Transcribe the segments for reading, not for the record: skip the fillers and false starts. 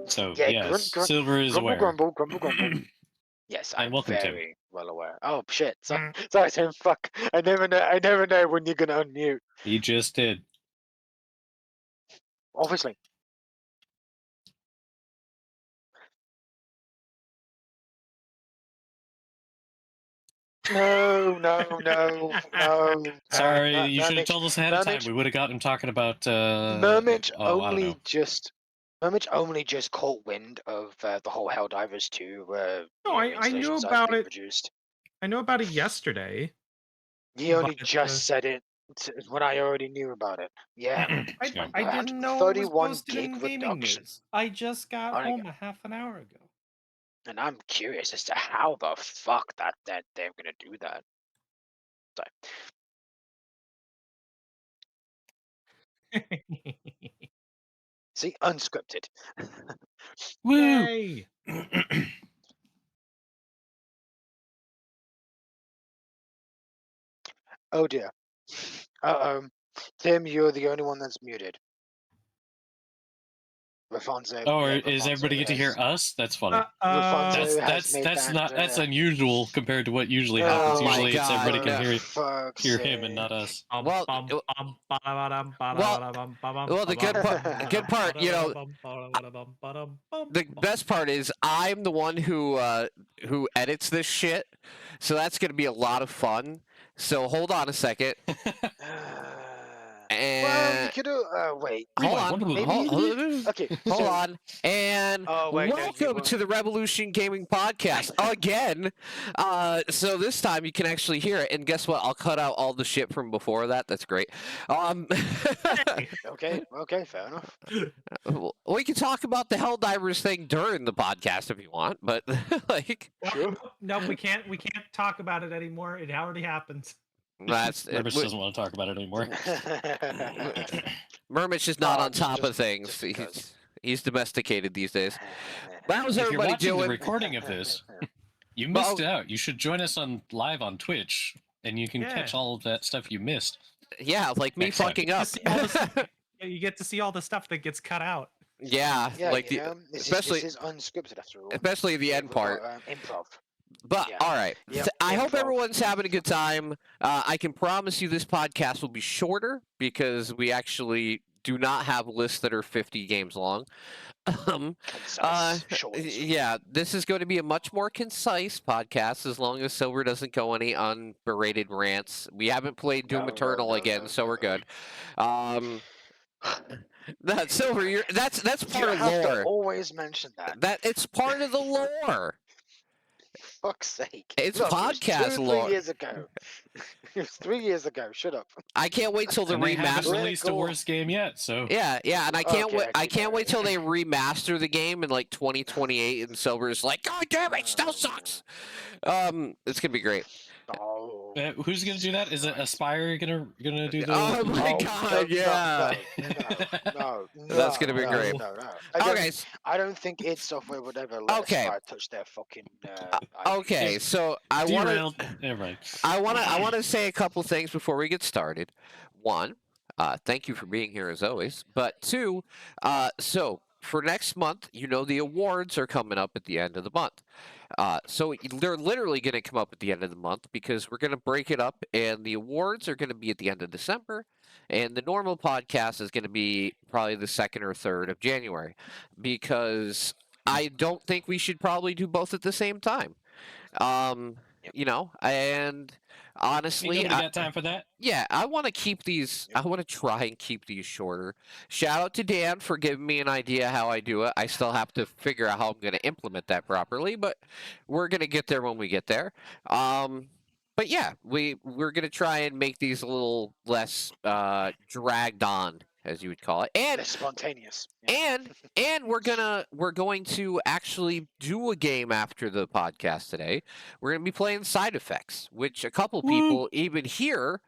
So Yeah, yes, Silver is aware. grumble. Yes, And I'm welcome, Tim. very well aware. Oh shit! Mm. Sorry, Tim. Fuck. I never know. I never know when you're gonna unmute. You just did. Obviously. No. Sorry, you should have Mermich, told us ahead of time. Mermich, We would have gotten him talking about. Mermich Oh, I don't know. only just caught wind of the whole Helldivers 2 No, I knew installations that have about been it. produced. I know about it yesterday, He only but just said it when I already knew about it. Yeah, Yeah. I didn't know it was 31 posted gig in gaming reduction. news. I just got I- home a half an hour ago. And I'm curious as to how the fuck that they're gonna do that. So, see, unscripted. Woo! Yay! Oh dear. Tim, you're the only one that's muted. Rafonso, Oh, yeah, is everybody get to hear us? That's funny. Rafonso has That's made that. not that's unusual compared to what usually happens. Oh my Usually it's everybody God, can no. hear him and not us. Well, the good part, you know, the best part is I'm the one who edits this shit, so that's gonna be a lot of fun. So hold on a second. Well, you And could wait. hold Rewind. on, Maybe. Okay. hold So, on, and oh wait, no, you welcome won't. to the Revolution Gaming Podcast again. So this time you can actually hear it, and guess what? I'll cut out all the shit from before that. That's great. Okay, fair enough. We can talk about the Helldivers thing during the podcast if you want, but like, Sure. No, we can't talk about it anymore. It already happened. that's Mermish doesn't want to talk about it anymore. Mermitch is not Oh, on top of just things. because. He's domesticated these days. How's If you're everybody watching the doing? recording of this, you missed out. You should join us live on Twitch, and you can catch all of that stuff you missed. Yeah, like me Next time. fucking up. You get to see all the stuff that gets cut out. Yeah, Yeah, like this is unscripted after all. especially the end part. Improv. But Yeah. all right, Yep, I hope improv. everyone's having a good time. I can promise you this podcast will be shorter because we actually do not have lists that are 50 games long. Concise, short and sweet. Yeah, this is going to be a much more concise podcast as long as Silver doesn't go any unberated rants. We haven't played Doom Eternal again, so we're good. That Silver, that's part You of have lore. to always mention that. That it's part of the lore. Fuck's sake. It's Look, podcast it was 3 lore. years ago. It was 3 years ago. Shut up. I can't wait till the And they haven't remaster. released a worse game yet, so Yeah, and I can't wait. I Okay, can't wait till alright. they remaster the game in like 2028, and Silver's like, "God damn it, still sucks." It's gonna be great. Oh. who's gonna do that? Is it Aspire gonna do the? Oh my God, yeah. No, That's gonna be great. No. Okay, I don't think id Software would ever let Okay. Aspire touch their fucking. okay. So I want to. Derailed. Never mind. I want to say a couple things before we get started. One, thank you for being here as always. But two, so for next month, you know the awards are coming up at the end of the month. So they're literally going to come up at the end of the month because we're going to break it up, and the awards are going to be at the end of December, and the normal podcast is going to be probably the 2nd or 3rd of January, because I don't think we should probably do both at the same time. You know, and honestly, Ain't nobody got time for that. yeah, I want to keep these. I want to try and keep these shorter. Shout out to Dan for giving me an idea how I do it. I still have to figure out how I'm going to implement that properly, but we're going to get there when we get there. But yeah, we're going to try and make these a little less dragged on, as you would call it, and They're spontaneous. and we're going to actually do a game after the podcast today. We're going to be playing Side Effects, which a couple people even here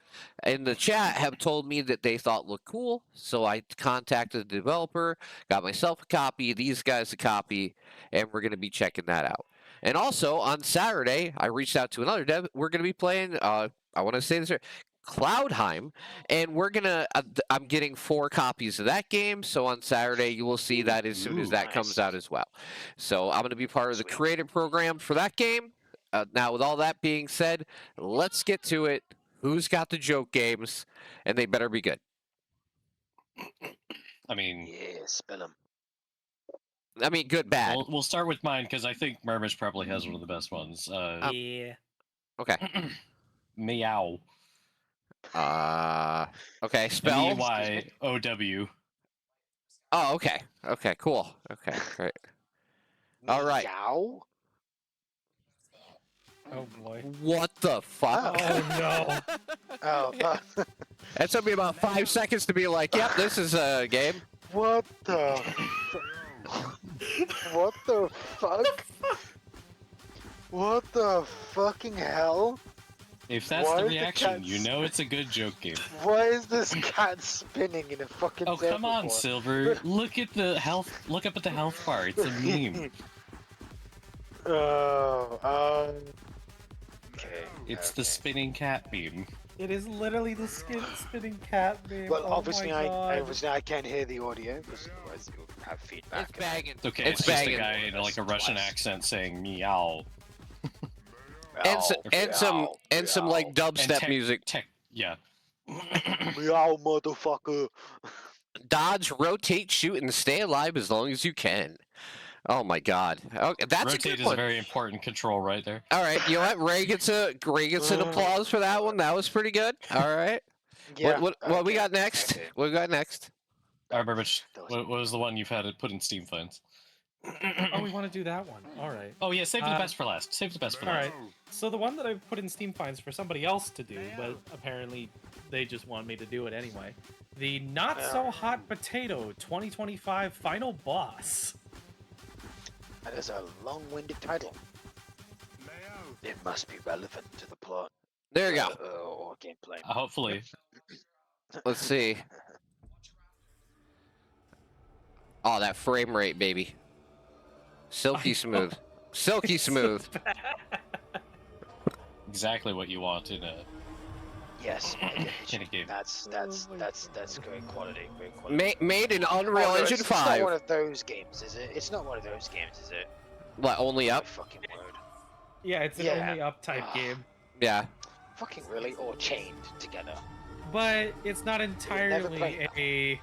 in the chat have told me that they thought looked cool. So I contacted the developer, got myself a copy, these guys a copy, and we're going to be checking that out. And also on Saturday, I reached out to another dev. We're going to be playing. I want to say this here. Cloudheim, and we're gonna. I'm getting 4 copies of that game, so on Saturday you will see that as soon as Ooh, that nice. comes out as well. So I'm gonna be part of the Sweet. creative program for that game. Now, with all that being said, let's get to it. Who's got the joke games? And they better be good. I mean, Yeah, spill them. I mean, good, bad. we'll start with mine because I think Murmish probably has one of the best ones. Yeah. Okay. Meow. Okay. Spell. MEYOW. Oh, okay. Okay. Cool. Okay. Great. All right. Meow? Oh boy. What the fuck? Oh no. Oh, It took me about 5 seconds to be like, "Yep, this is a game." what the? What the fuck? What the fucking hell? If that's Why the is the reaction, cat you know it's a good joke game. Why is this cat spinning in a fucking Oh, come on, surfboard? Silver. Look at the health. Look up at the health bar. It's a meme. Oh, okay. It's the okay. spinning cat meme. It is literally the spinning cat meme. Well, oh obviously, my God. obviously I can't hear the audio because otherwise you'll have feedback. It's bagging. It's okay. It's It's, just banging. a guy in like a Russian Twice. accent saying meow. And some like dubstep tech- music. Yeah. Meow, motherfucker. Dodge, rotate, shoot, and stay alive as long as you can. Oh my God. Okay, that's a Rotate good is one. a very important control right there. All right, you know what? Ray gets an applause for that one. That was pretty good. All right. Yeah. What we okay, got next? okay. What we got next? I remember. That was- What was the one you've had it put in Steam Finds? Oh, we want to do that one. All right. Oh yeah, save the Uh, best for last. Save the best for All last. right. So the one that I've put in Steam Finds for somebody else to do, but apparently they just want me to do it anyway. The Not So Hot Potato 2025 Final Boss. That is a long-winded title. It must be relevant to the plot. There you go. Or gameplay. Hopefully. Let's see. Oh, that frame rate, baby. Silky smooth. Silky smooth. Exactly what you want in a. Yes, I get it. In a game. That's Oh my great quality. Great quality. Made in Unreal Oh, no, Engine it's not 5. one of those games, is it? It's not one of those games, is it? What, only My up? fucking word. Yeah, it's an Yeah. only up type game, Yeah. Fucking really? Or chained together? but it's not never entirely played that. a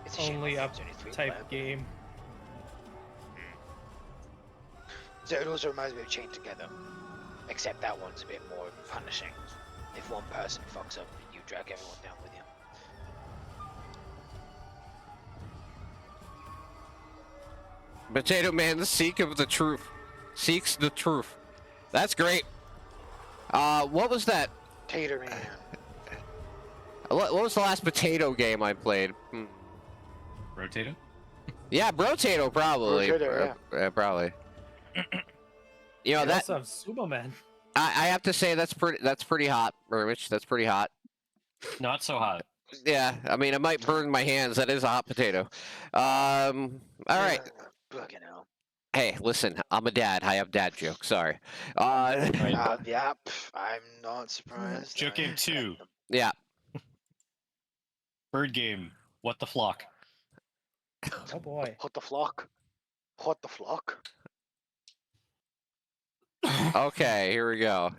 It's a shame only up it's only 3 type player. game. So it also reminds me of Chained Together, except that one's a bit more punishing. If one person fucks up, you drag everyone down with you. Potato Man, the seek of the truth. Seeks the truth. That's great. What was that? Tater Man. What was the last potato game I played? Rotato? Yeah, Brotato probably. Brotato, probably. You know They that also have Sumo Man. I have to say that's pretty hot, Rich. That's pretty hot. Not so hot. Yeah, I mean it might burn my hands. That is a hot potato. All right. Fucking hell. Hey, listen, I'm a dad. I have dad jokes. Sorry. Right. Yeah, I'm not surprised. Joke game 2. Yeah. Bird game. What the flock? Oh boy. What the flock? What the flock? Okay, here we go.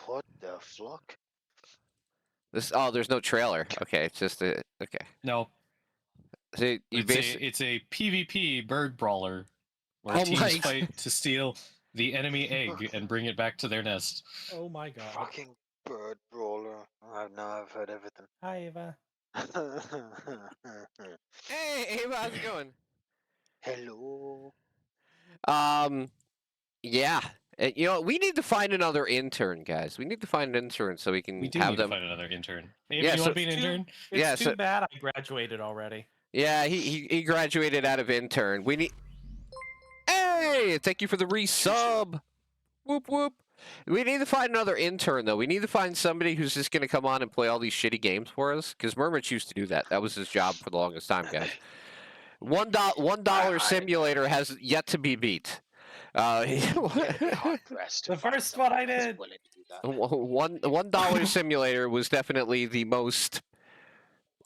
What the flock? There's no trailer. Okay, it's just a okay. No. So you It's a PvP bird brawler where Oh teams my- fight to steal the enemy egg and bring it back to their nest. Oh my God. Fucking bird brawler. I've heard everything. Hi Eva. Hey, Ava, how's it going? Hello. Yeah. You know, we need to find another intern, guys. We need to find an intern so we can We do have need them. to find another intern. Maybe Yeah, you so- want to be an intern? It's Yeah, too so- bad I graduated already. Yeah, he graduated out of intern. We need. Hey, thank you for the resub. Whoop whoop. We need to find another intern though. We need to find somebody who's just gonna come on and play all these shitty games for us. Because Murmich used to do that. That was his job for the longest time, guys. $1 simulator has yet to be beat. Hard pressed. The first one I did. that. $1 simulator was definitely the most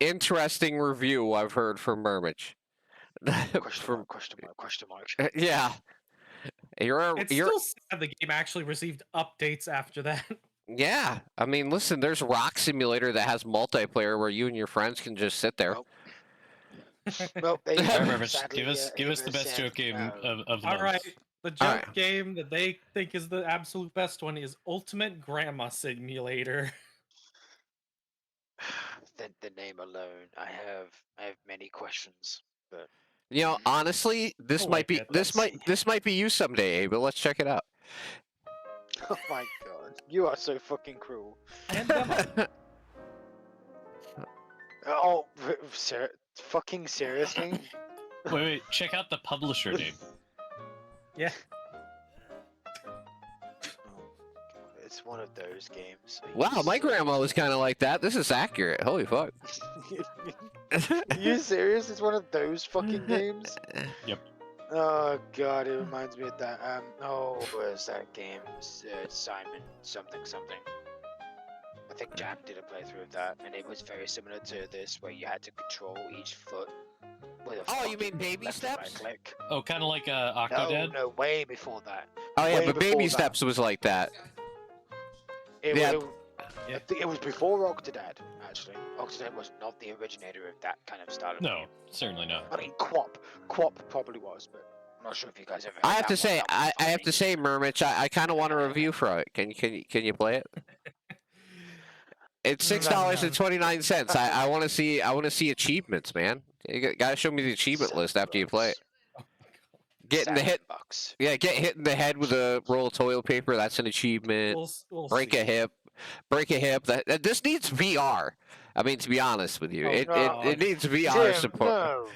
interesting review I've heard from Murmich. Question From mark, question mark, question mark. yeah, It's you're still sad the game actually received updates after that. yeah. I mean, listen, there's Rock Simulator that has multiplayer where you and your friends can just sit there. Nope. Nope, they All right, Murmich, sadly, give us the Ava best said joke game no. of the All month. right, the joke Alright. game that they think is the absolute best one is Ultimate Grandma Simulator. The name alone, I have many questions, but You know, honestly, this I might like be it. Let's see. this might be you someday, Abe. But let's check it out. oh my god, you are so fucking cruel. And demo. Oh, fucking seriously? Wait, check out the publisher name. Yeah. It's one of those games. Are you Wow, my serious? grandma was kind of like that. This is accurate. Holy fuck. Are you serious? It's one of those fucking games? Yep. Oh god, it reminds me of that. What is that game? Simon something something. I think Jack did a playthrough of that, and it was very similar to this, where you had to control each foot with a Oh, you fucking mean Baby left and right Steps? click. Oh, kind of like No, Octodad. no, way before that. Oh yeah, Way but before Baby that. Steps was like that. It, Yeah. I think it was before Octodad, actually. Octodad was not the originator of that kind of style of No, game. certainly not. I mean, Quap probably was, but I'm not sure if you guys ever. I heard have that to one. say, That was I have funny. to say, Murmich, I kind of want a review for it. Can you play it? It's $6.29. I want to see achievements, man. You gotta show me the achievement list after you play it. Getting the hit, $7. yeah, get hit in the head with a roll of toilet paper. That's an achievement. We'll Break see. a hip. This needs VR. I mean, to be honest with you, Oh, it God. needs VR Tim, support.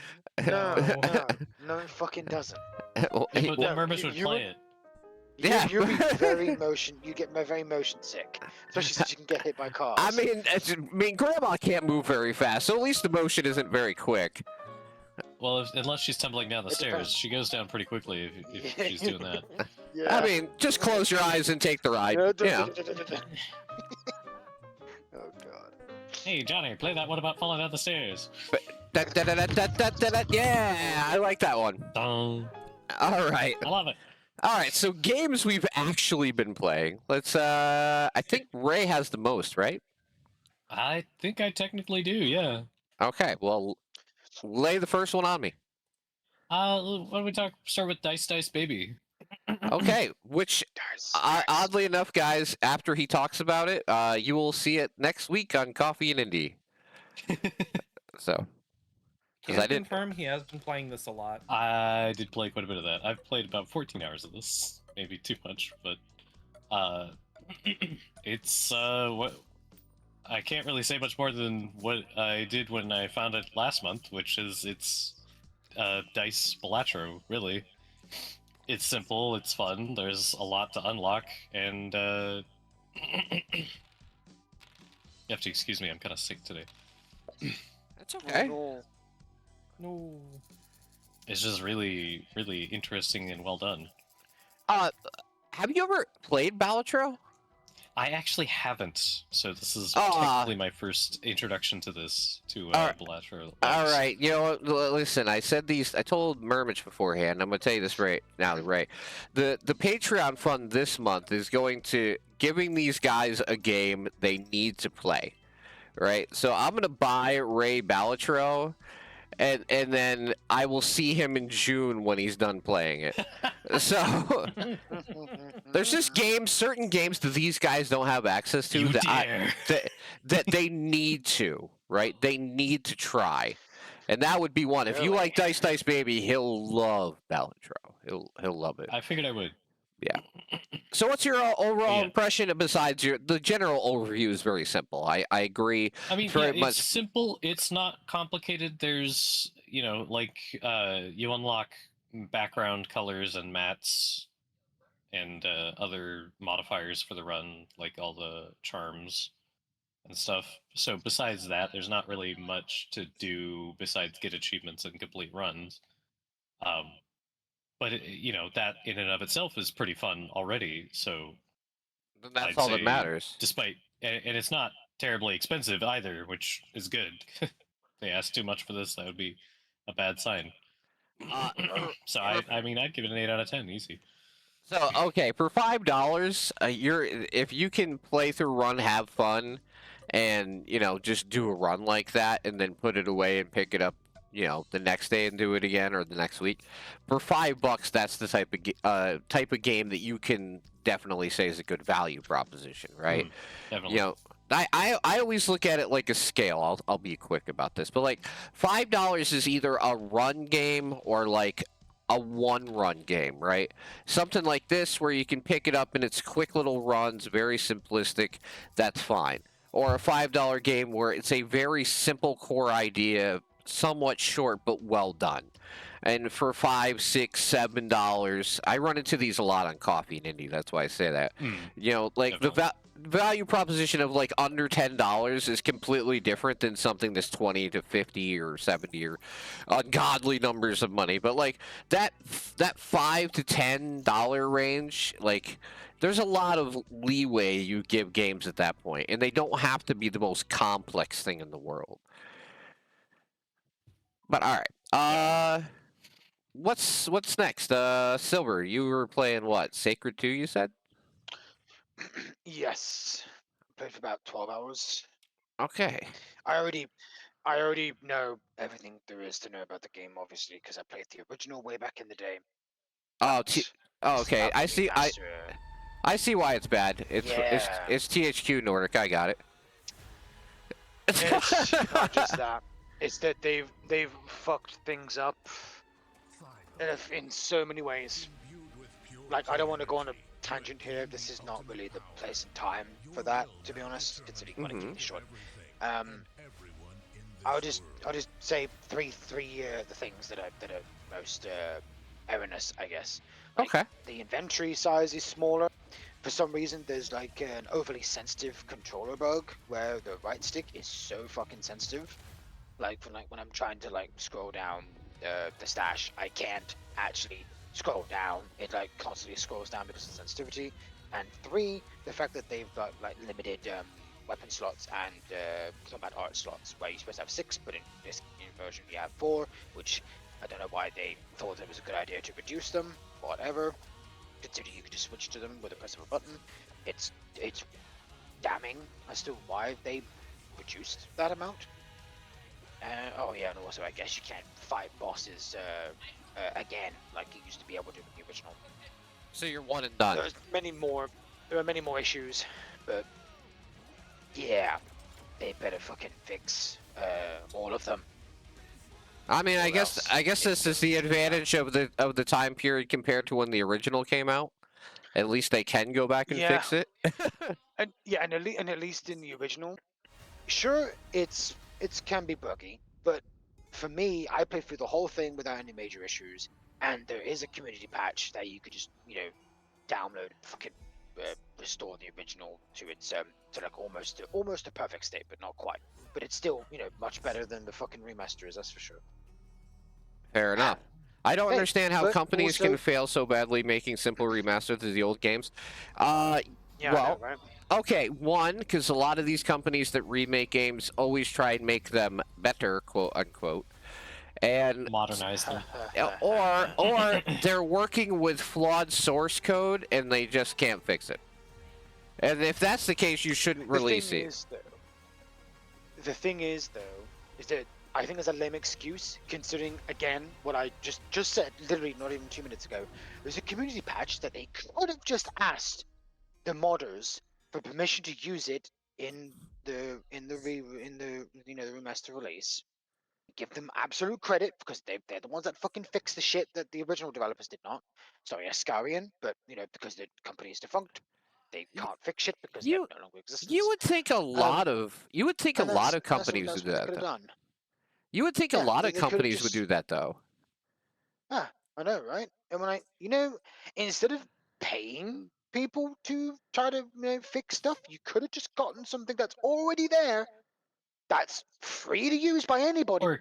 No, it fucking doesn't. Well, Yeah, but No, then Murmich would you play would- it. Yeah. You'll be very you get very motion sick, especially since you can get hit by cars. I mean, Grandma can't move very fast, so at least the motion isn't very quick. Well, unless she's tumbling down the It stairs, depends. she goes down pretty quickly if she's doing that. Yeah. I mean, just close your eyes and take the ride. Yeah. Oh god. Hey, Johnny, play that one about falling down the stairs. Yeah, I like that one. Dong. All right. I love it. All right, so games we've actually been playing. Let's I think Ray has the most, right? I think I technically do, yeah. Okay, well, lay the first one on me. Why don't we start with Dice Dice Baby? Okay, which oddly enough, guys, after he talks about it, you will see it next week on Coffee and Indie. So, Can because I I didn't. confirm he has been playing this a lot? I did play quite a bit of that. I've played about 14 hours of this. Maybe too much, but it's what I can't really say much more than what I did when I found it last month, which is it's Dice Balatro, really. It's simple, it's fun, there's a lot to unlock, and you have to excuse me, I'm kind of sick today. That's okay. No. It's just really, really interesting and well done. Have you ever played Balatro? I actually haven't, so this is Aw. technically my first introduction to this, to Alright. Balatro. All right, you know what? Listen, I told Murmich beforehand. I'm gonna tell you this right now, Ray. The Patreon fund this month is going to giving these guys a game they need to play, right? So I'm gonna buy Ray Balatro, and then I will see him in June when he's done playing it. So there's just certain games that these guys don't have access to You that dare. that they need to, right? They need to try, and that would be one. If you Really? like Dice Dice Baby, he'll love Balatro. He'll love it. I figured I would. So, what's your overall Yeah. impression? Besides the general overview is very simple. I agree. I mean, Very yeah, it's much- simple. It's not complicated. There's, like, you unlock background colors and mats and other modifiers for the run, like all the charms and stuff. So besides that, there's not really much to do besides get achievements and complete runs. But that in and of itself is pretty fun already. So Then that's I'd all that say, matters. Despite, and it's not terribly expensive either, which is good. They asked too much for this, that would be a bad sign. Uh, So for- I mean, I'd give it an 8 out of 10, easy. So okay, for $5, if you can play through run, have fun, and just do a run like that, and then put it away and pick it up, the next day and do it again or the next week. For $5, that's the type of game that you can definitely say is a good value proposition, right? Definitely. I always look at it like a scale. I'll be quick about this, but like $5 is either a run game or like a one-run game, right? Something like this where you can pick it up and it's quick little runs, very simplistic. That's fine. Or a $5 game where it's a very simple core idea, somewhat short but well done. And for $5, $6, $7, I run into these a lot on Coffee and Indie. That's why I say that. Like the value proposition of like under $10 is completely different than something that's 20 to 50 or 70 or ungodly numbers of money. But like that $5 to $10 range, like there's a lot of leeway you give games at that point, and they don't have to be the most complex thing in the world. But all right, what's next? Silver, you were playing what? Sacred 2, you said? Yes. Played for about 12 hours. Okay. I already know everything there is to know about the game, obviously, because I played the original way back in the day. Oh, But oh, it's okay. about the I see. remaster. I see why it's bad. It's Yeah. it's THQ Nordic. I got it. It's not just that. It's that they've fucked things up in so many ways. Like, I don't want to go on a tangent here. This is not really the place and time for that, to be honest. Considering you want to keep this short. I'll just say three the things that are most erroneous, I guess. Like, Okay. the inventory size is smaller. For some reason, there's like an overly sensitive controller bug where the right stick is so fucking sensitive. Like when I'm trying to like scroll down the stash, I can't actually scroll down. It like constantly scrolls down because of sensitivity. And 3, the fact that they've got like limited weapon slots and combat art slots, where you're supposed to have 6, but in this version you have 4, which I don't know why they thought it was a good idea to reduce them. Whatever. Considering you could just switch to them with a press of a button, it's damning as to why they reduced that amount. Oh yeah, and also I guess you can't fight bosses again like you used to be able to in the original. So you're one and done. There are many more issues, but yeah, they better fucking fix all of them. I mean, I Or guess else this is the advantage of the time period compared to when the original came out. At least they can go back and fix it. And yeah, and at least in the original, sure, it can be buggy, but for me, I played through the whole thing without any major issues, and there is a community patch that you could just download and fucking restore the original to its to like almost a perfect state, but not quite. But it's still much better than the fucking remaster is, that's for sure. Fair enough. I don't Hey, understand how but companies can also- fail so badly making simple remasters of the old games. Yeah, I well, know, right? okay, one, because a lot of these companies that remake games always try and make them better, quote unquote, and Modernize them. or they're working with flawed source code and they just can't fix it. And if that's the case, you shouldn't release it. The thing is, though, is that I think it's a lame excuse, considering, again, what I just said, literally not even 2 minutes ago. There's a community patch that they could have just asked the modders for permission to use it in the remaster release. Give them absolute credit because they're the ones that fucking fixed the shit that the original developers did not. Sorry, Ascarian, but because the company is defunct, they can't fix shit because they're no longer existent. You would think a lot of companies would do that. Though. Done. You would think a Yeah, lot they of could've companies would just- do that though. Ah, I know, right? And when instead of paying people to try to fix stuff, you could have just gotten something that's already there, that's free to use by anybody. Or,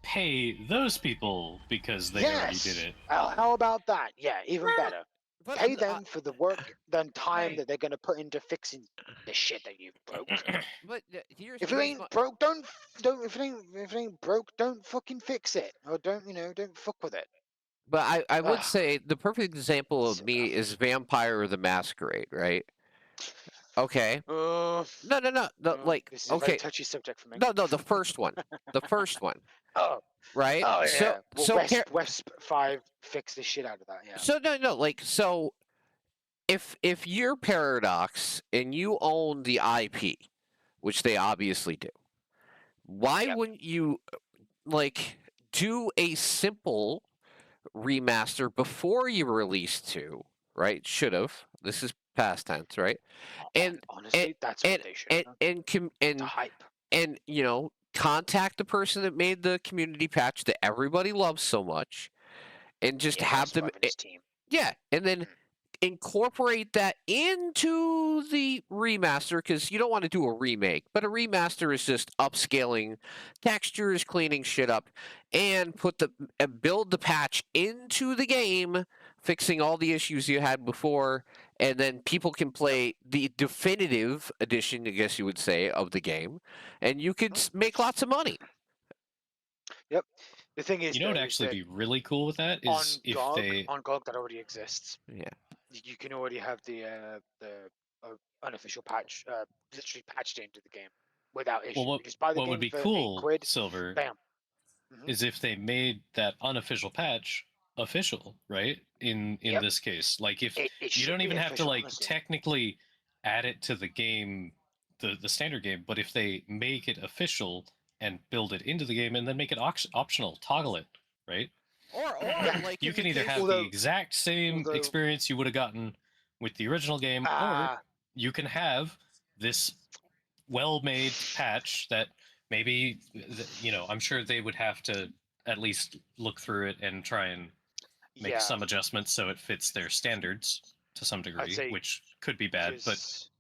pay those people because they already did it. How about that? Yeah, even better. But, Pay them for the work, then time Hey. that they're gonna put into fixing the shit that you broke. but here's If it here's ain't my, broke, don't. If it ain't broke, don't fucking fix it, or don't fuck with it. but I would Ugh, say the perfect example of so me tough. is Vampire the Masquerade, right? Okay. No. Like, This is a very okay. touchy subject for me. No, the first one. The first one, Oh, right? oh So yeah. Well, so Wesp 5 fixed the shit out of that. Yeah. so no, like, so if you're Paradox and you own the IP, which they obviously do, why Yep. wouldn't you like do a simple remaster before you release 2, right? Should have. This is past tense, right? And and Honestly, that's and what they should and have done. and com- The and, hype. and you know, contact the person that made the community patch that everybody loves so much, and just Yeah, have Wesp them, 5 and his team. yeah, and then Mm. incorporate that into the remaster, because you don't want to do a remake, but a remaster is just upscaling textures, cleaning shit up, and build the patch into the game, fixing all the issues you had before, and then people can play the definitive edition, I guess you would say, of the game, and you could make lots of money. Yep. The thing is, You know what though, would is actually that be really cool with that on is if GOG, they that already exists. Yeah. You can already have the unofficial patch, literally patched into the game without issue. well You just buy the what would game be for cool, £8. Silver, Bam. Mhm. is if they made that unofficial patch official, right? In Yep. this case, like if It you should don't be even have to official, like honestly. technically add it to the game, the standard game, but if they make it official and build it into the game and then make it optional, toggle it, right? Or Yeah. like You in the can either case, have Although- the exact same although- experience you would have gotten with the original game, or Ah, you can have this well-made patch that maybe, you know, I'm sure they would have to at least look through it and try and make yeah. some adjustments so it fits their standards to some degree, say which could be bad, but 'cause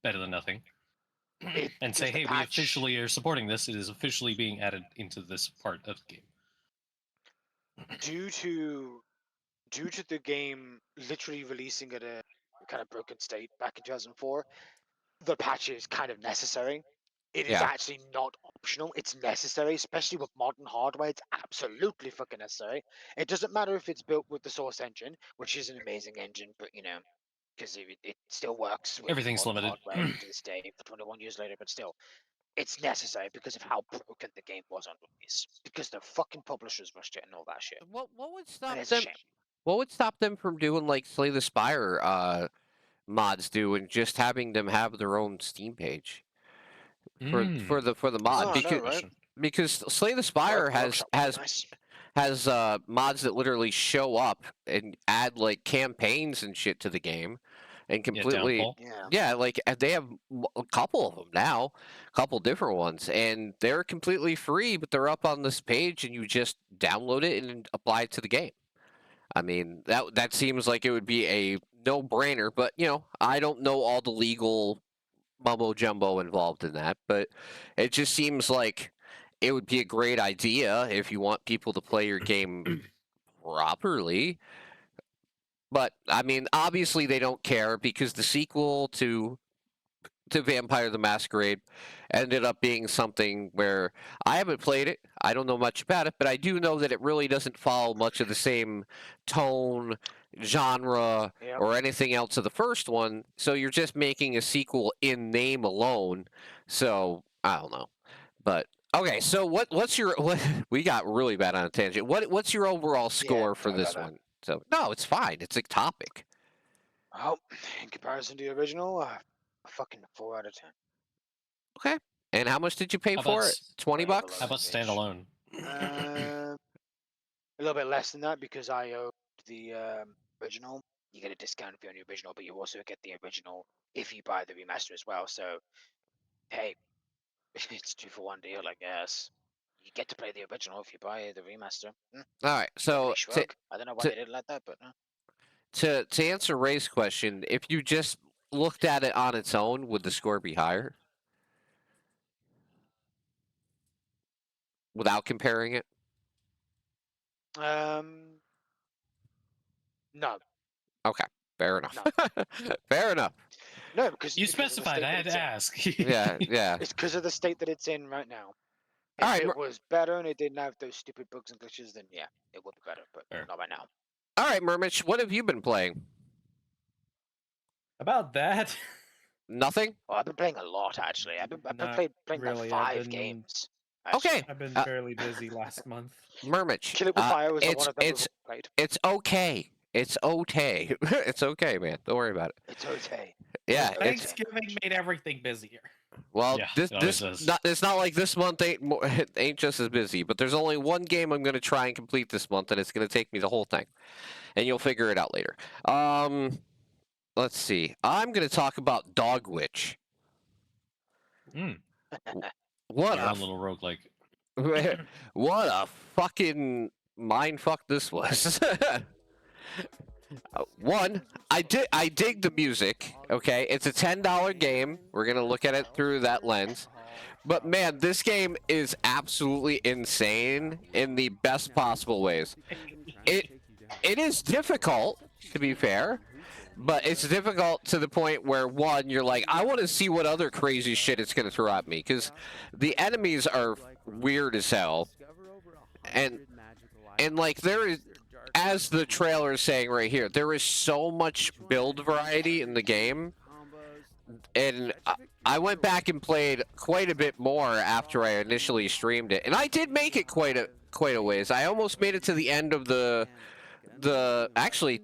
better than nothing. it- And say, because the hey, we patch- officially are supporting this. It is officially being added into this part of the game. due to the game literally releasing at a kind of broken state back in 2004, the patch is kind of necessary. It is Yeah. actually not optional. It's necessary, especially with modern hardware. It's absolutely fucking necessary. It doesn't matter if it's built with the Source engine, which is an amazing engine, but you know, because it still works with Everything's modern limited. hardware to this day, 21 years later. But still, it's necessary because of how broken the game was on release. Because the fucking publishers rushed it and all that shit. what would stop And it's a them? shame. What would stop them from doing like Slay the Spire mods do, and just having them have their own Steam page for the mod? Oh, I know, right? Because Slay the Spire has Workshop would be nice. mods that literally show up and add like campaigns and shit to the game, and completely Downfall. Yeah. like they have a couple of them now, a couple different ones, and they're completely free, but they're up on this page, and you just download it and apply it to the game. I mean, that seems like it would be a no-brainer, but you know, I don't know all the legal mumbo jumbo involved in that, but it just seems like it would be a great idea if you want people to play your game properly. But I mean, obviously they don't care, because the sequel to Vampire the Masquerade ended up being something where I haven't played it. I don't know much about it, but I do know that it really doesn't follow much of the same tone, genre, Yep. or anything else of the first one. So you're just making a sequel in name alone. So I don't know. But okay, so what's your we got really bad on a tangent. What's your overall score for sorry about this that. one? So no, it's fine. It's a topic. Well, in comparison to the original, a fucking 4 out of 10. Okay. And how much did you pay How for about it? 20 way below bucks? How about Bitch. standalone? A little bit less than that because I owned the original. You get a discount if you own the original, but you also get the original if you buy the remaster as well. So, hey, it's 2-for-1 deal, I guess. You get to play the original if you buy the remaster. All right. So Really shrug. I don't know why to- they did it like that, but to answer Ray's question, if you just looked at it on its own, would the score be higher without comparing it? no. Okay. Fair enough. No. Fair enough. No, because You because of the specified. state I that had it's to in. ask. Yeah, yeah. It's because of the state that it's in right now. All If right, it was better and it didn't have those stupid bugs and glitches, then yeah, it would be better. But Fair. not right now. All right, Murmich, what have you been playing? About that, Nothing? Well, I've been playing a lot actually. I've been Not playing really, like I've 5 been- games. Okay. I've been Uh, fairly busy last month. Murmich, Kill It With Fire was the one of them it's we've played. it's okay. It's okay. It's okay, man. Don't worry about it. It's okay. Yeah, Okay. it's Thanksgiving made everything busier. well, Yeah, this it always this does. not it's not like this month ain't just as busy, but there's only one game I'm gonna try and complete this month, and it's gonna take me the whole thing, and you'll figure it out later. Let's see. I'm gonna talk about Dog Witch. What Your a own little roguelike. what a fucking mind fuck this was. One, I dig the music. Okay, it's a $10 game. We're gonna look at it through that lens. But man, this game is absolutely insane in the best possible ways. It is difficult, to be fair, but it's difficult to the point where one, you're like, I want to see what other crazy shit it's gonna throw at me, because the enemies are weird as hell, and like there is, as the trailer is saying right here, there is so much build variety in the game, and I went back and played quite a bit more after I initially streamed it, and I did make it quite a ways. I almost made it to the end of the actually,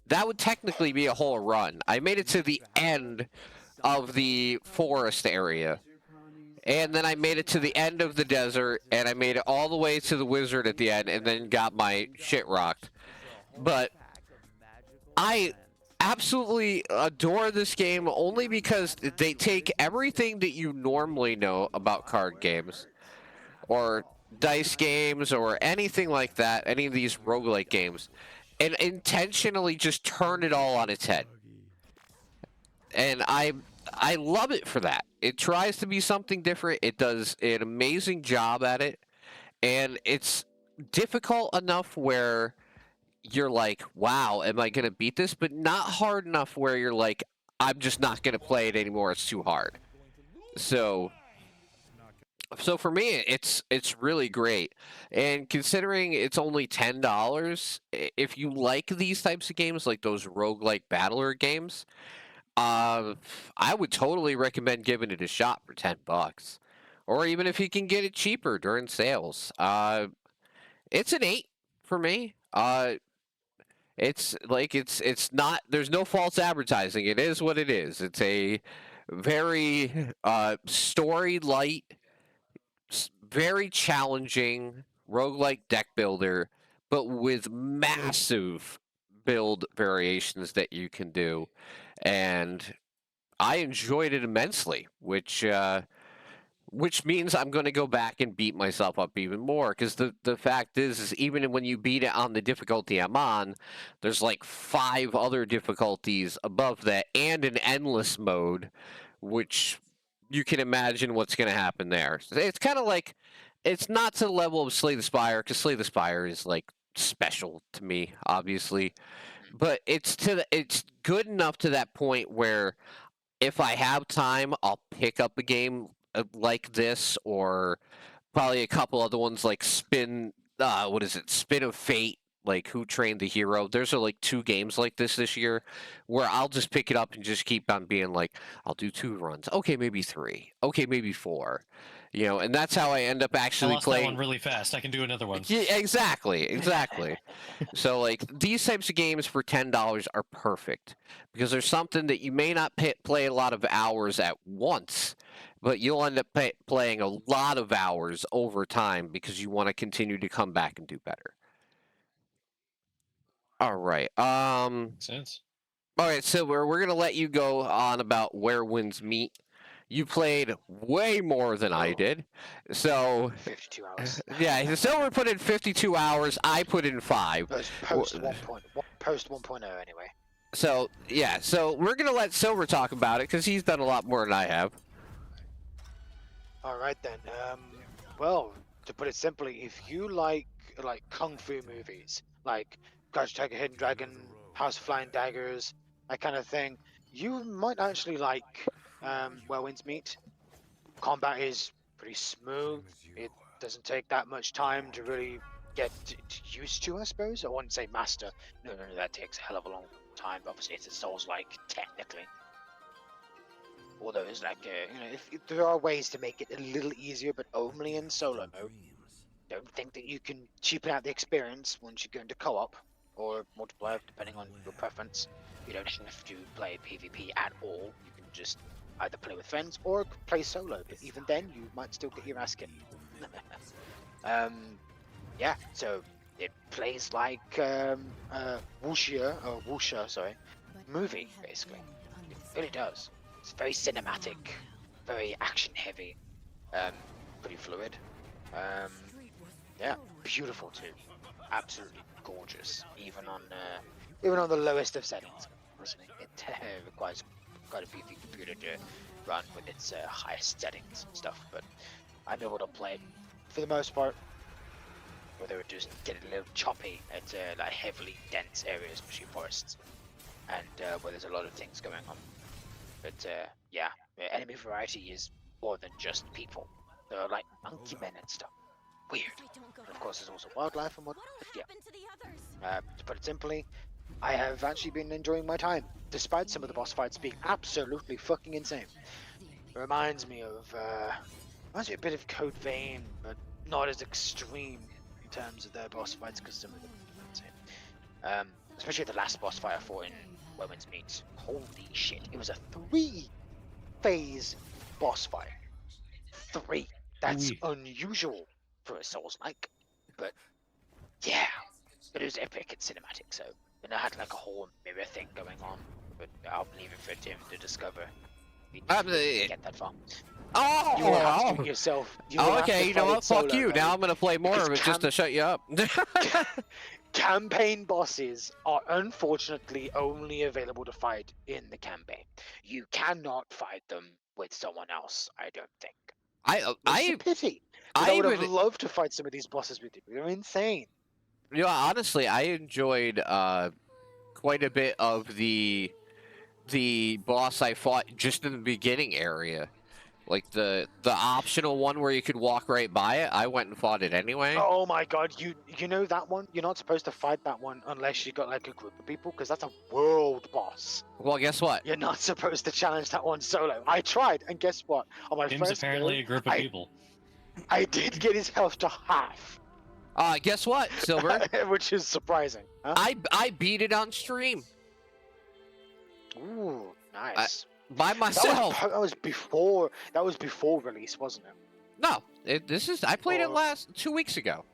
that would technically be a whole run. I made it to the end of the forest area, and then I made it to the end of the desert, and I made it all the way to the wizard at the end, and then got my shit rocked. But I absolutely adore this game only because they take everything that you normally know about card games, or dice games, or anything like that, any of these roguelike games, and intentionally just turn it all on its head. And I love it for that. It tries to be something different. It does an amazing job at it. And it's difficult enough where you're like, wow, am I going to beat this? But not hard enough where you're like, I'm just not going to play it anymore. It's too hard. So for me, it's really great. And considering it's only $10, if you like these types of games, like those roguelike battler games, I would totally recommend giving it a shot for $10, or even if you can get it cheaper during sales. It's an 8 for me. It's like it's not. There's no false advertising. It is what it is. It's a very story light, very challenging roguelike deck builder, but with massive build variations that you can do. And I enjoyed it immensely, which means I'm going to go back and beat myself up even more, because the fact is even when you beat it on the difficulty I'm on, there's like 5 other difficulties above that and an endless mode, which you can imagine what's going to happen there. It's kind of like, it's not to the level of Slay the Spire, because Slay the Spire is like special to me, obviously. But it's good enough to that point where if I have time, I'll pick up a game like this, or probably a couple other ones like Spin of Fate, like Who Trained the Hero. There's like 2 games like this year where I'll just pick it up and just keep on being like, I'll do 2 runs. Okay, maybe 3. Okay, maybe 4. You know, and that's how I end up I actually lost playing. that one really fast. I can do another one. Yeah, exactly. So, like, these types of games for $10 are perfect, because there's something that you may not play a lot of hours at once, but you'll end up playing a lot of hours over time because you want to continue to come back and do better. All right. Makes sense. All right, Silver, we're gonna let you go on about where winds meet. You played way more than I did, so 52 hours. yeah. Silver put in 52 hours. I put in 5. Post 1.0 anyway. So yeah. So we're gonna let Silver talk about it because he's done a lot more than I have. All right then. Well, to put it simply, if you like kung fu movies, like Crouching Tiger, Hidden Dragon, House of Flying Daggers, that kind of thing, you might actually like Where Winds Meet. Combat is pretty smooth. It doesn't take that much time to really get used to, I suppose. I wouldn't say master. No, that takes a hell of a long time. Obviously, it's a Souls-like, technically. Although it's like, if there are ways to make it a little easier, but only in solo mode. Don't think that you can cheapen out the experience once you go into co-op or multiplayer, depending on your preference. You don't have to play PvP at all. You can just either play with friends or play solo. But even then, you might still get your ass kicked. Yeah. So it plays like Wuxia, sorry, movie basically. It really does. It's very cinematic, very action heavy, pretty fluid. Yeah, beautiful too. Absolutely gorgeous, even on the lowest of settings. Honestly, it requires quite a beefy computer to run with its highest settings and stuff. But I'm able to play it for the most part. Whether it just get a little choppy at like heavily dense areas, especially forests, and where there's a lot of things going on. But yeah, enemy variety is more than just people. There are like monkey men and stuff. Weird. And of course, there's also wildlife and what. But yeah. To put it simply, I have actually been enjoying my time, despite some of the boss fights being absolutely fucking insane. It reminds me a bit of Code Vein, but not as extreme in terms of their boss fights, because some of them are insane. Especially the last boss fight I fought in Where Winds Meet. Holy shit! It was a 3-phase boss fight. 3. That's unusual for a Souls-like, but yeah, it was epic and cinematic. So, and I had like a whole mirror thing going on, but I'll leave it for Tim to discover. He didn't get that far. Oh, You will have to do it yourself. You will have to okay, you know fight it what? Fuck solo, you. though. Now I'm gonna play more Because of it just to shut you up. Campaign bosses are unfortunately only available to fight in the campaign. You cannot fight them with someone else, I don't think. Which is a pity. I would have loved to fight some of these bosses with you. They're insane. You know, honestly, I enjoyed quite a bit of the boss I fought just in the beginning area. Like the optional one where you could walk right by it. I went and fought it anyway. Oh my god, you know that one? You're not supposed to fight that one unless you got like a group of people, because that's a world boss. Well, guess what? You're not supposed to challenge that one solo. I tried, and guess what? On my Tim's first apparently go, a group of people. I did get his health to half. Guess what, Silver? Which is surprising. Huh? I beat it on stream Ooh, nice. by myself. That was before release, wasn't it? No, I played it Or- last 2 weeks ago.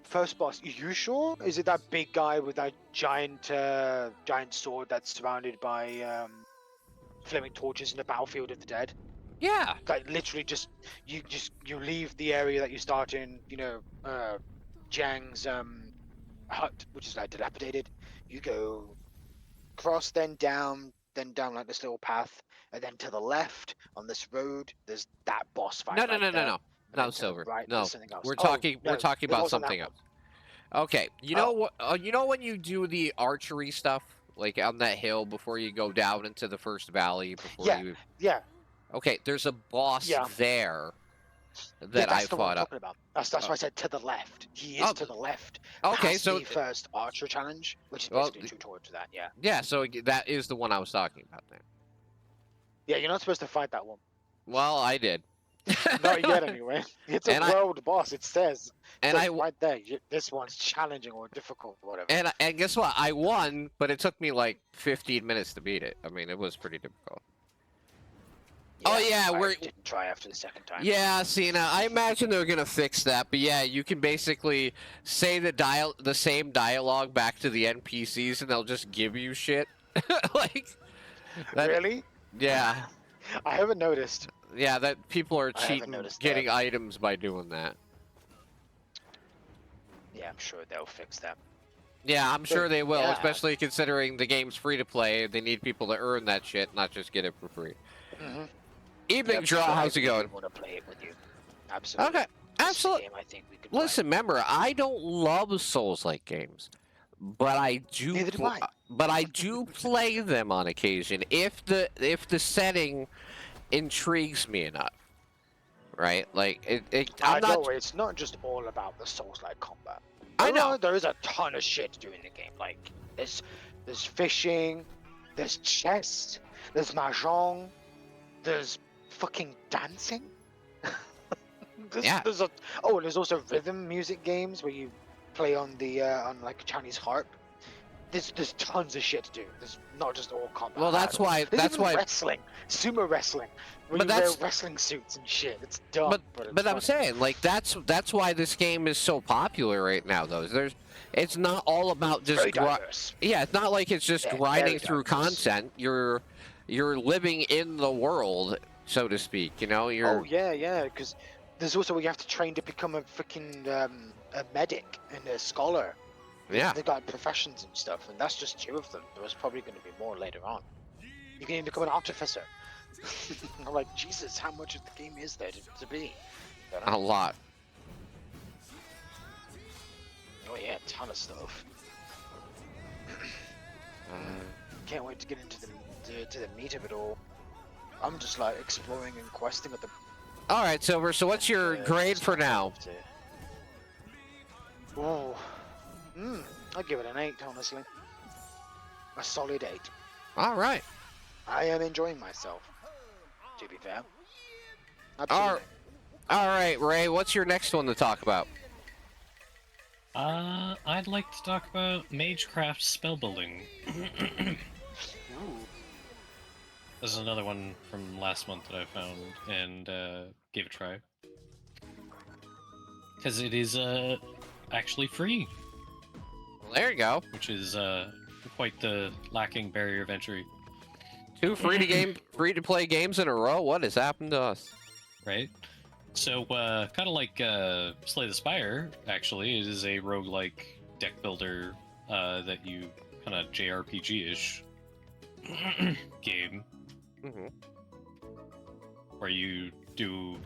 First boss. Are you sure? Is it that big guy with that giant sword that's surrounded by flaming torches in the battlefield of the dead? Yeah. Like literally you leave the area that you start in, Jiang's hut, which is like dilapidated. You go across, then down like this little path, and then to the left on this road, there's that boss fight. No, right no, there. no. And No, then to the Silver. right, No. there's something else. We're Oh, talking no, we're talking it about wasn't that something one. else. Okay. You know what? You know when you do the archery stuff, like on that hill before you go down into the first valley before Yeah. you. Yeah. Okay, there's a boss Yeah. there Yeah, that I that's the one I'm fought up. talking about. That's why I said to the left. He is Oh, to the left. Okay, past so the first archer challenge, which is Well, basically true towards that. Yeah. yeah, so that is the one I was talking about then. Yeah, you're not supposed to fight that one. Well, I did. Not yet, anyway. It's a And I- world boss. It says. And I right there. This one's challenging or difficult or whatever. and guess what? I won, but it took me like 15 minutes to beat it. I mean, it was pretty difficult. Oh, yeah, I we're- didn't try after the second time. Yeah, see, now I imagine they're gonna fix that, but yeah, you can basically say the same dialogue back to the NPCs, and they'll just give you shit. Like, that, Really? yeah, I haven't noticed. yeah, that people are I haven't cheating, noticed getting that. items by doing that. Yeah, I'm sure they'll fix that. Yeah, I'm sure they will, yeah. especially considering the game's free to play. They need people to earn that shit, not just get it for free. Mm-hmm. Evening Draw, how's it going? I want to play it with you. Absolutely. Okay, This absolutely. game I think we could play. Listen, remember, I don't love Souls-like games, but I do. Neither do I. But I do play them on occasion if the setting intrigues me enough. Right? Like I I'm not. know it's not just all about the Souls-like combat. I know. There is a ton of shit to do in the game. Like there's fishing, there's chess, there's mahjong, there's fucking dancing. Yeah. There's also rhythm music games where you play on the on like a Chinese harp. There's tons of shit to do. There's not just all combat. Well, that's battles. why. There's That's even why. wrestling, sumo wrestling, where But you wear that's- wrestling suits and shit. It's dumb, but it's But I'm funny. saying, like, that's why this game is so popular right now. Though it's not all about It's just very diverse. yeah. It's not like it's just Yeah, grinding very through diverse. content. You're living in the world, so to speak. You know, you're Oh yeah, because there's also where you have to train to become a freaking a medic and a scholar. yeah. They've got professions and stuff, and that's just 2 of them. There's probably going to be more later on. You can even become an artificer. I'm like, Jesus, how much of the game is there to be? You know? A lot. Oh yeah, a ton of stuff. Can't wait to get into to the meat of it all. I'm just like exploring and questing at the. All right, Silver. So what's your grade for now? Oh, I'd give it an 8, honestly. A solid 8. All right. I am enjoying myself. To be fair. All, Absolutely. all right, Ray. What's your next one to talk about? I'd like to talk about Magecraft spellbuilding. Ooh. This is another one from last month that I found and gave a try. Because it is actually free, Well, there you go. which is quite the lacking barrier of entry, 2 free to play games in a row. What has happened to us? right? So, kind of like Slay the Spire, actually, it is a roguelike deck builder that you kind of JRPG-ish game Hmm. where you do,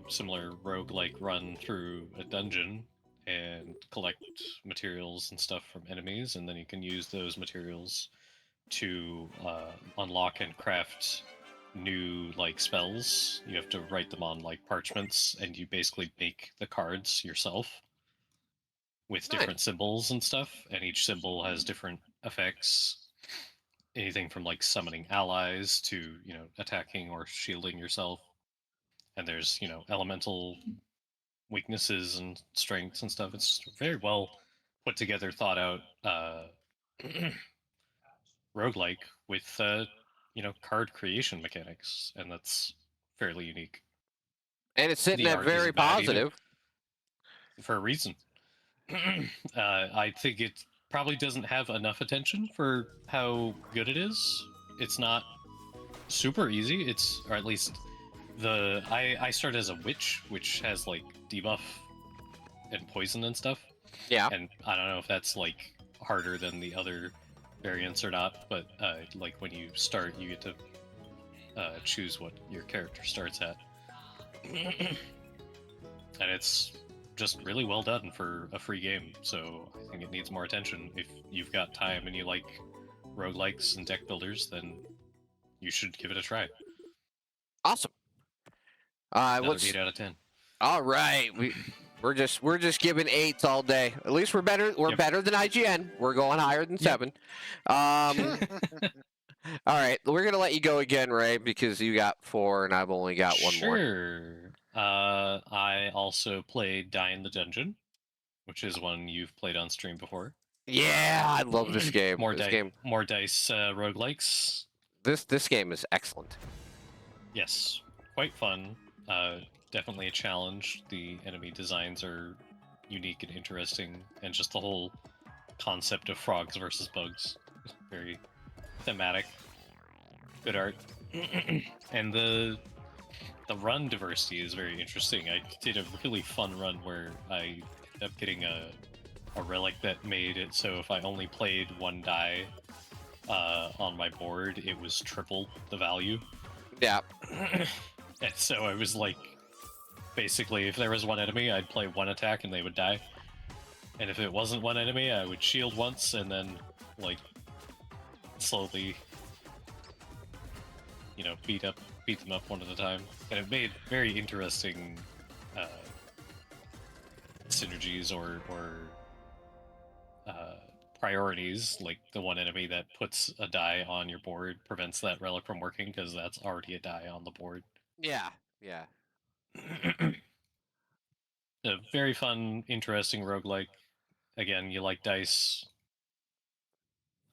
similar roguelike run through a dungeon and collect materials and stuff from enemies, and then you can use those materials to unlock and craft new spells. You have to write them on parchments, and you basically make the cards yourself with Nice. different symbols and stuff, and each symbol has different effects. Anything from summoning allies to attacking or shielding yourself. And there's elemental weaknesses and strengths and stuff. It's very well put together, thought out roguelike with card creation mechanics, and that's fairly unique And it's sitting The at art very isn't bad either. positive. for a reason. I think it probably doesn't have enough attention for how good it is. It's not super easy. Or at least I started as a witch, which has debuff and poison and stuff. Yeah. And I don't know if that's harder than the other variants or not, but when you start, you get to choose what your character starts at. And it's just really well done for a free game, so I think it needs more attention. If you've got time and you like roguelikes and deck builders, then you should give it a try. Awesome. Another What's 8 out of 10. all right? We're just giving 8s all day. At least we're better. We're Yep. better than IGN. We're going higher than 7. All right, we're gonna let you go again, Ray, because you got 4 and I've only got one more. Sure. I also played Die in the Dungeon, which is one you've played on stream before. Yeah, I love this game. More this dice, game. more dice roguelikes. This game is excellent. Yes, quite fun. Definitely a challenge. The enemy designs are unique and interesting, and just the whole concept of frogs versus bugs is very thematic. Good art, and the run diversity is very interesting. I did a really fun run where I ended up getting a relic that made it so if I only played 1 die on my board, it was triple the value. Yeah. And so I was basically, if there was 1 enemy, I'd play 1 attack and they would die. And if it wasn't one enemy, I would shield once and then, like, slowly, beat them up one at a time. And it made very interesting synergies or priorities. Like the one enemy that puts a die on your board prevents that relic from working because that's already a die on the board. Yeah, yeah. A very fun, interesting roguelike. Again, you like dice.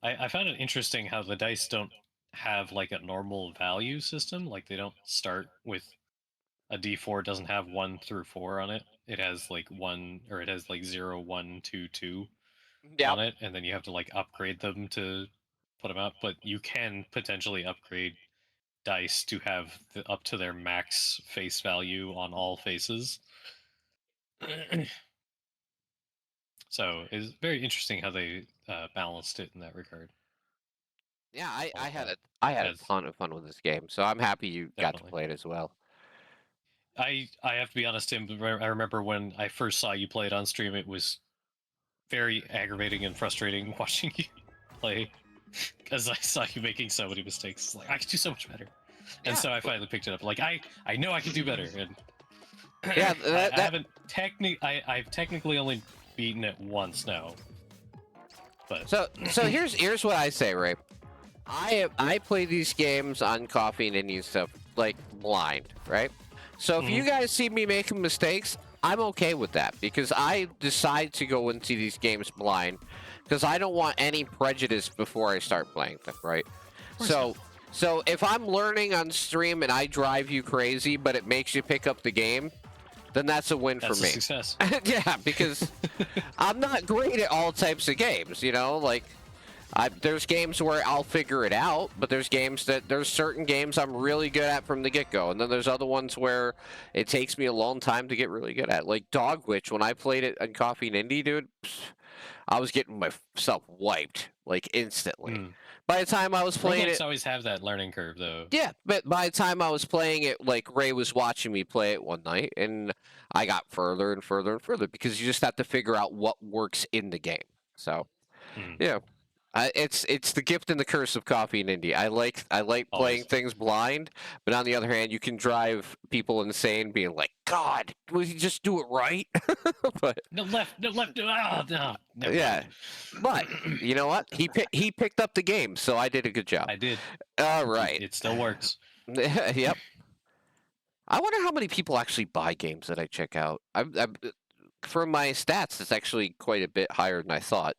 I found it interesting how the dice don't have like a normal value system. Like they don't start with a D4 doesn't have 1 through 4 on it. It has like 1 or it has like 0, 1, 2, 2 Yeah. on it, and then you have to like upgrade them to put them up. But you can potentially upgrade dice to have up to their max face value on all faces. So it's very interesting how they balanced it in that regard. Yeah, I All had that. a Yes. ton of fun with this game, so I'm happy you got to Definitely. play it as well. I have to be honest, Tim. I remember when I first saw you play it on stream, it was very aggravating and frustrating watching you play because I saw you making so many mistakes. It's like I could do so much better, Yeah. and so I finally picked it up. Like I know I can do better, and Yeah, I haven't I've technically only beaten it once now. But So here's what I say, Ray. I play these games on Coffee and Indie stuff like blind, right? So if you guys see me making mistakes, I'm okay with that because I decide to go into these games blind because I don't want any prejudice before I start playing them, right? So if I'm learning on stream and I drive you crazy, but it makes you pick up the game, then that's a win that's for a me. success. Yeah, because I'm not great at all types of games, like there's games where I'll figure it out, but there's certain games I'm really good at from the get-go, and then there's other ones where it takes me a long time to get really good at. Like Dogwitch, when I played it on Coffee and Indie, dude, I was getting myself wiped like instantly. By the time I was playing Roguelikes it, always have that learning curve, though. yeah, but by the time I was playing it, like Ray was watching me play it one night, and I got further and further and further because you just have to figure out what works in the game. So, yeah, it's the gift and the curse of Coffee and Indie. I like playing Always. things blind, but on the other hand, you can drive people insane, being like, "God, would you just do it right?" But No left, no. No, never yeah, mind. but you know what? He picked up the game, so I did a good job. I did. All right. It still works. Yep. I wonder how many people actually buy games that I check out. For my stats, it's actually quite a bit higher than I thought.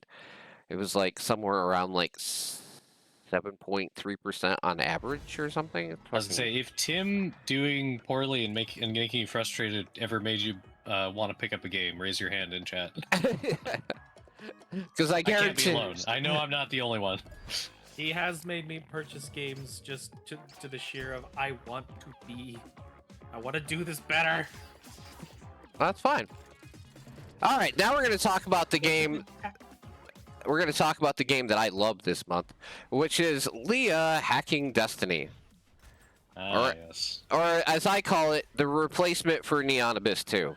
It was like somewhere around like 7.3% on average or something. I was gonna say, if Tim doing poorly and making you frustrated ever made you want to pick up a game, raise your hand in chat. Because I I can't be guarantee. alone. I know I'm not the only one. He has made me purchase games just to the sheer of I want to do this better. That's fine. All right, now we're going to talk about the game. We're going to talk about the game that I love this month, which is Leah Hacking Destiny. Yes. Or as I call it, the replacement for Neon Abyss 2.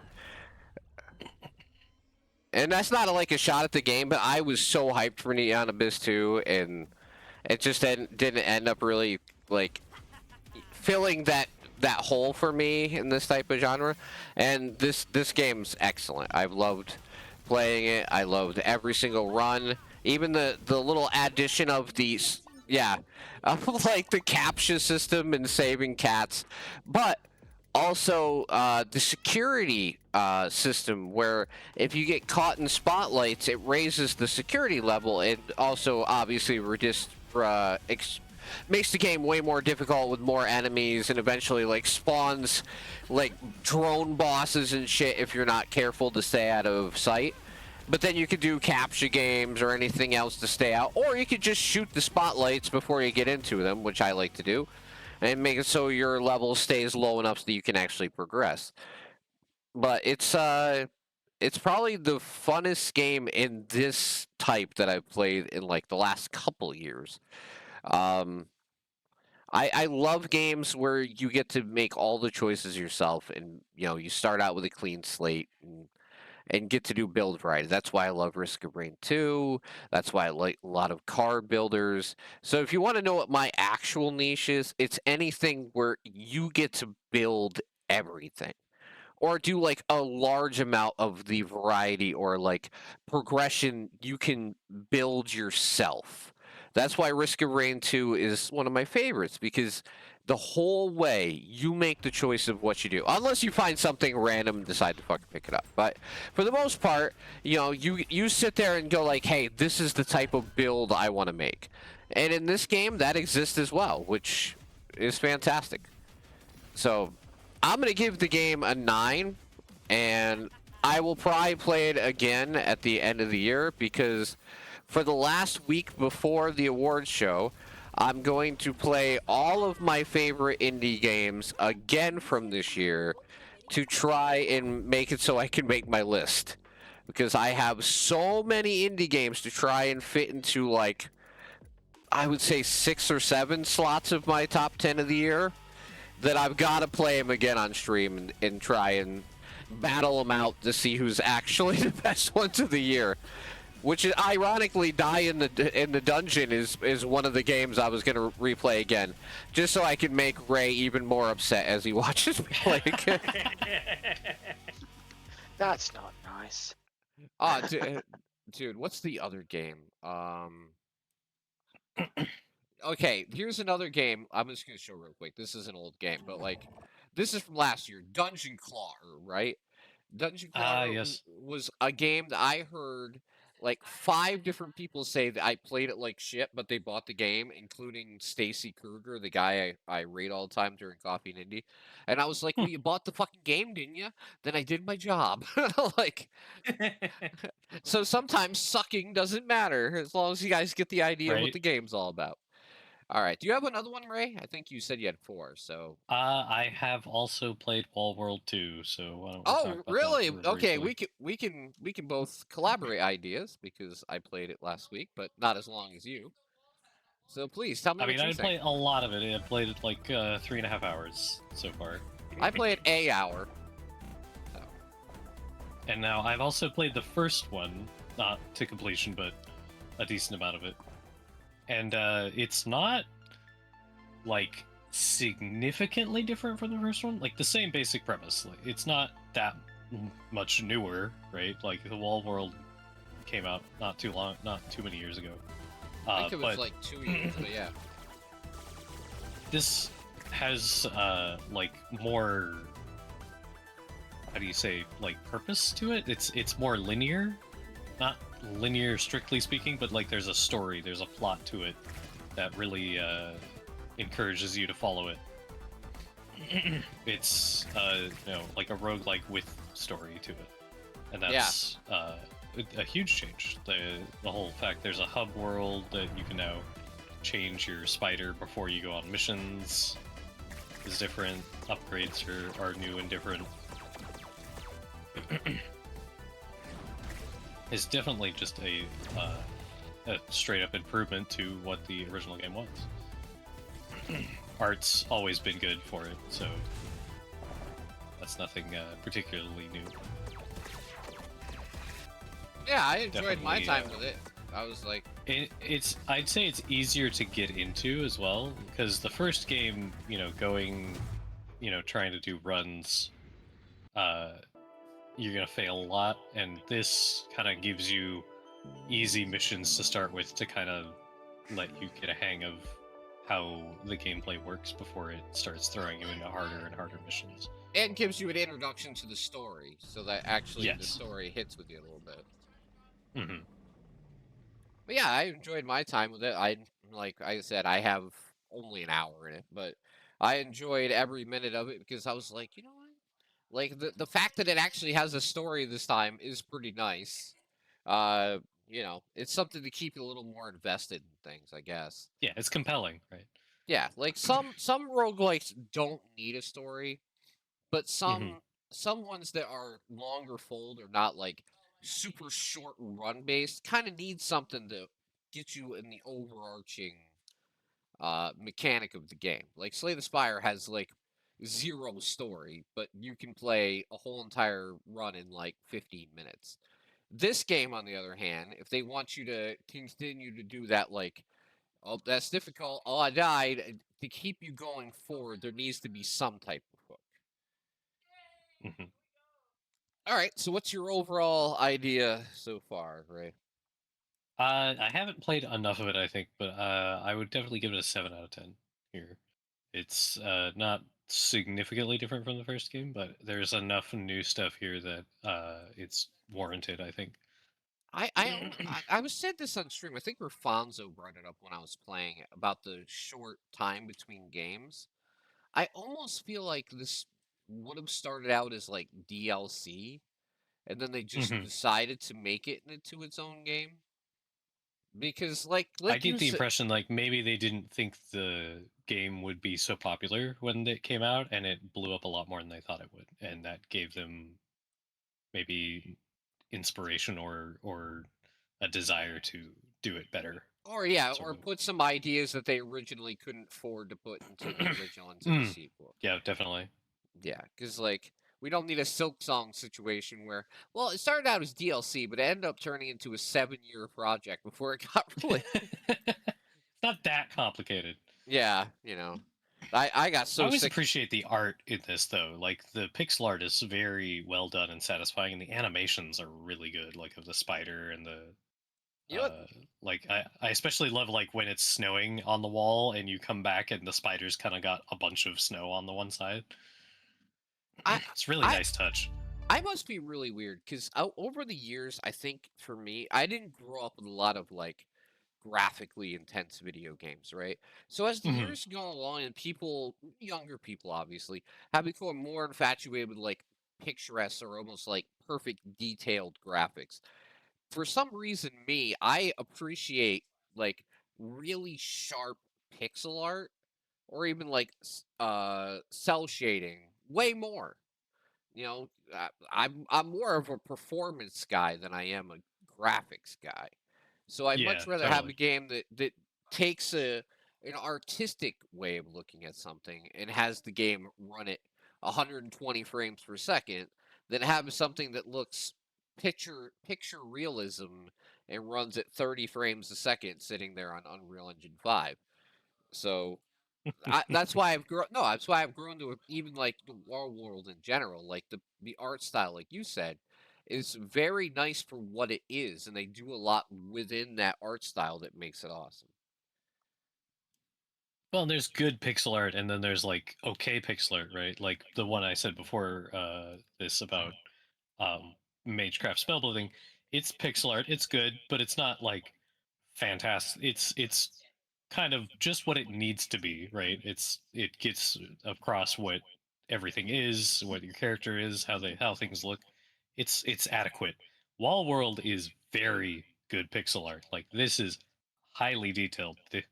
And that's not like a shot at the game, but I was so hyped for Neon Abyss 2, and it just didn't end up really like filling that hole for me in this type of genre. And this game's excellent. I've loved playing it. I loved every single run, even the little addition of these, like the captcha system and saving cats, but also the security system where if you get caught in spotlights, it raises the security level, and also obviously makes the game way more difficult with more enemies, and eventually like spawns like drone bosses and shit if you're not careful to stay out of sight. But then you could do captcha games or anything else to stay out, or you could just shoot the spotlights before you get into them, which I like to do, and make it so your level stays low enough so that you can actually progress. But it's probably the funnest game in this type that I've played in like the last couple years. I love games where you get to make all the choices yourself, and you start out with a clean slate, and get to do build variety. That's why I love Risk of Rain 2. That's why I like a lot of car builders. So if you want to know what my actual niche is, it's anything where you get to build everything. Or do like a large amount of the variety or like progression you can build yourself. That's why Risk of Rain 2 is one of my favorites, because the whole way you make the choice of what you do, unless you find something random and decide to fucking pick it up. But for the most part, you know, you sit there and go like, hey, this is the type of build I want to make. And in this game, that exists as well, which is fantastic. So I'm going to give the game a 9, and I will probably play it again at the end of the year, because for the last week before the awards show, I'm going to play all of my favorite indie games again from this year to try and make it so I can make my list. Because I have so many indie games to try and fit into, like, I would say 6 or 7 slots of my top 10 of the year, that I've got to play them again on stream and try and battle them out to see who's actually the best ones of the year. Which is, ironically, Die in the Dungeon is one of the games I was going to replay again, just so I can make Ray even more upset as he watches me play again. That's not nice. Oh, dude, what's the other game? Okay, here's another game. I'm just gonna show real quick. This is an old game, but like, this is from last year. Dungeon Clawr, right? Dungeon Clawr yes. was a game that I heard like 5 different people say that I played it like shit, but they bought the game, including Stacy Kruger, the guy I rate all the time during Coffee and Indie. And I was like, well, you bought the fucking game, didn't you? Then I did my job. Like, so sometimes sucking doesn't matter as long as you guys get the idea of what Right. the game's all about. All right. Do you have another one, Ray? I think you said you had 4. So. I have also played Wall World 2, so why don't we talk Oh, about that really? very Okay. briefly. We can both collaborate ideas, because I played it last week, but not as long as you. So please tell me I what mean, you I think. played a lot of it. I played it like 3.5 hours so far. I played a hour. And now I've also played the first one, not to completion, but a decent amount of it. And it's not like significantly different from the first one. Like the same basic premise. Like, it's not that much newer, right? Like the Wall World came out not too many years ago. I think it was but like 2 years, but yeah. this has like more, how do you say, like purpose to it. It's more linear, not linear strictly speaking, but like there's a story, there's a plot to it that really encourages you to follow it. It's you know, like a roguelike with story to it, and that's a huge change. The whole fact there's a hub world that you can now change your spider before you go on missions is different. Upgrades are new and different. It's definitely just a straight up improvement to what the original game was. Art's always been good for it, so that's nothing particularly new. Yeah, I enjoyed my Definitely, time with it. I was like, I'd say it's easier to get into as well, because the first game, you know, going, you know, trying to do runs, you're gonna fail a lot, and this kind of gives you easy missions to start with to kind of let you get a hang of how the gameplay works before it starts throwing you into harder and harder missions. and gives you an introduction to the story, so that actually the Yes. story hits with you a little bit. Mm-hmm. But yeah, I enjoyed my time with it. Like I said, I have only an hour in it, but I enjoyed every minute of it, because I was like, you know what? Like the fact that it actually has a story this time is pretty nice. You know, it's something to keep you a little more invested in things, I guess. Yeah, it's compelling, right? Yeah, like some roguelikes don't need a story, but some ones that are longer fold or not like super short run based kind of need something to get you in the overarching mechanic of the game. Like Slay the Spire has like zero story, but you can play a whole entire run in like 15 minutes. This game, on the other hand, if they want you to continue to do that, like, oh, that's difficult, oh, I died, to keep you going forward, there needs to be some type of hook. Hmm. All right, so what's your overall idea so far, Ray? I haven't played enough of it, I think, but I would definitely give it a 7 out of 10 here. It's not significantly different from the first game, but there's enough new stuff here that it's warranted, I think. I was said this on stream. I think Rafonso brought it up when I was playing about the short time between games. I almost feel like this would have started out as like DLC, and then they just Hmm. decided to make it into its own game. Because I like get you the said, impression like maybe they didn't think the game would be so popular when it came out, and it blew up a lot more than they thought it would, and that gave them maybe inspiration or a desire to do it better, or yeah, sort or of. put some ideas that they originally couldn't afford to put into the original into the Mm, sequel. yeah, definitely. Yeah, because like we don't need a Silk Song situation where, well, it started out as DLC, but it ended up turning into a 7-year project before it got released. It's not that complicated. Yeah, I got I so always sick. appreciate the art in this though. Like the pixel art is very well done and satisfying, and the animations are really good, like of the spider and the You know what? like I especially love like when it's snowing on the wall and you come back and the spider's kind of got a bunch of snow on the one side. I It's really I nice touch. I must be really weird because over the years, I think for me, I didn't grow up with a lot of like graphically intense video games, right? So as the Hmm. years go along and people, younger people obviously, have become more infatuated with like picturesque or almost like perfect detailed graphics. For some reason, I appreciate like really sharp pixel art or even like cell shading way more. I'm more of a performance guy than I am a graphics guy. So I'd Yeah, much rather have a totally. game that takes an artistic way of looking at something and has the game run at 120 frames per second than have something that looks picture realism and runs at 30 frames a second sitting there on Unreal Engine 5. So that's why I've grown. No, that's why I've grown to even like the War World in general. Like the art style, like you said, is very nice for what it is, and they do a lot within that art style that makes it awesome. Well, there's good pixel art, and then there's like okay pixel art, right? Like the one I said before, this about Magecraft Spellbuilding. It's pixel art. It's good, but it's not like fantastic. It's kind of just what it needs to be, right? It gets across what everything is, what your character is, how things look. It's adequate. Wall World is very good pixel art. Like this is highly detailed. The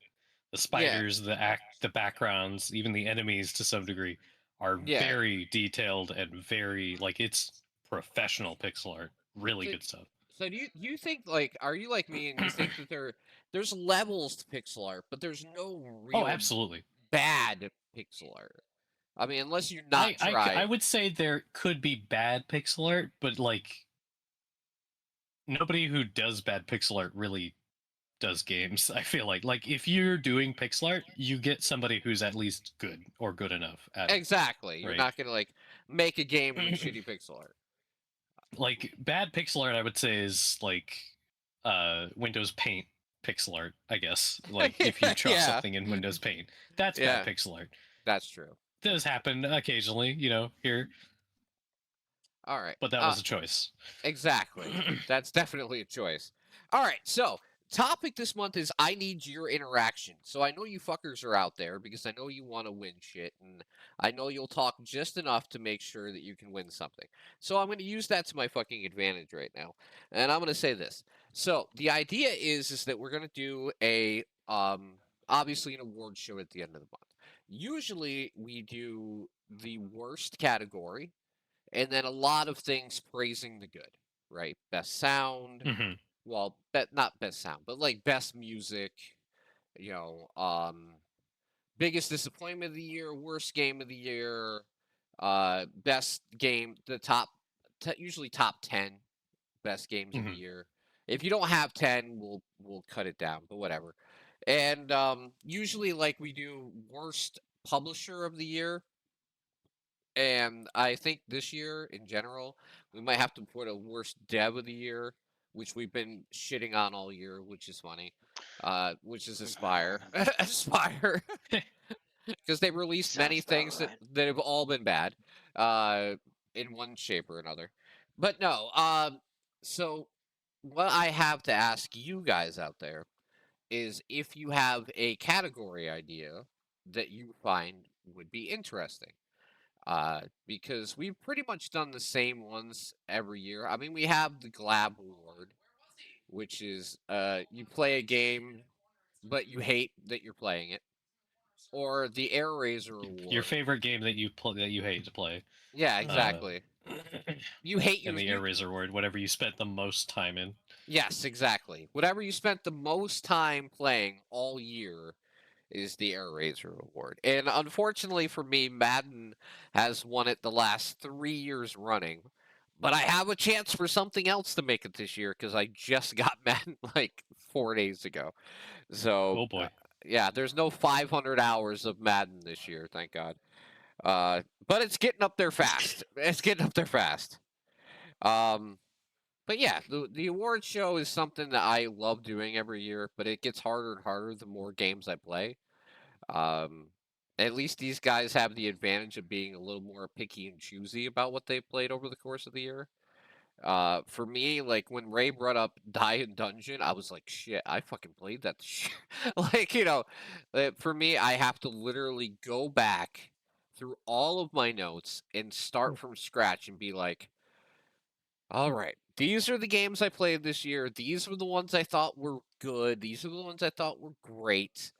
Yeah, spiders, the backgrounds, even the enemies to some degree are yeah. very detailed and very like it's professional pixel art. Really So, good stuff. so do you think like are you like me and you think that there's levels to pixel art, but there's no Oh, real absolutely. bad pixel art? I mean, unless you not I try. would say there could be bad pixel art, but like nobody who does bad pixel art really does games. I feel like if you're doing pixel art, you get somebody who's at least good or good enough at it, Exactly. You're right? not gonna like make a game with shitty pixel art. Like bad pixel art, I would say is like Windows Paint pixel art. I guess like if you draw Yeah, something in Windows Paint, that's bad yeah, pixel art. that's true. Does That's true. happen occasionally, here, All right. but that was a choice. Exactly. That's definitely a choice. All right. So, topic this month is I need your interaction. So, I know you fuckers are out there because I know you want to win shit and I know you'll talk just enough to make sure that you can win something. So, I'm going to use that to my fucking advantage right now. And I'm going to say this. So, the idea is that we're going to do a obviously an award show at the end of the month. Usually, we do the worst category and then a lot of things praising the good, right? Best sound, Hmm. not best sound, but like best music, you know, biggest disappointment of the year, worst game of the year, best game, the top, usually top 10 best games of the Mhm. year. If you don't have 10, we'll cut it down, but whatever. And usually like we do worst publisher of the year. And I think this year in general, we might have to put a worst dev of the year, which we've been shitting on all year, which is funny. Which is Aspire. Aspire. Because they released many Sounds about things right. that have all been bad, in one shape or another. But no, so what I have to ask you guys out there is if you have a category idea that you find would be interesting. Because we've pretty much done the same ones every year. I mean, we have the Glab Award, which is you play a game, but you hate that you're playing it, or the Air Razor Your Award. favorite game that you play that you hate to play. Yeah, exactly. You hate And your the Air Razor Award, whatever you spent the most time in. Yes, exactly. Whatever you spent the most time playing all year is the Air Razor Award. And unfortunately for me, Madden has won it the last 3 years running. But I have a chance for something else to make it this year because I just got Madden like 4 days ago. So, Oh boy. yeah, there's no 500 hours of Madden this year, thank God. But it's getting up there fast. It's getting up there fast. But yeah, the award show is something that I love doing every year, but it gets harder and harder the more games I play. Um, at least these guys have the advantage of being a little more picky and choosy about what they've played over the course of the year. For me, like when Ray brought up Die in Dungeon, I was like, shit, I fucking played that shit. Like, for me, I have to literally go back through all of my notes and start from scratch and be like, all right, these are the games I played this year. These were the ones I thought were good. These are the ones I thought were great.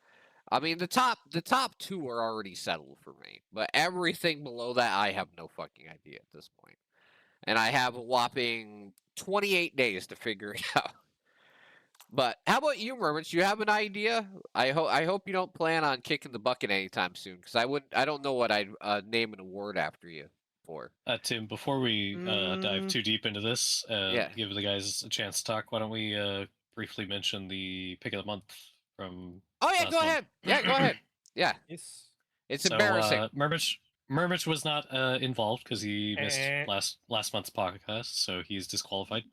I mean, the top two are already settled for me, but everything below that, I have no fucking idea at this point. And I have a whopping 28 days to figure it out. But how about you, Mermits? You have an idea? I hope you don't plan on kicking the bucket anytime soon, because I don't know what I'd name an award after you for. Tim, before we dive Mm. too deep into this, Yeah. give the guys a chance to talk. Why don't we briefly mention the pick of the month from Oh yeah, last go month? ahead. Yeah, go ahead. Yeah, Yes. it's So embarrassing. Murmich was not involved because he missed Eh. last month's podcast, so he's disqualified.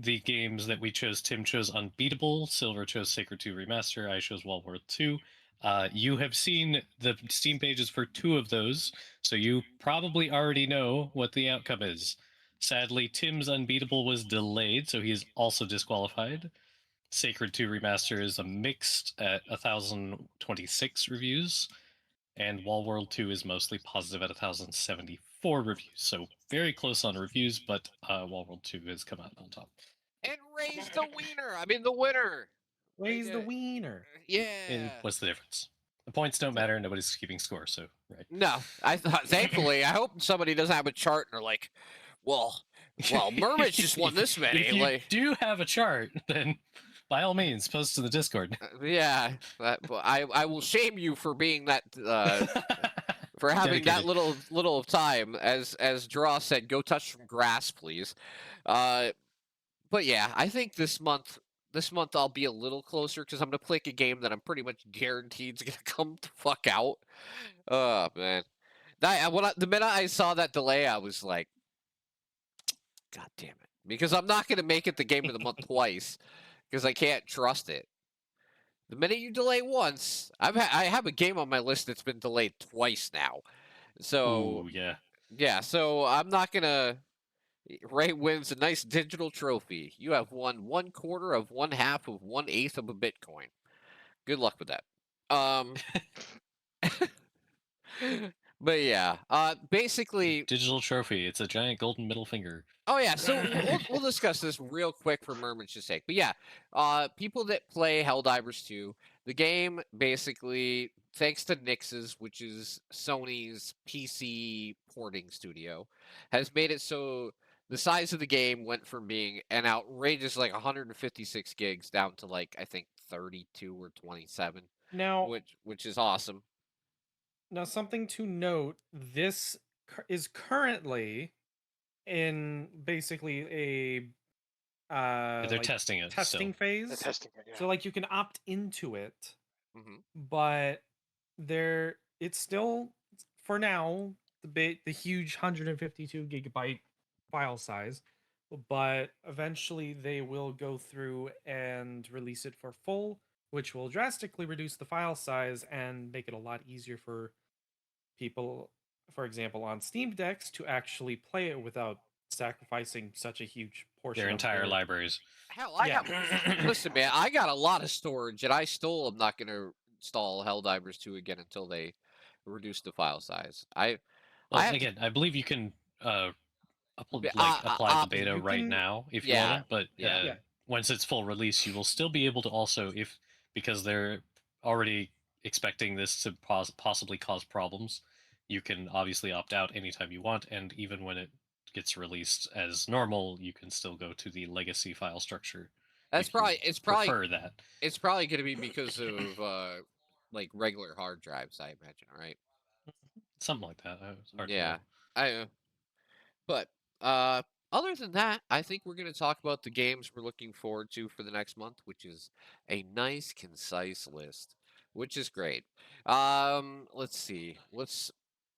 The games that we chose, Tim chose Unbeatable, Silver chose Sacred 2 Remaster, I chose World War 2. You have seen the Steam pages for 2 of those, so you probably already know what the outcome is. Sadly, Tim's Unbeatable was delayed, so he's also disqualified. Sacred 2 Remaster is a mixed at 1,026 reviews, and Wall World 2 is mostly positive at 1,074 reviews. So very close on reviews, but Wall World 2 has come out on top. And raise the wiener. I mean the winner. Raise the Like, wiener. Yeah. And what's the difference? The points don't matter. Nobody's keeping score, so right. No, I thought. Thankfully, I hope somebody doesn't have a chart and they're like, well, Mermits just won this many. If you Like, do have a chart, then by all means, post to the Discord. yeah, well, I will shame you for being that. For having that Dedicated. little of time, as Draw said, go touch some grass, please. But yeah, I think this month I'll be a little closer because I'm gonna pick a game that I'm pretty much guaranteed is gonna come the fuck out. Oh man, the minute I saw that delay, I was like, God damn it, because I'm not gonna make it the game of the month twice because I can't trust it. The minute you delay once, I have a game on my list that's been delayed twice now. So Ooh, yeah. yeah, so I'm not gonna. Ray wins a nice digital trophy. You have won 1/4 of 1/2 of 1/8 of a Bitcoin. Good luck with that. But yeah, basically. Digital trophy. It's a giant golden middle finger. Oh yeah, so we'll discuss this real quick for Mermaid's sake. But yeah, people that play Helldivers 2, the game basically, thanks to Nix's, which is Sony's PC porting studio, has made it so the size of the game went from being an outrageous like 156 gigs down to like I think 32 or 27. Now, which is awesome. now something to note: this is currently in basically a They're like testing it testing still. The phase. testing it, yeah. So like you can opt into it, Hmm. but it's still for now the huge 152 gigabyte file size, but eventually they will go through and release it for full, which will drastically reduce the file size and make it a lot easier for people, for example, on Steam Decks to actually play it without sacrificing such a huge portion Their of entire their libraries. Hell, I Yeah. got listen, man. I got a lot of storage, and I still am not gonna install Helldivers 2 again until they reduce the file size. I Well, have to again, I believe you can be- apply the opt. beta You right can- now if you Yeah, want to, but yeah. Yeah. once it's full release, you will still be able to also, if because they're already expecting this to possibly cause problems, you can obviously opt out anytime you want, and even when it gets released as normal, you can still go to the legacy file structure. That's if you probably prefer that. it's probably gonna be because of like regular hard drives, I imagine, right? Something like that. It's hard to Yeah, know. but uh, other than that, I think we're gonna talk about the games we're looking forward to for the next month, which is a nice, concise list, which is great. Let's see.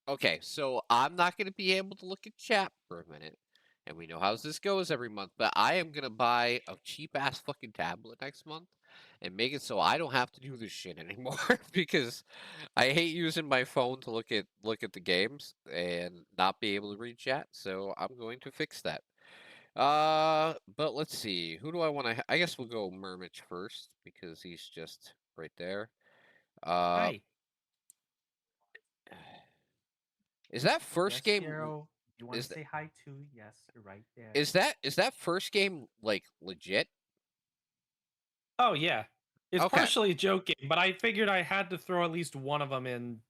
Okay, so I'm not going to be able to look at chat for a minute. And we know how this goes every month, but I am going to buy a cheap ass fucking tablet next month and make it so I don't have to do this shit anymore because I hate using my phone to look at the games and not be able to read chat, so I'm going to fix that. But let's see. Who do I want to I guess we'll go Murmich first because he's just right there. Hi. Is that first Yes, game Hero. You want is to say hi too? Yes, right there. is that first game like legit? Oh yeah, it's Okay. partially a joke game, but I figured I had to throw at least one of them in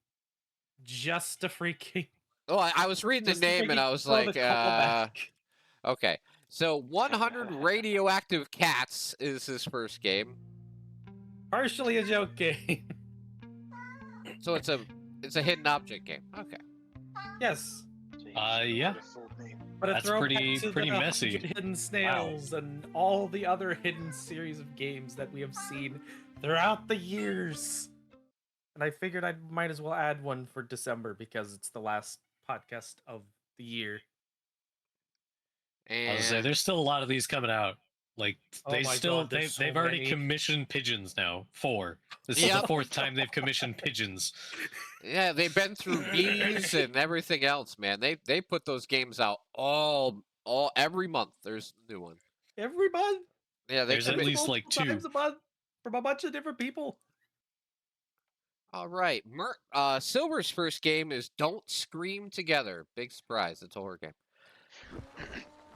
just to freaking Oh, I was reading the just to name and freaking I was throw like, the callback. okay. So 100 Radioactive Cats is his first game. Partially a joke game. So it's a hidden object game. Okay. Yes, Yeah. but a That's throwback pretty- to pretty the messy. 100 Hidden Snails and all the other hidden series of games that we have seen throughout the years. And I figured I might as well add one for December because it's the last podcast of the year. I was say And there's still a lot of these coming out. Like Oh they my still God, there's they've so already many. commissioned pigeons now. 4. This is Yep. the 4th time they've commissioned pigeons. yeah, they've been through bees and everything else, man. They put those games out all every month. There's a new one. Every month. Yeah, There's at Every least, like, multiple 2. times a month from a bunch of different people. All right. Silver's first game is Don't Scream Together. Big surprise. It's a horror game.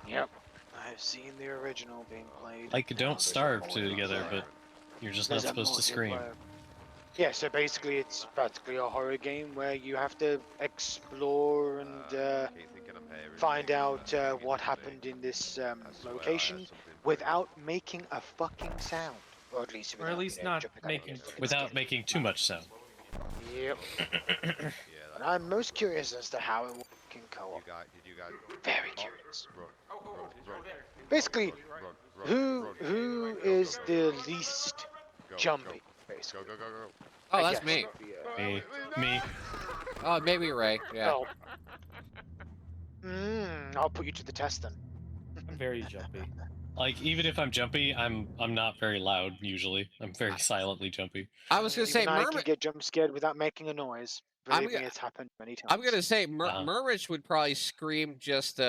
Yep. I've seen the original being played. Like Now Don't there's a Starve together, multiplayer. but you're just not There's a supposed to scream. multiplayer. Yeah, so basically it's practically a horror game where you have to explore and find out what happened in this location without making a fucking sound. Or at least, Or at least not jumping out making of your Without skin. making too much sound. Yep. And I'm most curious as to how it will work in co-op. Very curious. Basically, who is the least jumpy? Basically. Oh, I that's guess me. would be, Me. Oh, maybe Ray. Yeah. Well, I'll put you to the test then. I'm very jumpy. Like even if I'm jumpy, I'm not very loud usually. I'm very silently jumpy. I was gonna say Even I can Mermich. get jump scared without making a noise. I'm Believe me, go- it's happened many times. I'm gonna say Mermich would probably scream just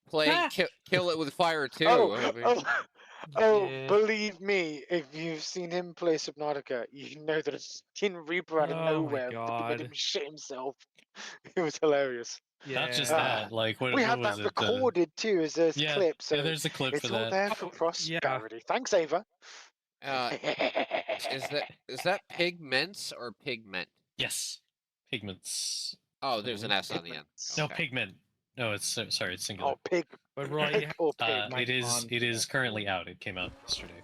playing kill it with fire too. Oh, I mean, oh, Yeah. believe me, if you've seen him play Subnautica, you know that a fucking Reaper out of Oh my nowhere God. made him shit himself. It was hilarious. Yeah. Not just Ah. that, like what We what have was that it? recorded too as a Yeah, clip, so yeah, there's a clip it's for all that. there for Oh, yeah. prosperity. Thanks, Ava. uh, is that pigments or pigment? Yes. Pigments. Oh, there's an S on the end. Pigments. No, Okay. pigment. No, it's sorry, it's singular. Oh, pig. But Roy, you have Or to pig. take my It is con it for is this. currently out. It came out yesterday.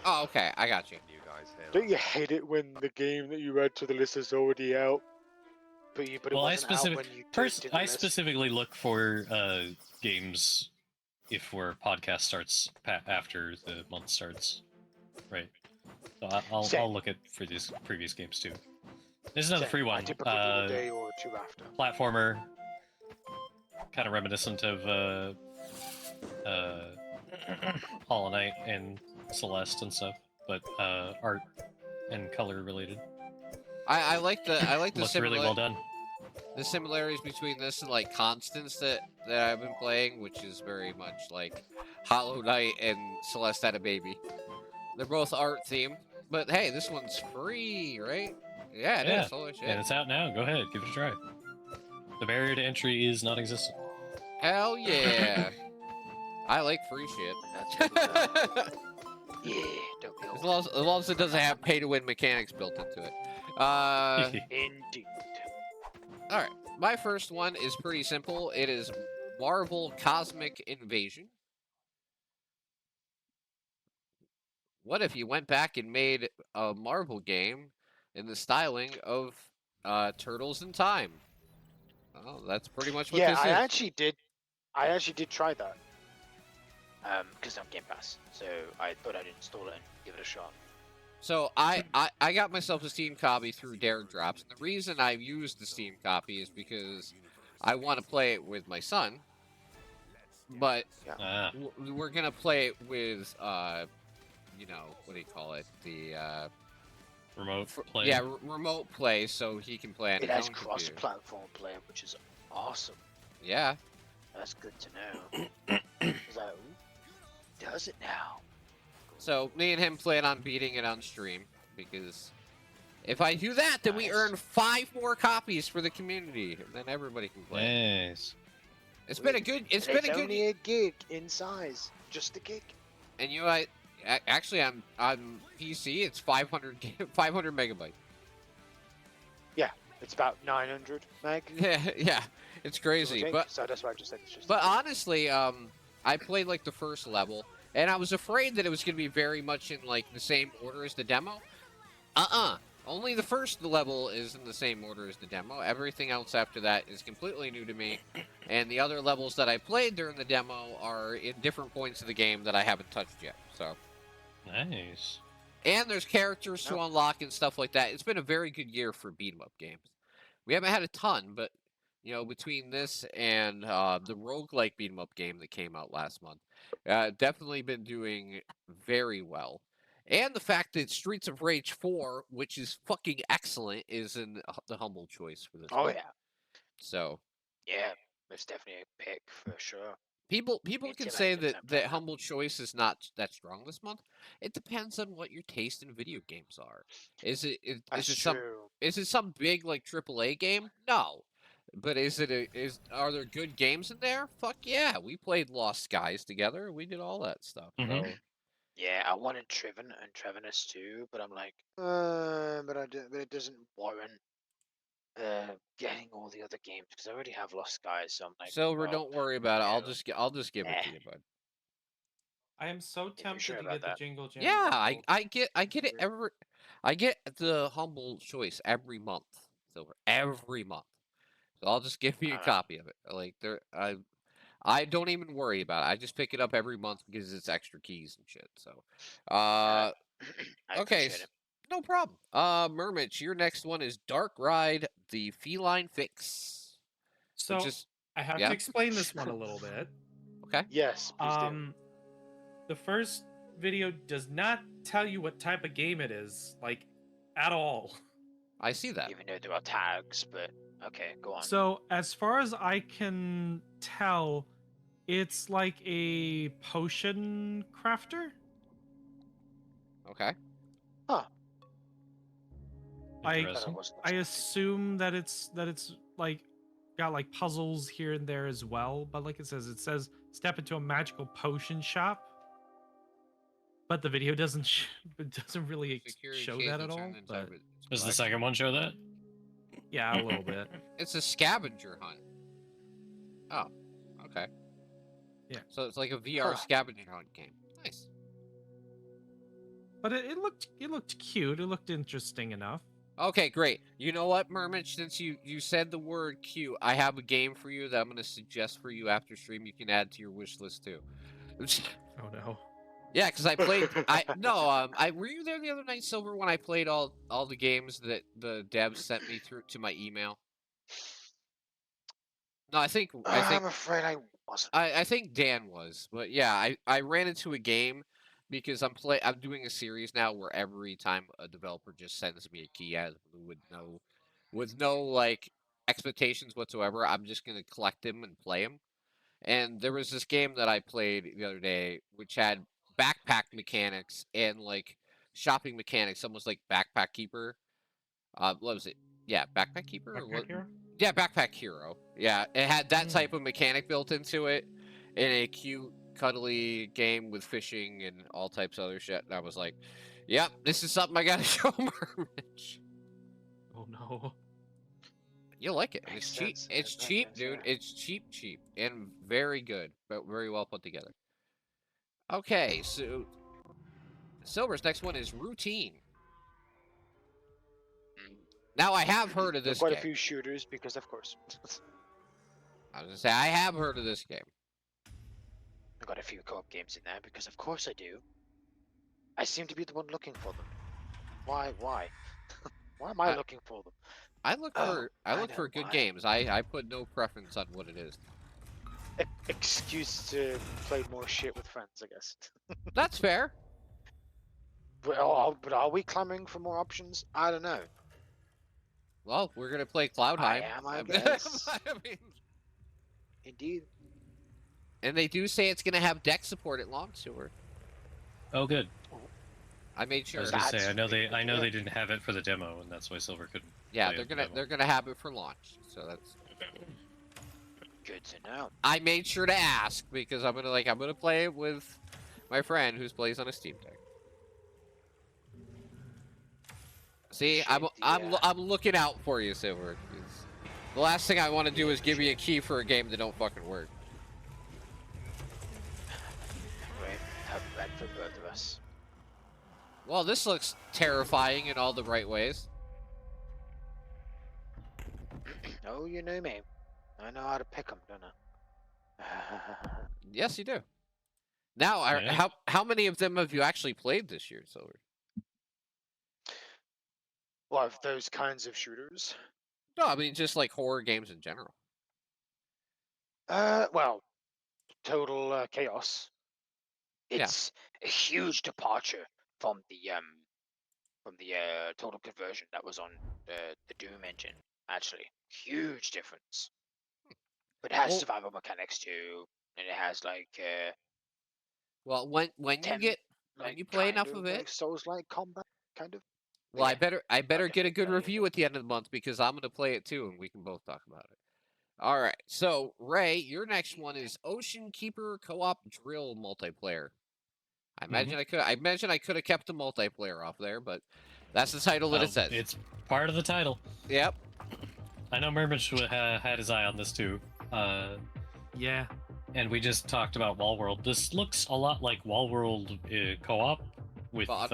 Oh, okay, I got you. You guys hear Don't that? you hate it when the game that you add to the list is already out, but it Well, wasn't out when you did the I list? specifically look for games if where podcast starts after the month starts, right? So I'll Same. look at for these previous games too. This is another Same. free I one. typically do a day or two after. Platformer, kind of reminiscent of Hollow Knight and Celeste and stuff, but art and color related. I like the Looks really well done. the similarities between this and like Constance that I've been playing, which is very much like Hollow Knight and Celeste Had a Baby. They're both art themed, but hey, this one's free, right? Yeah, it Yeah, is. Holy shit! And it's out now. Go ahead, give it a try. The barrier to entry is non-existent. Hell yeah! I like free shit. That's what yeah, don't be As old. long as it doesn't have pay-to-win mechanics built into it. Indeed. All right, my first one is pretty simple. It is Marvel Cosmic Invasion. What if you went back and made a Marvel game in the styling of Turtles in Time? Well, that's pretty much what Yeah, this I is. actually did try that. Because I'm Game Pass, so I thought I'd install it and give it a shot. So I got myself a Steam copy through Dare Drops, and the reason I used the Steam copy is because I want to play it with my son. But Ah, we're gonna play it with you know, what do you call it? The remote play. yeah, remote play, so he can play on It his has own computer. cross-platform play, which is awesome. Yeah. That's good to know. It's like, ooh, does it now? So me and him plan on beating it on stream because if I do that, then we Nice. earn 5 more copies for the community, and then everybody can play. Nice. It's been a good. It's been a good. only a gig in size, just a gig. And you know, actually on PC, it's 500 megabyte. It's about 900 meg. Yeah, it's give or crazy. take, But so that's why I just said it's just. But honestly, I played like the first level, and I was afraid that it was gonna be very much in like the same order as the demo. Only the first level is in the same order as the demo. Everything else after that is completely new to me, and the other levels that I played during the demo are in different points of the game that I haven't touched yet. So, Nice. and there's characters to unlock and stuff like that. It's been a very good year for beat 'em up games. We haven't had a ton, but you know, between this and the roguelike beat 'em up game that came out last month, definitely been doing very well. And the fact that Streets of Rage 4, which is fucking excellent, is in the humble choice for this. Oh one. yeah, So yeah, it's definitely a pick for sure. people Me can too, say man, that example. humble choice is not that strong this month. It depends on what your taste in video games are. Is it That's true. is it some big like AAA game? No. But are there good games in there? Fuck yeah. We played Lost Skies together. We did all that stuff. So Mhm. Yeah, I wanted Triven and Trevenus too, but I'm like, but it doesn't warrant getting all the other games because I already have Lost Skies, so I'm like, Silver, well, don't worry about it. I'll no. just give it to you, bud. I am so you're tempted sure to about get the that? Jingle Jam. Yeah, bundle. I get it Sure. I get the humble choice every month, Silver. Every month. So I'll just give you a Alright. copy of it. Like I don't even worry about it. I just pick it up every month because it's extra keys and shit. So I okay, appreciate it. no problem. Mermich, your next one is Dark Ride, the Feline Fix. So Which is I have yeah. to explain this one a little bit. Okay. Yes, please do. The first video does not tell you what type of game it is, like at all. I see that. Even though there are tags, but okay, go on. So as far as I can tell, it's like a potion crafter. Okay. I- Interesting. I assume that it's like got like puzzles here and there as well, but like it says step into a magical potion shop. But the video doesn't it doesn't really Security show keys that and at all. turn inside But of it. It's Does the black. second one show that? yeah, a little bit. It's a scavenger hunt. Oh, okay. Yeah. So it's like a VR Huh. scavenger hunt game. Nice. but it looked cute. It looked interesting enough. Okay, great. You know what, Mermich? Since you said the word cute, I have a game for you that I'm gonna suggest for you after stream. You can add to your wish list too. Oh no. Yeah, because I played. I were you there the other night, Silver, when I played all the games that the devs sent me through to my email? No, I think I'm afraid I wasn't. I think Dan was, but yeah, I ran into a game because I'm doing a series now where every time a developer just sends me a key out of the blue with no like expectations whatsoever, I'm just gonna collect them and play them. And there was this game that I played the other day which had backpack mechanics and like shopping mechanics, almost like Backpack Keeper. What was it? Yeah, Backpack Keeper. Or what? Backpack Hero? Yeah, Backpack Hero. Yeah, it had that type of mechanic built into it in a cute, cuddly game with fishing and all types of other shit. And I was like, yep, this is something I gotta show Mermich. Oh no. You'll like it. Makes It's cheap. sense. It's That cheap, makes dude. sense. It's cheap, and very good, but very well put together. Okay, so Silver's next one is Routine. Now I have heard of There are this quite game. a few shooters because, of course, I was gonna say I have heard of this game. I got a few co-op games in there because, of course, I do. I seem to be the one looking for them. Why? Why? Why am I looking for them? I look Oh, I for know good why. games. I put no preference on what it is. Excuse to play more shit with friends, I guess. That's fair. But are we clamoring for more options? I don't know. Well, we're gonna play Cloudheim. I am, I guess. I mean, Indeed. and they do say it's gonna have deck support at Long Sewer. Oh, good. I made I sure. was gonna say, That's I know really good. they didn't have it for the demo, and that's why Silver couldn't. Yeah, play the demo. they're gonna have it for launch. So that's. Good to know. I made sure to ask because I'm gonna play it with my friend who plays on a Steam Deck. See, I'm looking out for you, Silver. 'Cause the last thing I want to do is give you a key for a game that don't fucking work. Right. Have bad for both of us. Well, this looks terrifying in all the right ways. Oh, you know me. I know how to pick them, don't I? Yes, you do. Now, Yeah. how many of them have you actually played this year, Silver? Well, of those kinds of shooters. No, I mean just like horror games in general. Well, Total Chaos. Yeah. It's a huge departure from the Total Conversion that was on the Doom engine. Actually, huge difference. But it has Well- survival mechanics too, and it has like Well, when you Tem- get like you play kind enough of like it, Souls-like combat, kind of. well, I yeah, better get a good definitely review at the end of the month because I'm gonna play it too, and we can both talk about it. All right, so Ray, your next one is Ocean Keeper Co-op Drill multiplayer. I imagine I could have kept the multiplayer off there, but that's the title that Oh, it says. it's part of the title. Yep. I know Mermich had his eye on this too. Yeah. And we just talked about Wallworld. This looks a lot like Wallworld co-op with But-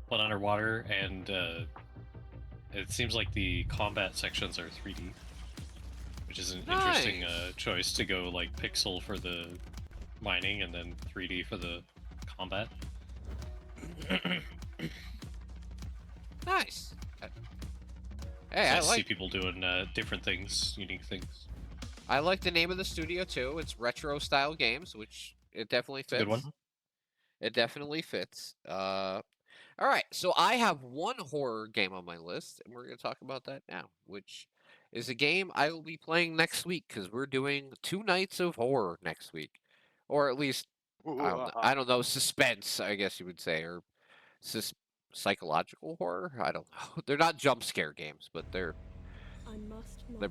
but underwater, and it seems like the combat sections are 3D, which is an interesting Nice. choice to go like pixel for the mining and then 3D for the combat. Nice. Hey, It's I nice to see like people doing different things, unique things. I like the name of the studio too. It's Retro Style Games, which it definitely It's a fits. good one. It definitely fits. All right, so I have one horror game on my list, and we're going to talk about that now, which is a game I will be playing next week because we're doing 2 nights of horror next week, or at least I don't know, suspense, I guess you would say, or psychological horror. I don't know. They're not jump scare games, but they're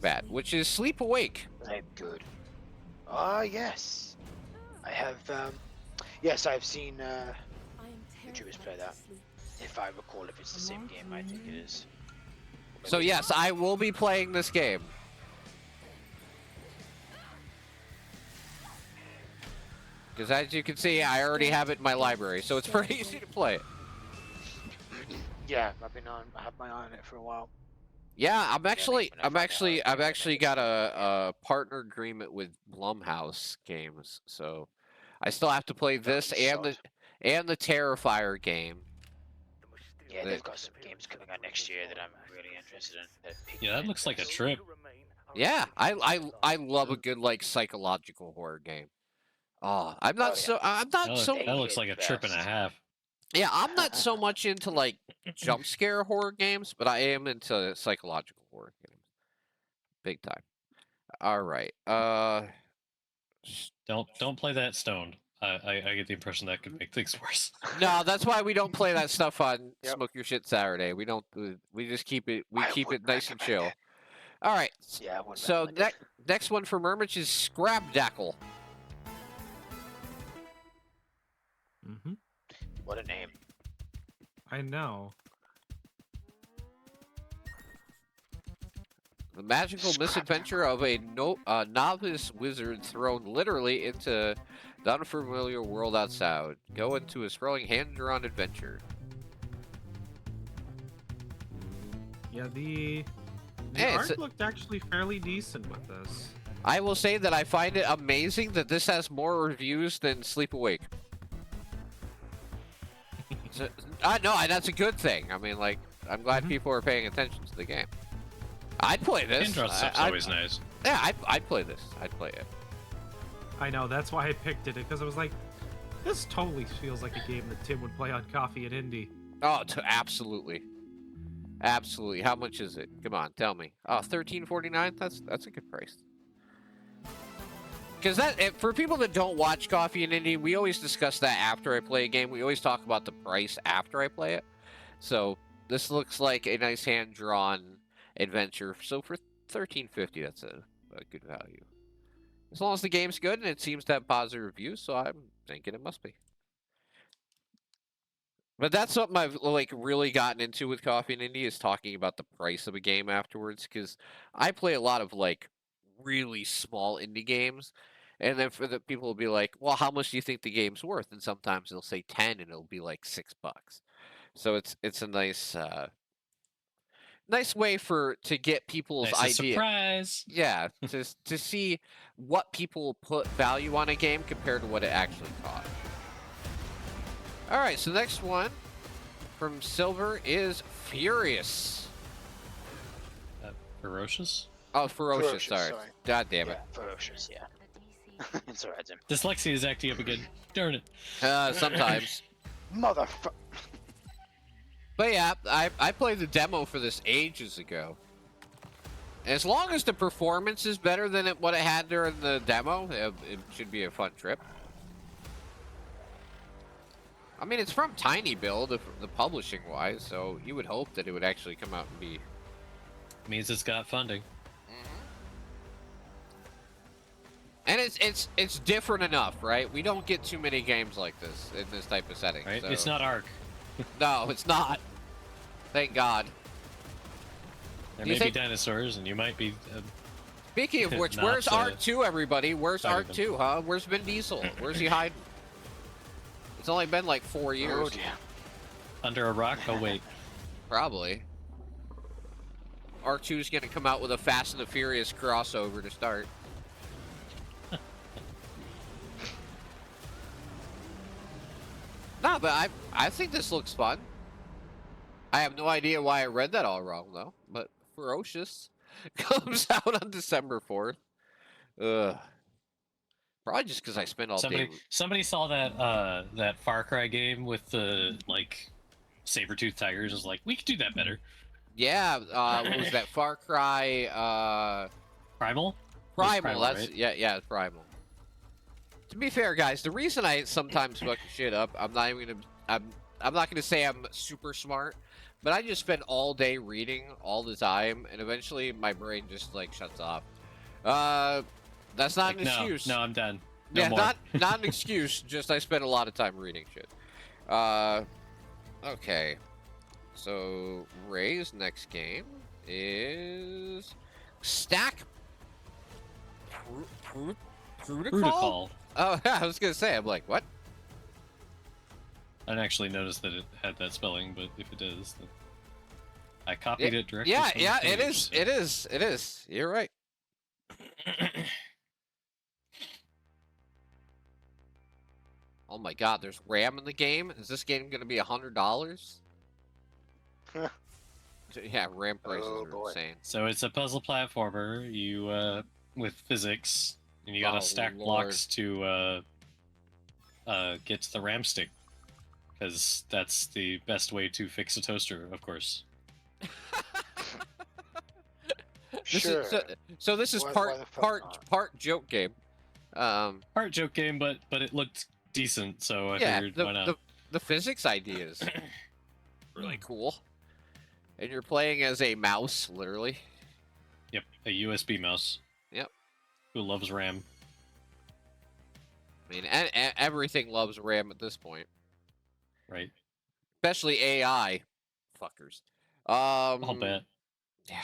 bad. Which is Sleep Awake. I'm good. Ah, yes. I have. Yes, I've seen YouTubers play that. If I recall, if it's the same game, I think it is. Or So maybe it's yes, I will be playing this game. Because as you can see, I already have it in my library, so it's pretty easy to play it. Yeah, I have my eye on it for a while. Yeah, when I find it, I've I'll actually got a partner agreement with Blumhouse Games, so I still have to play this solid. and the Terrifier game. Yeah, they've got some games coming out next year that I'm really interested in. Yeah, that looks like a trip. Yeah, I love a good like psychological horror game. Oh, I'm not so That looks like a trip and a half. yeah, I'm not so much into like jump scare horror games, but I am into psychological horror games. Big time. All right. Don't play that stoned. I get the impression that could make things worse. No, that's why we don't play that stuff on Yep. Smoke Your Shit Saturday. We don't. We just keep it. We I keep it wouldn't nice and chill. recommend All right. Yeah, I wouldn't So recommend it. next one for Murmich is Scrabdackle. Mm-hmm. What a name. I know. The magical misadventure of a novice wizard thrown literally into the unfamiliar world outside. Go into a thrilling hand-drawn adventure. Yeah, the Hey, art it's looked actually fairly decent with this. I will say that I find it amazing that this has more reviews than Sleep Awake. So, no, that's a good thing. I mean, like, I'm glad people are paying attention to the game. I'd play this. Hand drawn stuff's always nice. Yeah, I'd play this. I'd play it. I know, that's why I picked it, because I was like, this totally feels like a game that Tim would play on Coffee and Indie. Oh, absolutely. Absolutely. How much is it? Come on, tell me. Oh, $13.49? That's a good price. Because for people that don't watch Coffee and Indie, we always discuss that after I play a game. We always talk about the price after I play it. So this looks like a nice hand-drawn adventure. So for $13.50, that's a good value. As long as the game's good and it seems to have positive reviews, so I'm thinking it must be. But that's something I've like really gotten into with Coffee and Indie is talking about the price of a game afterwards, because I play a lot of like really small indie games, and then for the people will be like, well, how much do you think the game's worth? And sometimes they'll say 10 and it'll be like $6. So it's a nice nice way to get people's Nice idea. surprise. Yeah, to see what people put value on a game compared to what it actually cost. All right, so the next one from Silver is Furious. Ferocious? Oh, Ferocious, Ferocious, sorry. sorry. God damn Yeah, it. ferocious, yeah. It's alright, Tim. Dyslexia is acting up again. Darn it. Sometimes. Motherfucker. But yeah, I played the demo for this ages ago. As long as the performance is better than what it had during the demo, it should be a fun trip. I mean, it's from Tiny Build, the publishing-wise, so you would hope that it would actually come out and be... Means it's got funding. And it's different enough, right? We don't get too many games like this in this type of setting. Right? So... It's not Ark. No, it's not. Thank God. There Do you may think- be dinosaurs, and you might be. Speaking of which, Not, where's Ark 2, everybody? Where's Sorry, Ark Ben. 2, huh? Where's Vin Diesel? Where's he hiding? It's only been like 4 years. Oh, dear. Under a rock? Oh, wait. Probably. Ark 2 is going to come out with a Fast and the Furious crossover to start. No, but I think this looks fun. I have no idea why I read that all wrong, though. But Ferocious comes out on December 4th. Ugh. Probably just because I spent all day... Somebody saw that Far Cry game with the like saber-toothed tigers. Was like, we could do that better. Yeah, what was that? Far Cry, Primal. Primal, that's right? yeah, it's Primal. To be fair, guys, the reason I sometimes fuck shit up, I'm not gonna say I'm super smart, but I just spend all day reading all the time, and eventually my brain just like shuts off. That's not an excuse. No, I'm done. No Yeah, more. not an excuse. Just I spend a lot of time reading shit. Okay. So Ray's next game is Stack Protocol. Oh, yeah, I was gonna say. I'm like, what? I didn't actually notice that it had that spelling, but if it does, then I copied it directly. Yeah, from the yeah, it page, is. so- It is. It is. You're right. Oh my God, there's RAM in the game. Is this game gonna be $100? Yeah, RAM prices Oh, are boy. insane. So it's a puzzle platformer. You with physics, and you gotta Oh, stack Lord. blocks to get to the RAM stick, because that's the best way to fix a toaster, of course. This Sure. is so this is Why part the fuck not? part joke game. Part joke game, but it looked decent, so I Yeah, figured why not. the physics idea is really cool. And you're playing as a mouse, literally. Yep, a USB mouse. Yep. Who loves RAM? I mean, everything loves RAM at this point, Right. especially AI fuckers. I'll bet. Yeah,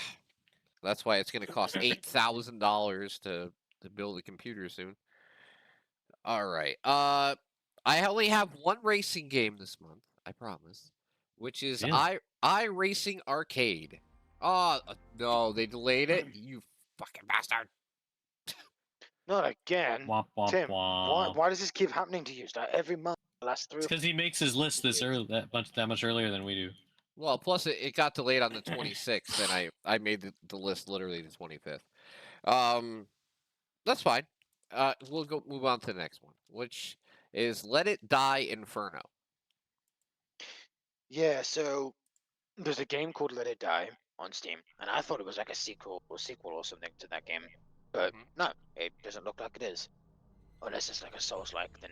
that's why it's gonna cost $8,000 to build a computer soon. All right. I only have one racing game this month. I promise, which is Yeah. iRacing Arcade. Oh no, they delayed it. You fucking bastard. Not again. Womp womp Tim, womp. why does this keep happening to you? Like every month, the last 3 It's or because he makes his list this early, that much earlier than we do. Well, plus it got delayed on the 26th, and I made the list literally the 25th. That's fine. We'll go move on to the next one, which is Let It Die Inferno. Yeah, so there's a game called Let It Die on Steam, and I thought it was like a sequel or something to that game, but Mhm. no, it doesn't look like it is. Unless it's like a Souls-like, then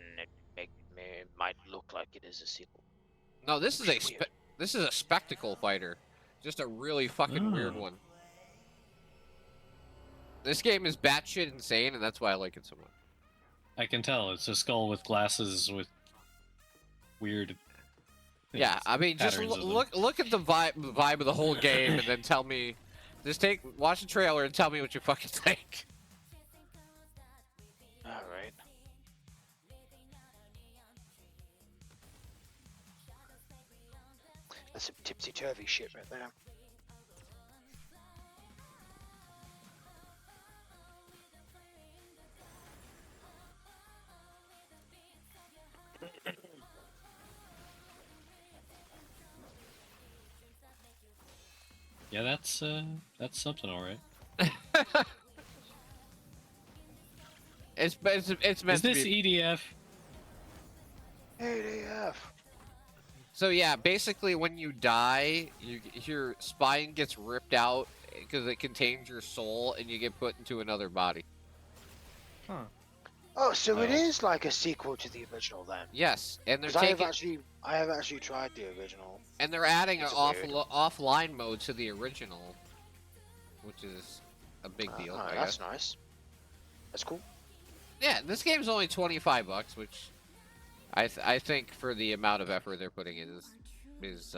it might look like it is a sequel. No, this is Which is weird. this is a spectacle fighter, just a really fucking weird Oh. one. This game is batshit insane, and that's why I like it so much. I can tell. It's a skull with glasses with weird. Yeah, things, I mean, just patterns of them. look at the vibe of the whole game, and then tell me. Just watch the trailer and tell me what you fucking think. All right. That's some tipsy-turvy shit right there. Yeah, that's something, all right. It's meant Is to this be. EDF? 8AF. So yeah, basically when you die, your spine gets ripped out because it contains your soul, and you get put into another body. Huh. Oh, so it Oh. is like a sequel to the original then. Yes, and they're 'Cause I taking have actually tried the original. and they're adding an It's weird. offline mode to the original, which is a big deal. I That's guess. nice. That's cool. Yeah, this game's only $25, which I think for the amount of effort they're putting in is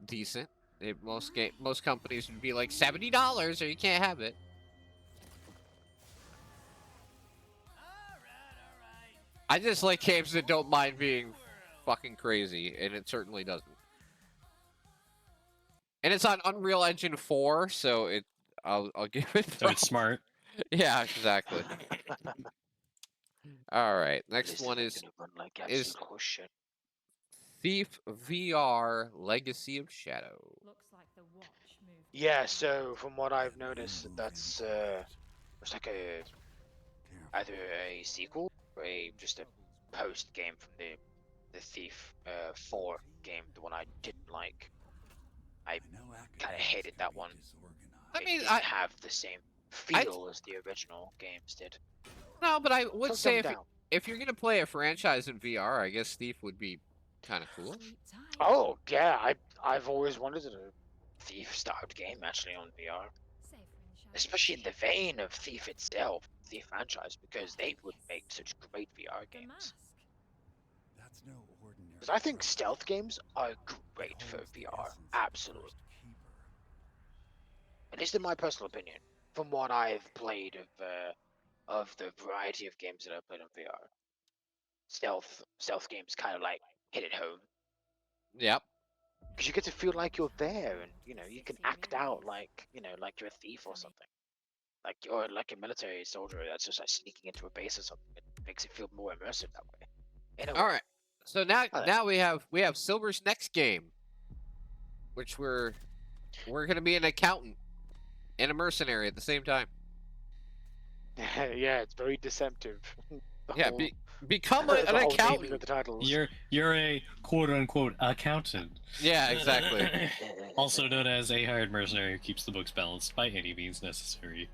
decent. Most companies would be like $70 or you can't have it. I just like games that don't mind being fucking crazy, and it certainly doesn't. And it's on Unreal Engine 4, so I'll give it. So it's smart. Yeah, exactly. All right, next Listen, one I'm is gonna run like is- absolute horseshit. Thief VR: Legacy of Shadow. Looks like the watch moved. Yeah, so from what I've noticed, that's it's like either a sequel or just a post game from the Thief 4 game, the one I didn't like. I kind of hated that one. I It mean, didn't have the same feel as the original games did. No, but I would So say dumbed down. if you're gonna play a franchise in VR, I guess Thief would be kind of cool. Oh yeah, I've always wanted a Thief-styled game actually on VR, especially in the vein of Thief itself, the franchise, because they would make such great VR games. Because I think stealth games are great for VR, absolutely. At least in my personal opinion, from what I've played of of the variety of games that I've played on VR. Stealth games kind of like hit it home Yep. because you get to feel like you're there, and you can act out like like you're a thief or something, like you're like a military soldier that's just like sneaking into a base or something. It makes it feel more immersive that way. In a All way. right. So now like we have Silver's next game, which we're gonna be an accountant and a mercenary at the same time. Yeah, it's very deceptive. The Yeah, whole- become the an whole naming accountant. of the titles. You're a quote unquote accountant. Yeah, exactly. Also known as a hired mercenary who keeps the books balanced by any means necessary.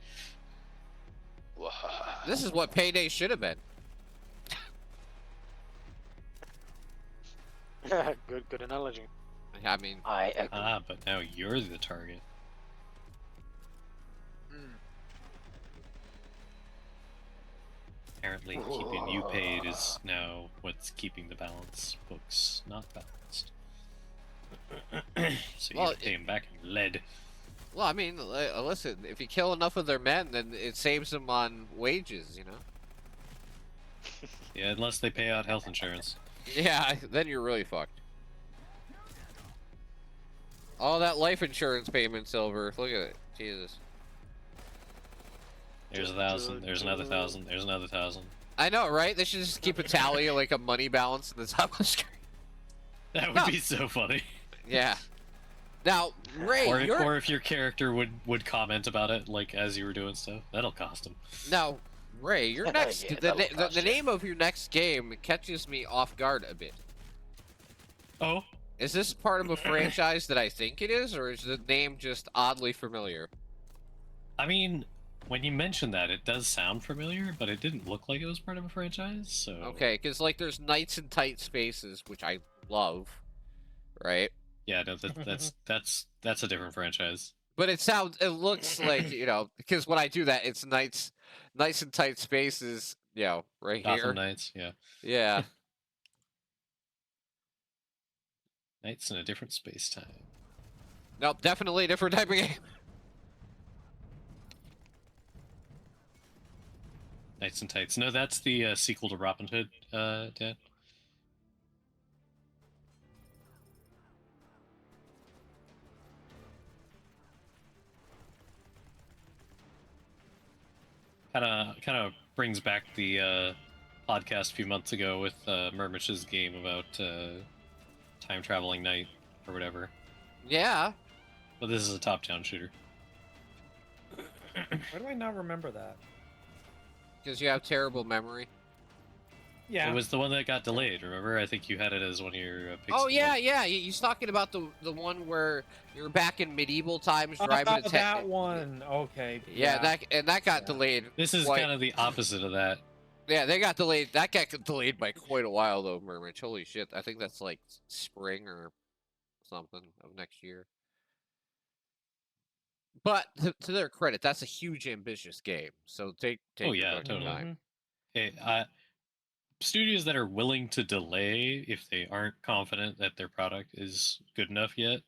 This is what Payday should have been. Good analogy. I mean, I agree. But now you're the target. Apparently, keeping you paid is now what's keeping the balance. Books not balanced. So you Well, have to pay him back in lead. well, I mean, listen, if you kill enough of their men, then it saves them on wages, you know? Yeah, unless they pay out health insurance. Yeah, then you're really fucked. All that life insurance payment, Silver. Look at it. Jesus. There's 1,000. There's another 1,000. There's another 1,000. I know, right? They should just keep a tally, like a money balance in the top of the screen. That would be so funny. Yeah. Now, Ray, Or if your character would comment about it, like as you were doing stuff, that'll cost him. Now, Ray, your next Yeah, the, that'll the, cost the you. name of your next game catches me off guard a bit. Oh, Is this part of a franchise that I think it is, or is the name just oddly familiar? I mean, when you mentioned that, it does sound familiar, but it didn't look like it was part of a franchise. So Okay, because like there's Knights in Tight Spaces, which I love, right? yeah, no, that's a different franchise. But it looks like, you know, because when I do that, it's Knights in Tight Spaces, you know, right here. Gotham Knights, yeah, Yeah. Knights in a different space time. Nope, definitely a different type of game. Knights and Tights. No, that's the sequel to Robin Hood, Dad. Kind of brings back the podcast a few months ago with Murmish's game about time traveling knight or whatever. Yeah. But this is a top-down shooter. Why do I not remember that? Because you have terrible memory. Yeah. It was the one that got delayed. Remember? I think you had it as one of your picks. Oh of the yeah, month. yeah. He's talking about the one where you're back in medieval times driving a tank. that one. Okay. Yeah, that got Yeah. delayed. This is quite- kind of the opposite of that. Yeah, they got delayed. That got delayed by quite a while though, Murmich. Holy shit! I think that's like spring or something of next year. But to their credit, that's a huge ambitious game. So take Oh, your yeah, fucking totally. time. Hey, studios that are willing to delay if they aren't confident that their product is good enough yet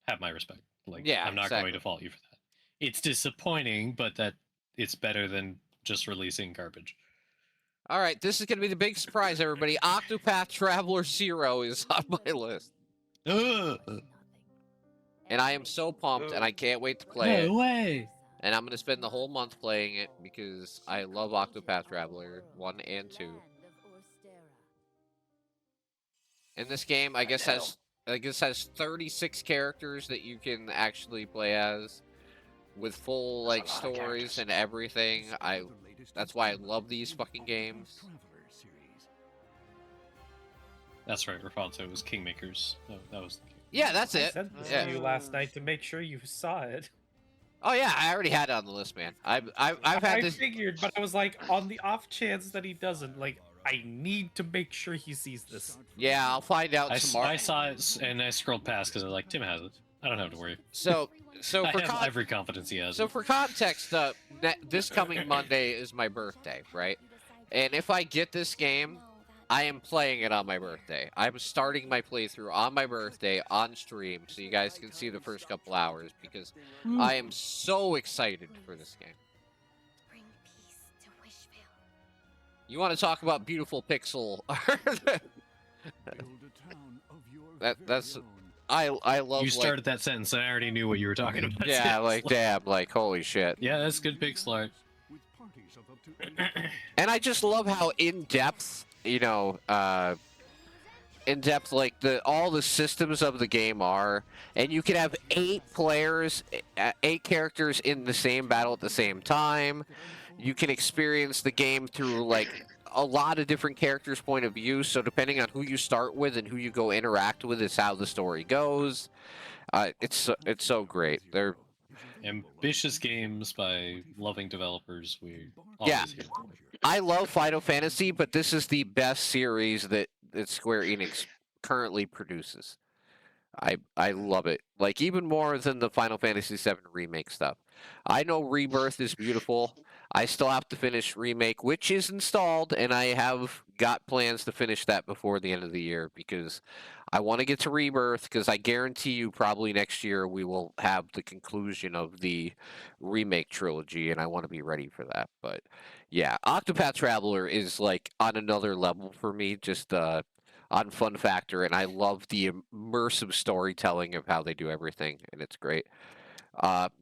have my respect. Like, Yeah, I'm not exactly. going to fault you for that. It's disappointing, but that it's better than just releasing garbage. All right, this is gonna be the big surprise, everybody. Octopath Traveler 0 is on my list, Ugh. and I am so pumped, and I can't wait to play it. way. And I'm gonna spend the whole month playing it because I love Octopath Traveler 1 and 2. And this game, I guess has 36 characters that you can actually play as, with full like That's a lot of stories characters. and everything. That's why I love these fucking games. That's right, Rapunzel was Kingmakers. That was the game. Yeah, that's I it. sent this Yeah. to you last night to make sure you saw it. Oh yeah, I already had it on the list, man. I've had I this. figured, but I was like, on the off chance that he doesn't, like, I need to make sure he sees this. Yeah, I'll find out tomorrow. I saw it and I scrolled past because I was like, Tim has it. I don't have to worry. So I for have every confidence he has. So for context, this coming Monday is my birthday, right? And if I get this game, I am playing it on my birthday. I'm starting my playthrough on my birthday on stream, so you guys can see the first couple hours because I am so excited for this game. You want to talk about beautiful pixel? that's I love You started that sentence, and I already knew what you were talking about. like yeah, like damn, like holy shit. Yeah, that's good pixel art. And I just love how in depth, you know, in depth like all the systems of the game are, and you can have 8 players, 8 characters in the same battle at the same time. You can experience the game through like a lot of different characters' point of view. So depending on who you start with and who you go interact with is how the story goes. It's so great. They're Ambitious games by loving developers. We Yeah. always hear. I love Final Fantasy, but this is the best series that Square Enix currently produces. I love it. Like even more than the Final Fantasy VII remake stuff. I know Rebirth is beautiful. I still have to finish Remake, which is installed, and I have got plans to finish that before the end of the year because I want to get to Rebirth because I guarantee you probably next year we will have the conclusion of the Remake trilogy, and I want to be ready for that. But yeah, Octopath Traveler is like on another level for me, just on fun factor, and I love the immersive storytelling of how they do everything, and it's great.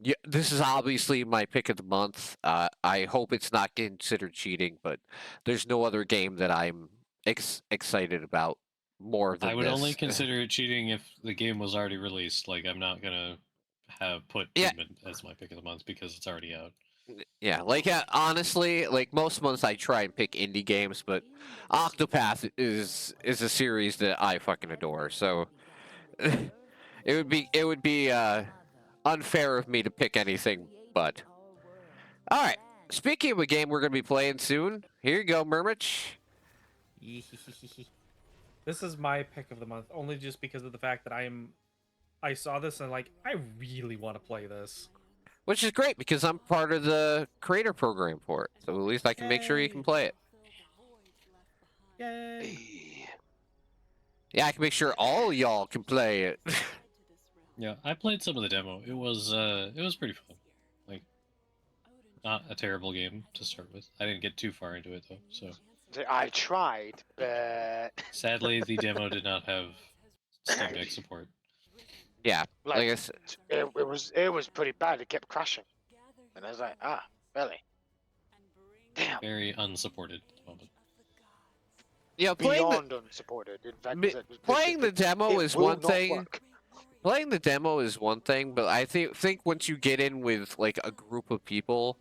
Yeah, this is obviously my pick of the month. I hope it's not considered cheating, but there's no other game that I'm excited about more than I would this. only consider it cheating if the game was already released. Like, I'm not gonna have put Yeah. Doom as my pick of the month because it's already out. Yeah, like honestly, like most months I try and pick indie games, but Octopath is a series that I fucking adore. So it would be unfair of me to pick anything but. All right. Speaking of a game we're going to be playing soon, here you go, Murmich. This is my pick of the month, only just because of the fact that I saw this and like I really want to play this. Which is great because I'm part of the creator program for it. So at least I can make sure you can play it. Yay! Yeah, I can make sure all y'all can play it. Yeah, I played some of the demo. It was pretty fun. Like, not a terrible game to start with. I didn't get too far into it though. So I tried, but sadly, the demo did not have Steam Deck support. Yeah, like I like said, it was pretty bad. It kept crashing, and I was like, ah, really? Damn. Very unsupported at the moment. yeah, playing Beyond unsupported. In fact, playing the demo it is will one not thing. work. Playing the demo is one thing, but I think once you get in with like a group of people,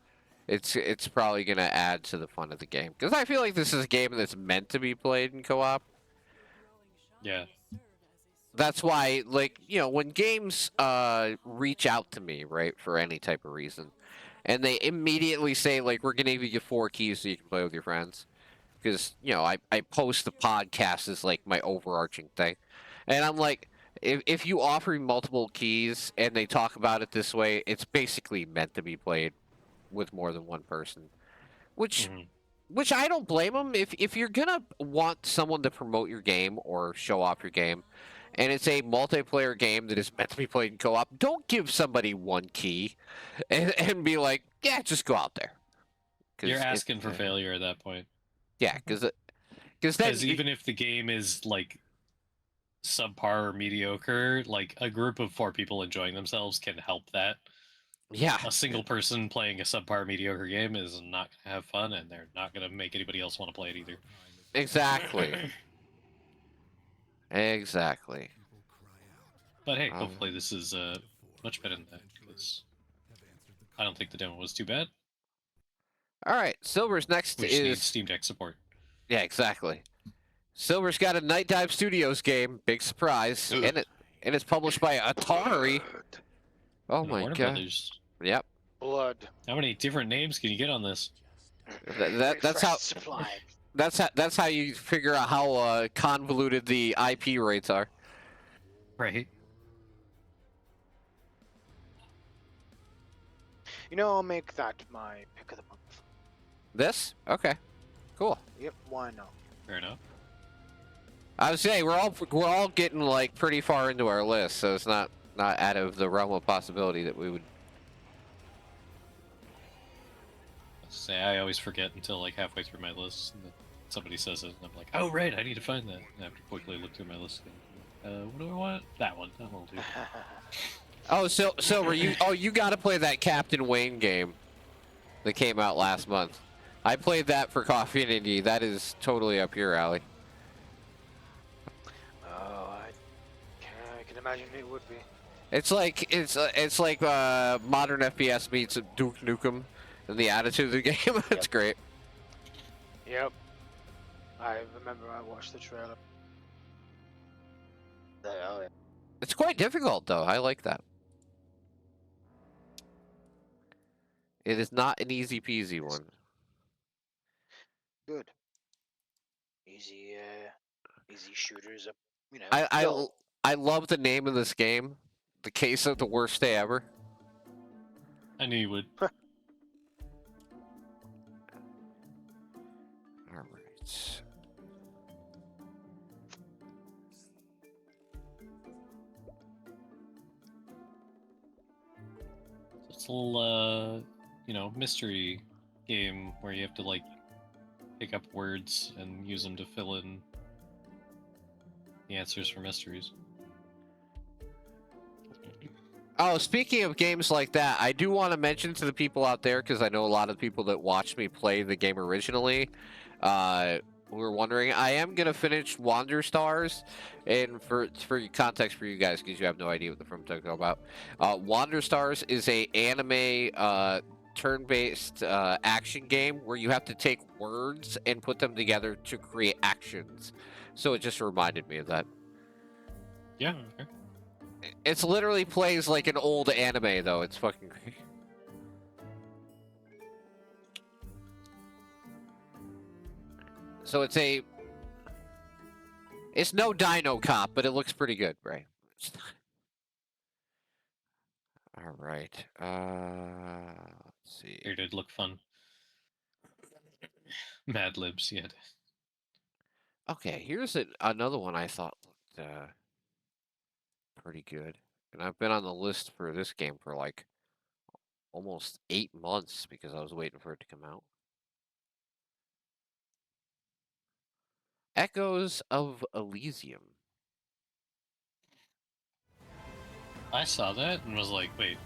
it's probably gonna add to the fun of the game. Because I feel like this is a game that's meant to be played in co-op. Yeah, That's why, like, you know, when games reach out to me, right, for any type of reason, and they immediately say, like, we're gonna give you 4 keys so you can play with your friends. Because, you know, I post the podcast as like my overarching thing. And I'm like, if you offer me multiple keys and they talk about it this way, it's basically meant to be played with more than one person. Which mhm. which I don't blame them. If you're gonna want someone to promote your game or show off your game, and it's a multiplayer game that is meant to be played in co-op, don't give somebody 1 key and be like, yeah, just go out there. You're asking for failure at that point. Yeah, because then Because even if the game is like subpar or mediocre, like a group of 4 people enjoying themselves can help that. yeah, A single person playing a subpar mediocre game is not gonna have fun, and they're not gonna make anybody else want to play it either. exactly, exactly. But hey, Um, hopefully this is much better than that, because I don't think the demo was too bad. All right, Silver's next We just need is Steam Deck support. yeah, exactly. Silver's got a Night Dive Studios game, big surprise, Ugh. and it's published by Atari. Oh And my Warner god! Brothers. Yep, Blood. How many different names can you get on this? that's how Supply. that's how you figure out how convoluted the IP rates are. Right. You know, I'll make that my pick of the month. This okay, cool. Yep, why not? Fair enough. I was saying we're all getting like pretty far into our list, so it's not out of the realm of possibility that we would. Say I always forget until like halfway through my list, and then somebody says it, and I'm like, oh right, I need to find that. And I have to quickly look through my list. What do I want? That one. That one will do. Oh, Silver, you got to play that Captain Wayne game that came out last month. I played that for Coffee and Indie. That is totally up your alley. Oh, I can imagine it would be. It's like modern FPS meets Duke Nukem, and the attitude of the game. It's great. Yep. I remember I watched the trailer. Oh yeah. It's quite difficult though. I like that. It is not an easy peasy one. Good. Easy shooters up. You know. I love the name of this game. The Case of the Worst Day Ever. I knew you would. Alright. It's a little, mystery game where you have to like pick up words and use them to fill in the answers for mysteries. Oh, speaking of games like that, I do want to mention to the people out there, because I know a lot of people that watched me play the game originally, who were wondering, I am going to finish Wander Stars, and for context for you guys, because you have no idea what the film talking about, Wander Stars is a anime turn-based action game where you have to take words and put them together to create actions. So it just reminded me of that. Yeah. Okay. It's literally plays like an old anime, though. It's fucking great. So it's no Dino Cop, but it looks pretty good, right? All right. Let's see. Here did look fun. Mad Libs, yeah. Okay, here's another one I thought looked pretty good. And I've been on the list for this game for like almost 8 months because I was waiting for it to come out. Echoes of Elysium. I saw that and was like, wait,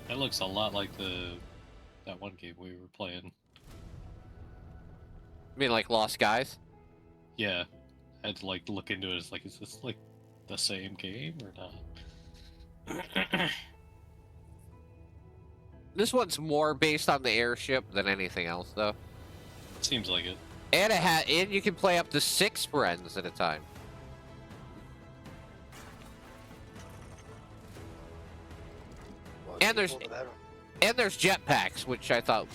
that looks a lot like that one game we were playing. I mean, like Lost Guys? Yeah. I had to like look into it. It's like, is this like the same game or not? This one's more based on the airship than anything else, though. Seems like it. And and you can play up to 6 friends at a time. Well, And there's- people that are- And there's jetpacks, which I thought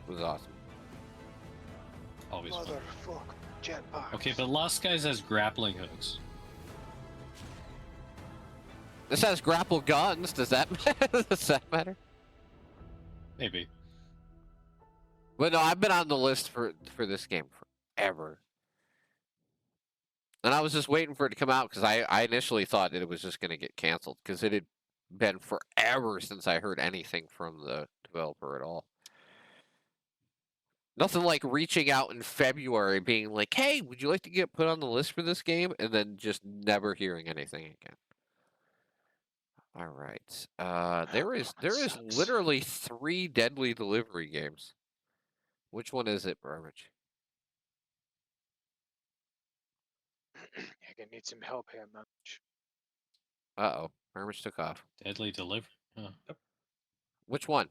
was awesome. Always fun. Motherfuck jetpack. Okay, but Lost Guys has grappling hooks. This has grapple guns. Does that does that matter? Maybe. But no, I've been on the list for this game forever. And I was just waiting for it to come out because I initially thought that it was just going to get canceled because it had been forever since I heard anything from the developer at all. Nothing like reaching out in February being like, hey, would you like to get put on the list for this game? And then just never hearing anything again. All right. There is sucks. literally 3 Deadly Delivery games. Which one is it, Burbage? You're gonna need some help here, man. Uh-oh. Burbage took off. Deadly Delivery. Huh. Which one?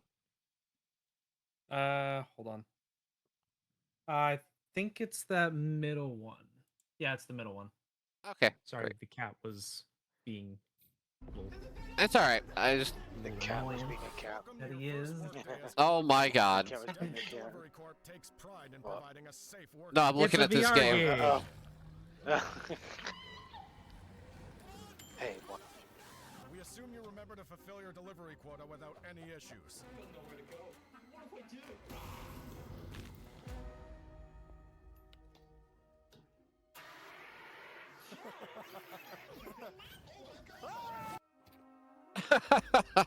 Hold on. I think it's that middle one. Yeah, it's the middle one. Okay. Sorry, great. the cat was being a little It's all right. I just... The cat was being a cat. that he is. Oh my god. Cat was being a cat. What? No, I'm looking It's at a this VR game. game. Uh-oh. Hey, what? We assume you remember to fulfill your delivery quota without any issues.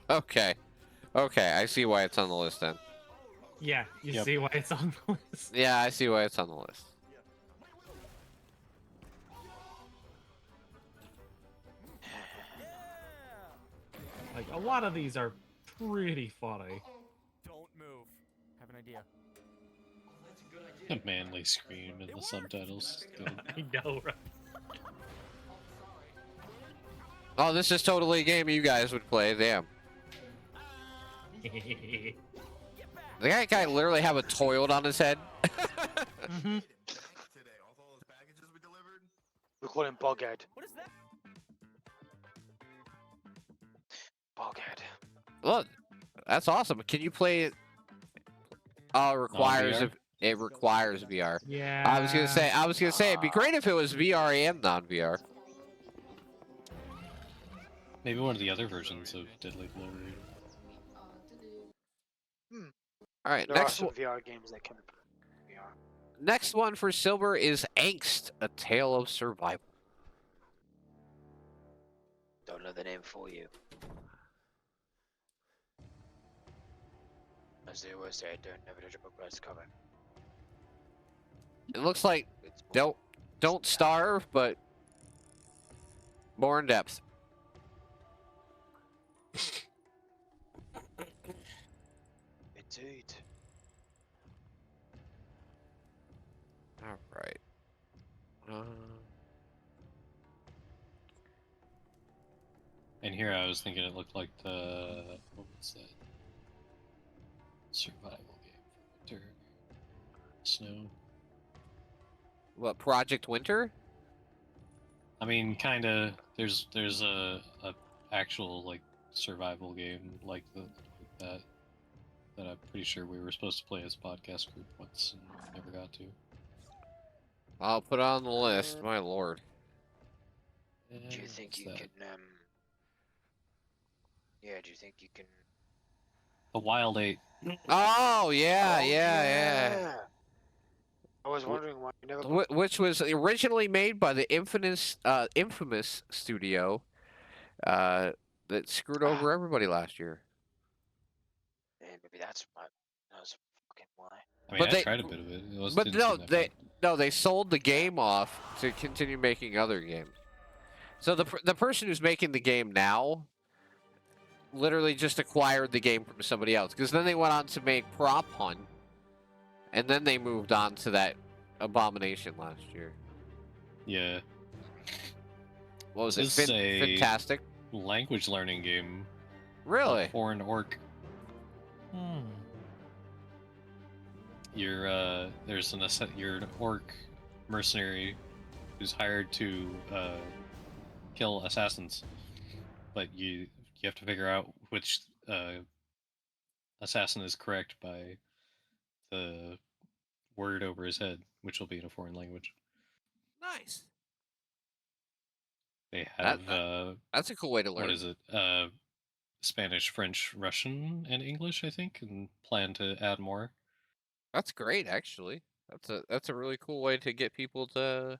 Okay. Okay, I see why it's on the list then. Yeah, you Yep. see why it's on the list. Yeah, I see why it's on the list. Like a lot of these are pretty funny. Don't move. Have an idea. A manly scream in the subtitles. Good. I know, right? Oh, this is totally a game you guys would play. Damn. The guy literally have a toilet on his head. Mhm. We call him Boghead. What is that? Boghead. Look, that's awesome. Can you play it? Oh, it requires VR? it requires VR. Yeah. I was gonna say it'd be great if it was VR and non-VR. Maybe one of the other versions of Deadly Glory. All right, There are next some one. VR games that can be VR. Next one for silver is Angst: A Tale of Survival. Don't know the name for you. As they always say, don't never judge a book by its cover. It looks like It's don't starve, but more in depth. Indeed. All right. And here I was thinking it looked like the what was that? Survival game for winter. Snow. What, Project Winter? I mean, kind of. There's a actual like survival game like that that I'm pretty sure we were supposed to play as a podcast group once and never got to. I'll put it on the list. My lord. Do you think What's you that? can yeah, do you think you can The Wild 8. Oh yeah, Oh, yeah. I was wondering why you never Which was originally made by the infamous studio that screwed over everybody last year. maybe that's why. That's fucking why. I mean, But I they- tried a bit of it. It was, But didn't no, seem that bad. they sold the game off to continue making other games. So the person who's making the game now literally just acquired the game from somebody else, because then they went on to make Prop Hunt, and then they moved on to that Abomination last year. Yeah, What was This it? is a- Fantastic. language learning game. Really? Foreign orc. Hmm. You're you're an orc mercenary who's hired to kill assassins, but you have to figure out which assassin is correct by the word over his head, which will be in a foreign language. Nice. They That- have That's a cool way to learn. what is it? Spanish, French, Russian, and English, I think, and plan to add more. That's great, actually. That's a really cool way to get people to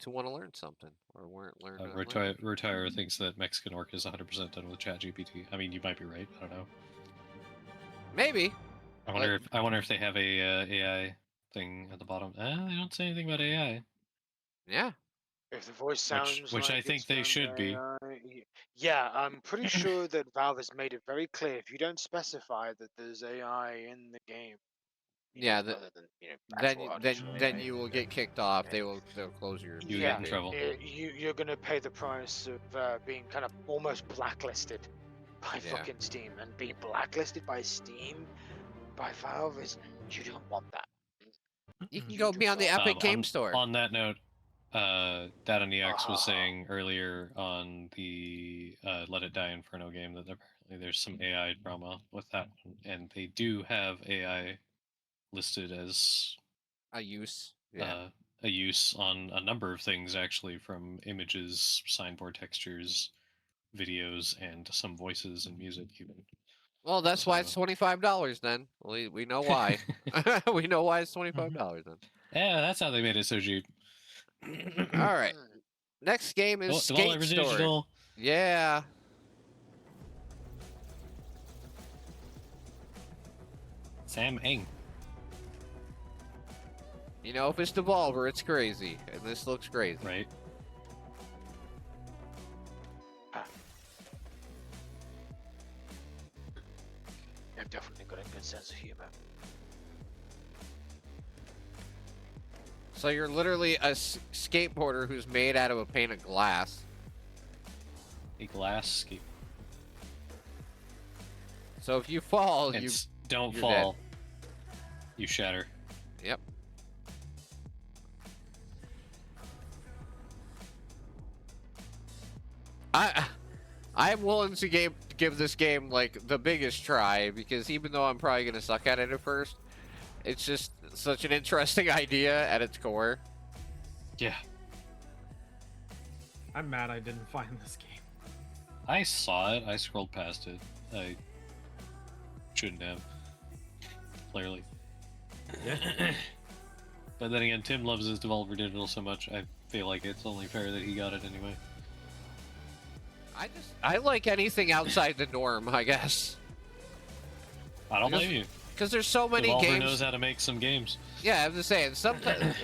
want to learn something or learn. a language. Retire thinks that Mexican orc is 100% done with ChatGPT. I mean, you might be right. I don't know. Maybe. I wonder if they have a AI thing at the bottom. They don't say anything about AI. Yeah. If the voice sounds which like I think it's they done should by be. AI, yeah, I'm pretty sure that Valve has made it very clear if you don't specify that there's AI in the game. Yeah, other than, actual artificial then AI, you will get kicked off. They'll close your. You yeah, get in trouble. You're gonna pay the price of being kind of almost blacklisted by Yeah. fucking Steam, and being blacklisted by Steam by Valve is you don't want that. You can You go do be on the not. Epic Game Store. On that note, DataNeX was Ah. saying earlier on the Let It Die Inferno game that apparently there's some AI drama with that one, and they do have AI listed as A use. Yeah. a use on a number of things, actually, from images, signboard textures, videos, and some voices and music even. Well, that's why it's so- $25 then. We know why. We know why it's $25 then. Yeah, that's how they made it so cheap. All right. Next game is Skate Devolver Story. Digital. Yeah. Samhain. You know, if it's Devolver, it's crazy, and this looks crazy. Right. I've definitely got a good sense of humor. So you're literally a skateboarder who's made out of a pane of glass. A glass skate. So if you fall, It's don't you're fall. You shatter. Yep. I'm willing to give this game like the biggest try, because even though I'm probably gonna suck at it at first, it's just such an interesting idea at its core. Yeah. I'm mad I didn't find this game. I saw it. I scrolled past it. I shouldn't have. Clearly. Yeah. But then again, Tim loves his Devolver Digital so much, I feel like it's only fair that he got it anyway. I like anything outside the norm, I guess, I don't Because- blame you. because there's so many Devolver games. knows how to make some games. Yeah, I'm just saying. Sometimes,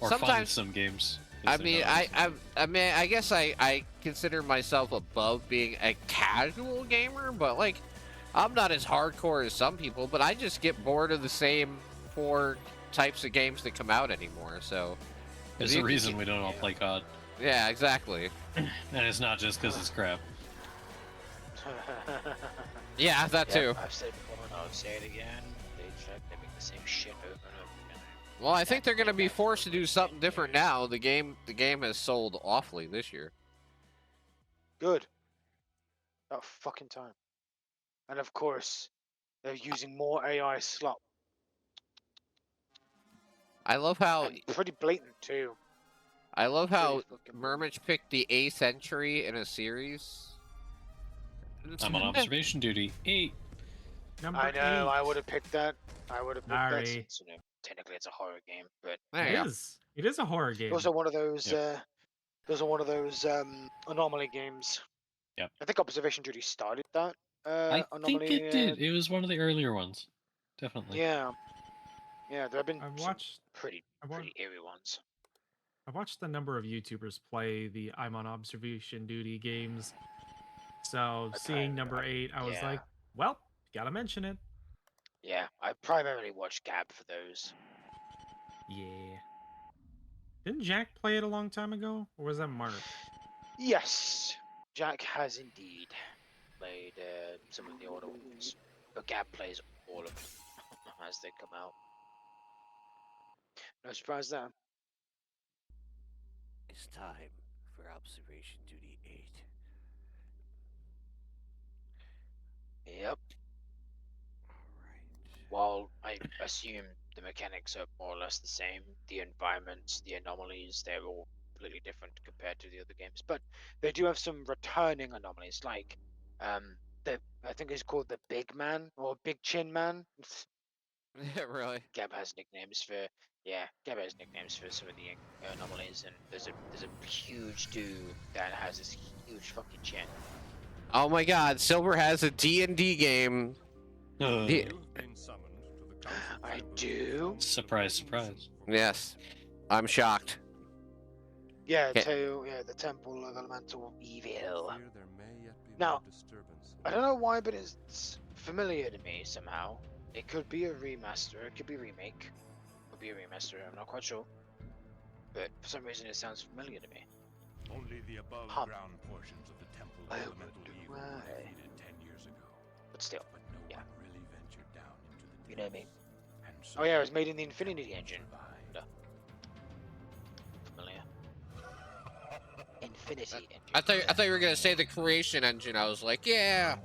Or fund Sometimes- some games. I if they mean, know I mean, I guess I consider myself above being a casual gamer, but like, I'm not as hardcore as some people. But I just get bored of the same 4 types of games that come out anymore. So There's you a can reason get- we don't all play COD. yeah, exactly. And it's not just because it's crap. Yeah, that too. I've said it before and I'll say it again. They make the same shit over and over again. Well, I think they're going to be forced to do something different now. The game has sold awfully this year. Good. About fucking time. And of course, they're using more AI slop. I love how And pretty blatant too. how Pretty fucking Murmich picked the 8th entry in a series. I'm on observation duty. 8. Number I know. 8. I would have picked that. I would have picked that Sorry. since, you know, technically it's a horror game, but There you It go. is. It is a horror game. those are one of those. Yep. Those are one of those anomaly games. Yep. I think Observation Duty started that. I think Anomaly. it did. It was one of the earlier ones. Definitely. Yeah. Yeah, there have been I've some watched. pretty I've wa- pretty eerie ones. I've watched the number of YouTubers play the I'm on observation duty games. So seeing number 8, I was yeah. like, well, gotta mention it. Yeah, I primarily watch Gab for those. Yeah. Didn't Jack play it a long time ago? Or was that Mark? Yes, Jack has indeed played some of the older ones, but Gab plays all of them as they come out. No surprise there. It's time for Observation Duty 8. Yep. While I assume the mechanics are more or less the same, the environments, the anomalies, they're all completely different compared to the other games. But they do have some returning anomalies, like I think it's called the Big Man or Big Chin Man. Yeah, really. Gab has nicknames for some of the anomalies, and there's a huge dude that has this huge fucking chin. Oh my God, Silver has a D&D game. Yeah. You've been summoned to the council I chamber. do. Surprise, surprise. Yes, I'm shocked. Yeah, Okay. the Temple of Elemental Evil. Fear there may yet be Now, more disturbance. I don't know why, but it's familiar to me somehow. It could be a remaster, it could be a remake, it could be a remaster, I'm not quite sure. But for some reason it sounds familiar to me. Only the above Hum. ground portions of the Temple of I Elemental wonder Evil were why. defeated 10 years ago, But still, but no Yeah. one really ventured down into the you know me. depths, and so Oh yeah, it was made in the Infinity few Engine. survived. Familiar. Infinity Engine. I thought you were gonna say the creation engine. I was like, yeah.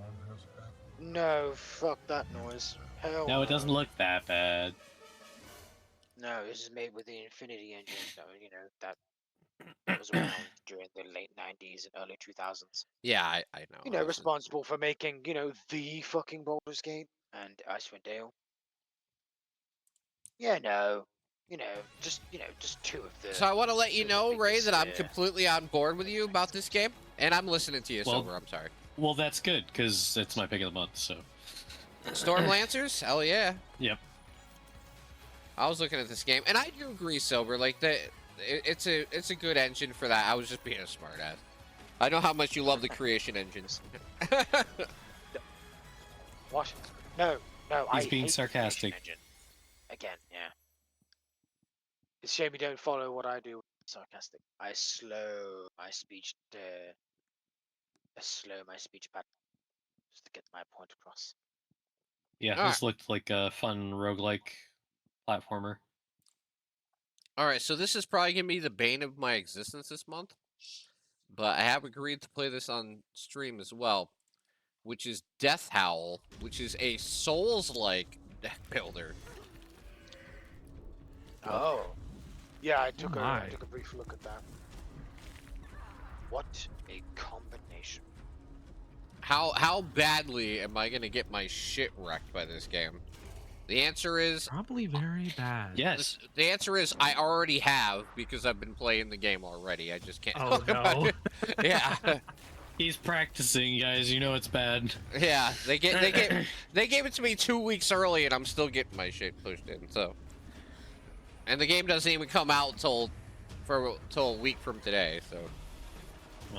No, fuck that noise. Hell No, it doesn't look that bad. No, this is made with the Infinity Engine, so you know that was around during the late 90s and early 2000s. Yeah, I know. You know, I was- responsible for making, you know, the fucking Baldur's Gate and Icewind Dale. Yeah, no. Just two of the. So I want to let you two of the know, Ray, biggest, that I'm completely on board with you about this game, and I'm listening to you, Well- Silver. I'm sorry. Well, that's good because it's my pick of the month. So Storm Lancers? Hell yeah. Yep. I was looking at this game, and I do agree, Silver. Like it's a good engine for that. I was just being a smartass. I know how much you love the creation engines. What? No, no. He's I being hate the sarcastic. creation engine. Again, yeah. It's a shame you don't follow what I do. Sarcastic. I slow my speech. I slow my speech pattern just to get my point across. Yeah, Alright. this looked like a fun roguelike platformer. All right, so this is probably gonna be the bane of my existence this month, but I have agreed to play this on stream as well, which is Death Howl, which is a Souls-like deck builder. Oh. Yeah, I Oh took my. a brief look at that. What a combination. How badly am I gonna get my shit wrecked by this game? The answer is Probably very bad. Yes. the answer is I already have because I've been playing the game already. I just can't. Oh talk about no. it. Yeah, He's practicing, guys. You know it's bad. yeah. They gave it to me 2 weeks early, and I'm still getting my shit pushed in. So, and the game doesn't even come out till a week from today. So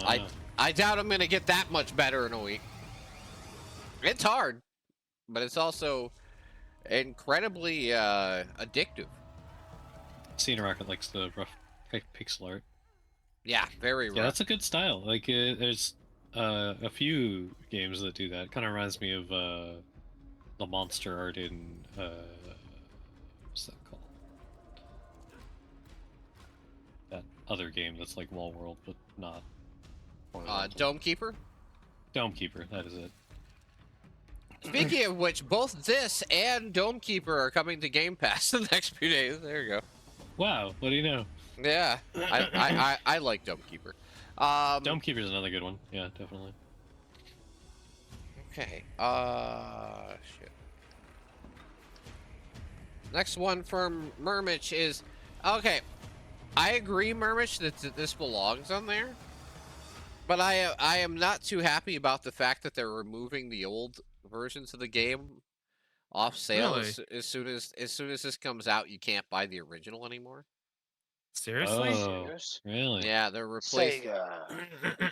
Wow. I doubt I'm gonna get that much better in a week. It's hard, but it's also incredibly addictive. Cena Rocket likes the rough pixel art. Yeah, very Yeah, rough. that's a good style. Like, there's a few games that do that. Kind of reminds me of the monster art in what's that called? That other game that's like Wall World, but not. horizontal. Dome Keeper. Dome Keeper. That is it. Speaking of which, both this and Dome Keeper are coming to Game Pass the next few days. There you go. Wow. What do you know? Yeah, I like Dome Keeper. Dome Keeper's another good one. Yeah, definitely. Okay. Shit. Next one from Murmich is okay. I agree, Murmich, that this belongs on there, but I am not too happy about the fact that they're removing the old versions of the game off sale Really? as soon as this comes out. You can't buy the original anymore. Seriously? Oh, Serious? really? Yeah, they're replacing. Sega.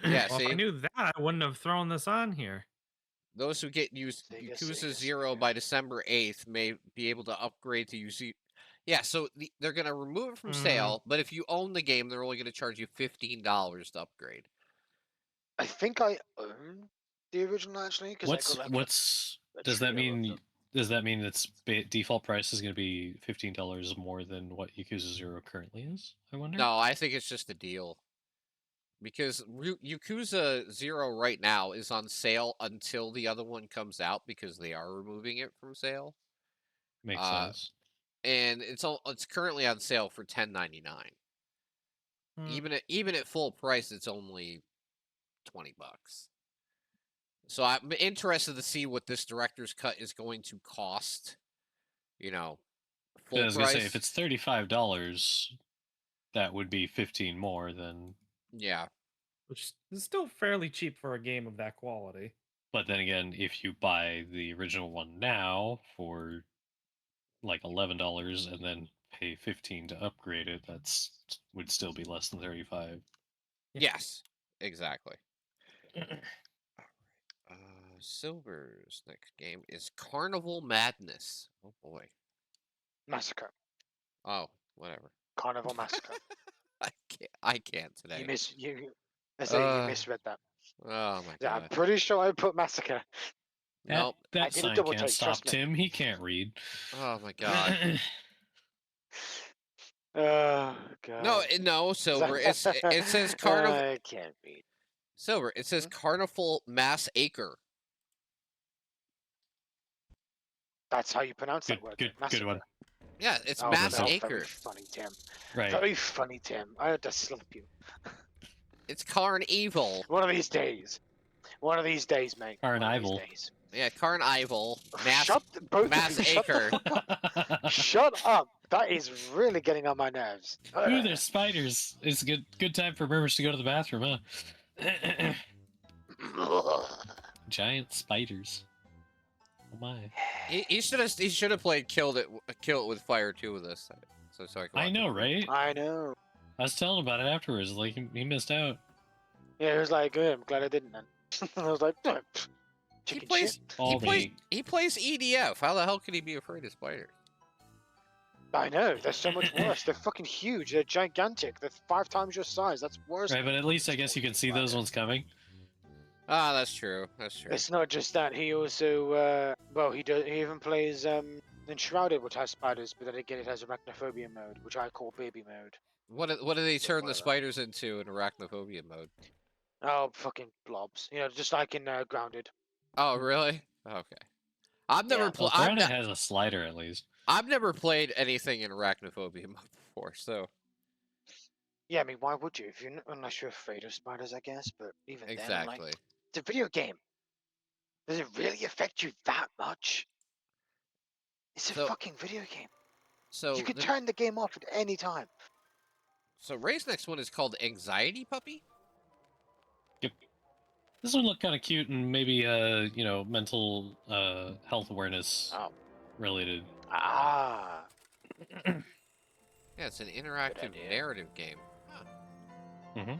Yeah, Well, if see, I knew that, I wouldn't have thrown this on here. those who get Sega, Yakuza Sega, 0 Sega. by December 8th may be able to upgrade to UC. Yeah, so they're going to remove it from Mhm. sale, but if you own the game, they're only going to charge you $15 to upgrade. I think I own the original actually because I got like What's a does that trio of mean? them. Does that mean its default price is going to be $15 more than what Yakuza 0 currently is? I wonder. No, I think it's just a deal. Because Yakuza 0 right now is on sale until the other one comes out because they are removing it from sale. Makes uh, sense. And it's currently on sale for $10.99. Hmm. Even at full price, it's only $20. So I'm interested to see what this director's cut is going to cost. You know, full I was gonna price. say if it's $35, that would be 15 more than. Yeah, Which is still fairly cheap for a game of that quality. But then again, if you buy the original one now for like $11 and then pay 15 to upgrade it, that's would still be less than 35. yes, exactly. Silver's next game is Carnival Madness. Oh boy. Massacre. Oh, whatever. Carnival Massacre. I can't today. You misread that. Oh my Yeah, I'm god. pretty sure I put Massacre. Nope. I That did a sign double can't take, stop trust me. Tim. He can't read. Oh my god. Oh god. No, Silver. It says Carnival. I can't read. Silver. It says Carnival Mass Acre. That's how you pronounce that word. Good Massacre. one. Yeah, it's Oh, Mass no, Acre. Very funny, Tim. Right. Very funny, Tim. I had to slap you. It's Carnival. One of these days. One of these days, mate. One of these Carnival. days. Yeah, Carnival. Mass Both Mass of you, Acre. Shut up. That is really getting on my nerves. Ooh, there's spiders. It's a good time for Murmurs to go to the bathroom, huh? Giant spiders. Oh my. He should have played Kill It with Fire 2 with us. So I could I watch know, it. right? I know. I was telling him about it afterwards. Like he missed out. Yeah, he was like, "Good, I'm glad I didn't." Then I was like, "Pff, He chicken plays shit." Balmy. he plays EDF. How the hell could he be afraid of spiders? I know. They're so much worse. They're fucking huge. They're gigantic. They're 5 times your size. That's worse. Right, but at least I guess you can see those Spider. ones coming. Ah, that's true. That's true. It's not just that. He also, well, he even plays Enshrouded, which has spiders, but then again, it has arachnophobia mode, which I call baby mode. What do they So turn the whatever. spiders into in arachnophobia mode? Oh, fucking blobs. You know, just like in Grounded. Oh, really? Okay. I've never Yeah. Well, played. Grounded has a slider at least. I've never played anything in arachnophobia mode before, so Yeah, I mean, why would you? Unless you're afraid of spiders, I guess. But even then, I'm like, exactly. it's a video game. Does it really affect you that much? It's a So- fucking video game. So You can the- turn the game off at any time. so Ray's next one is called Anxiety Puppy. This one looked kind of cute and maybe you know, mental health awareness Oh. related. Ah. Yeah, it's an interactive idea. narrative game. Huh. Mm-hmm.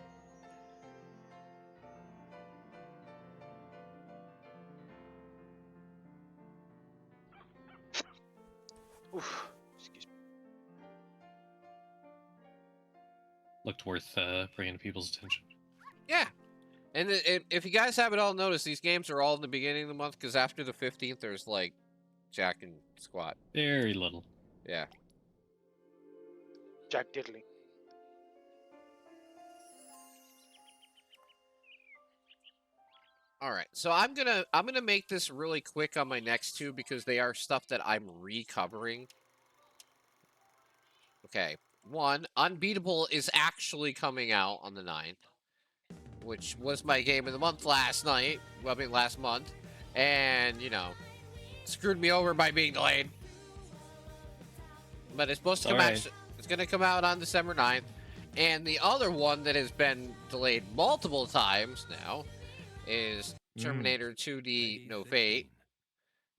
Oof. Excuse me. Looked worth bringing to people's attention. Yeah. And if you guys haven't all noticed, these games are all in the beginning of the month because after the 15th, there's like Jack and Squat. Very little. Yeah. Jack Diddley. All right. So I'm gonna make this really quick on my next two because they are stuff that I'm recovering. Okay. One, Unbeatable is actually coming out on the 9th, which was my game of the month last month, and you know, screwed me over by being delayed. But it's supposed to come out. Alright. It's gonna come out on December 9th. And the other one that has been delayed multiple times now is Terminator 2D No Fate,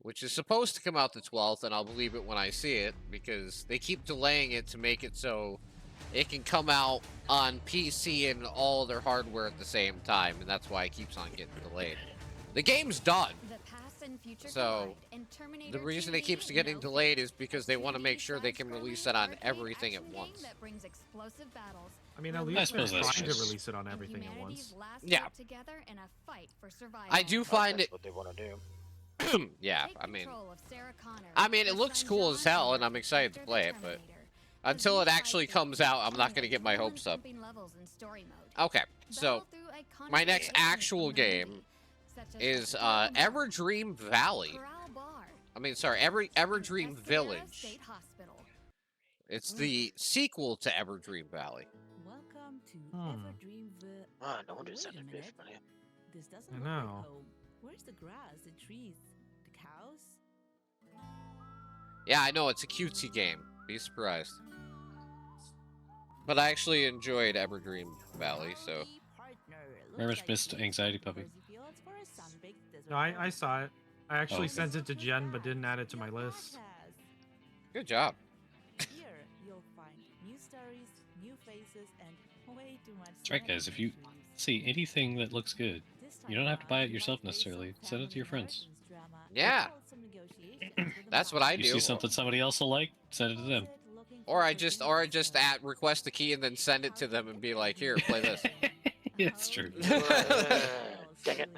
which is supposed to come out the 12th, and I'll believe it when I see it, because they keep delaying it to make it so it can come out on PC and all their hardware at the same time, and that's why it keeps on getting delayed. The game's done. The past and future So, collide in Terminator The reason it 2D keeps getting No delayed Fate. is because they want to 2D make sure they can side-scrolling release it on arcade everything at action game once. that brings explosive battles, I mean, at I least they're suppose that's trying to just- release it on and everything at humanity's once. last Yeah. hope together in a fight for survival. I do find That's it. what they want to do. Yeah, Take I mean, control of Sarah Connor, I mean, her it looks son cool as John, hell, and I'm excited to Victor the play it, but Terminator. As until we it actually fight comes through out, I'm not going to get my adrenaline hopes up. pumping levels in story mode. Okay, so Battle through iconic my next locations actual from the game movie, such as is Festival Mall, Everdream Valley. Corral Bar, I mean, sorry, Everdream Pescadero Village. State Hospital. It's the sequel to Everdream Valley. Welcome to Hmm. Everdream Ah, no wonder it Wait a sounded minute. familiar. This doesn't I look know. like home. Where's the grass, the trees, the cows? Yeah, I know, it's a cutesy game. Be surprised. But I actually enjoyed Everdream Valley, so... Happy partner. Looks Very much like missed this Anxiety is Puppy. Jersey Fields for a sun-baked desert No, I island. saw it. I actually okay. sent it to Jen, but didn't add it to my list. Good job. Here, you'll find new stories, new faces, and way too much. That's right, guys. If you celebrity see anything that looks good, This you don't have to time buy it around, yourself we'll face some necessarily. Send it to your family friends. gardens drama and Yeah. hold some negotiations with the That's what I mob. you do. see something somebody else will like, send it to them. Or I just request the key and then send it to them and be like, here, play this. Yeah, it's true. Dang it.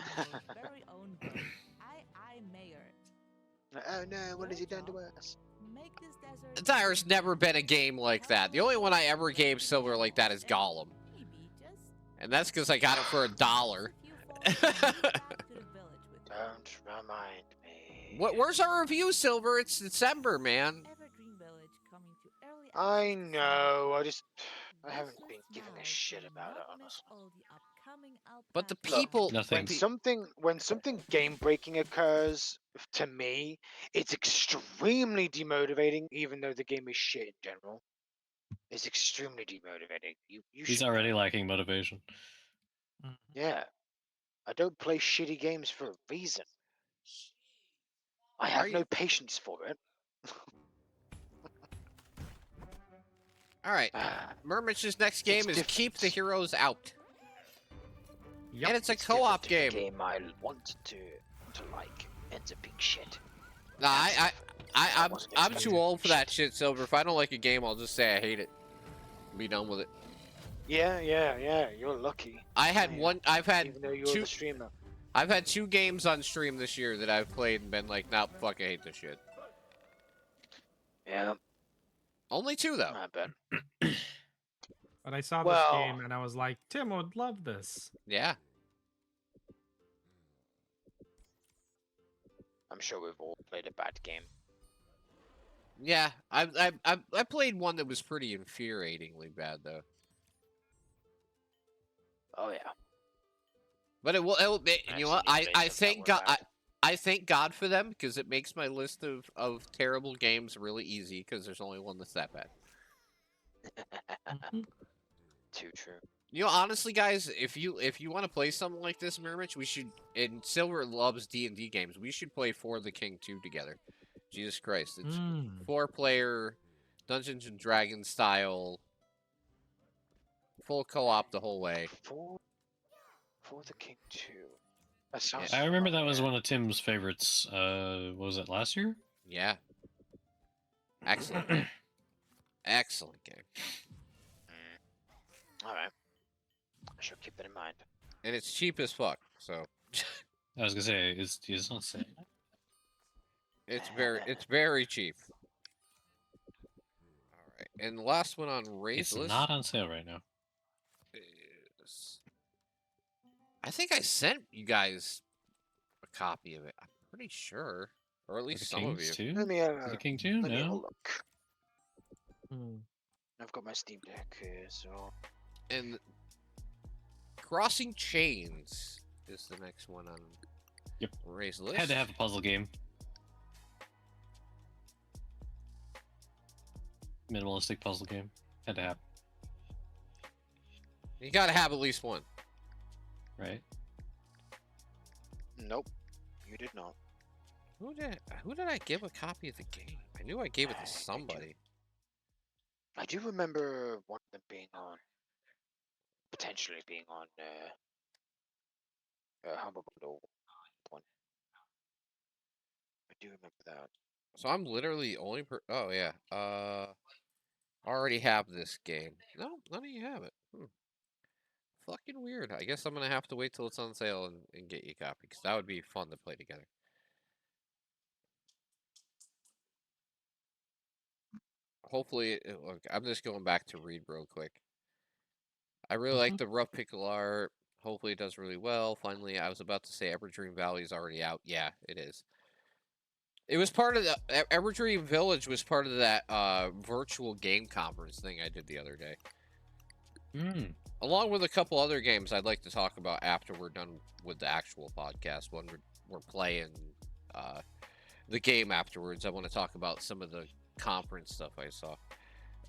Very own book. I Mayor. Oh no, what has he done to us? Make this desert There's never been a game like that. The only one I ever gave silver like that is Gollum. maybe just And that's because I got it for $1. a few folks and move back to the village with you. Don't remind me. Where's our review, Silver? It's December, man. Evergreen Village coming to early I access this know. summer. I haven't Wishlist been giving now a shit to about it, not miss honestly. all the upcoming But the Alpaca people... Nothing. When something game breaking occurs, to me, it's extremely demotivating. Even though the game is shit in general, it's extremely demotivating. You He's should already know. lacking motivation. Yeah, I don't play shitty games for a reason. I Are have you- no patience for it. All right. Murmitch's next game is Keep the different. Heroes Out. Yep. And it's a It's different co-op to the game. game I wanted to like. Ends up being shit. Nah, I'm wasn't I'm expecting too old for that shit. shit, Silver. If I don't like a game, I'll just say I hate it. Be done with it. Yeah. You're lucky. I had Yeah. one. I've had Even though you're two. the streamer. I've had 2 games on stream this year that I've played and been like, nah, fuck, I hate this shit. Yeah, Only 2 though. I bet. But I saw Well- this game and I was like, Tim would love this. Yeah. I'm sure we've all played a bad game. Yeah. I played one that was pretty infuriatingly bad though. Oh yeah. But you know what? Actually, I played some thank that were God. bad. I thank God for them because it makes my list of terrible games really easy because there's only one that's that bad. Too true. You know, honestly, guys, if you want to play something like this, Murmich, we should. And Silver loves D&D games. We should play For the King 2 together. Jesus Christ, it's 4-player, Dungeons and Dragons style, full co-op the whole way. For the King 2. That sounds. I remember that fun, was man. one of Tim's favorites. What was it, last year? Yeah. Excellent game. Excellent game. All right. I shall keep that in mind. And it's cheap as fuck, so I was gonna say, it's not saying. it's very cheap. All right, and the last one on Ray's It's list not on sale right now. is. I think I sent you guys a copy of it. I'm pretty sure, or at For least the some of you. Kings too. Let me For the King too. let me have a No. look. Hmm. I've got my Steam Deck here, so And Crossing Chains is the next one on Yep. Ray's list. Had to have a puzzle game. Minimalistic puzzle game. Had to have, You gotta have at least one. right? nope. You did not. Who did I give a copy of the game? I knew I gave it to I think somebody. I do remember one of them being on, potentially being on Humble Bundle one. I do remember that. So I'm literally the only oh yeah. Already have this game. No, none of you have it. Fucking weird. I guess I'm gonna have to wait till it's on sale and get you a copy because that would be fun to play together. Hopefully, look, I'm just going back to read real quick. I really like the rough pixel art. Hopefully, it does really well. Finally, I was about to say Everdream Valley is already out. Yeah, it is. It was part of the Everdream Village was part of that virtual game conference thing I did the other day, along with a couple other games I'd like to talk about after we're done with the actual podcast. When we're playing the game afterwards, I want to talk about some of the conference stuff I saw.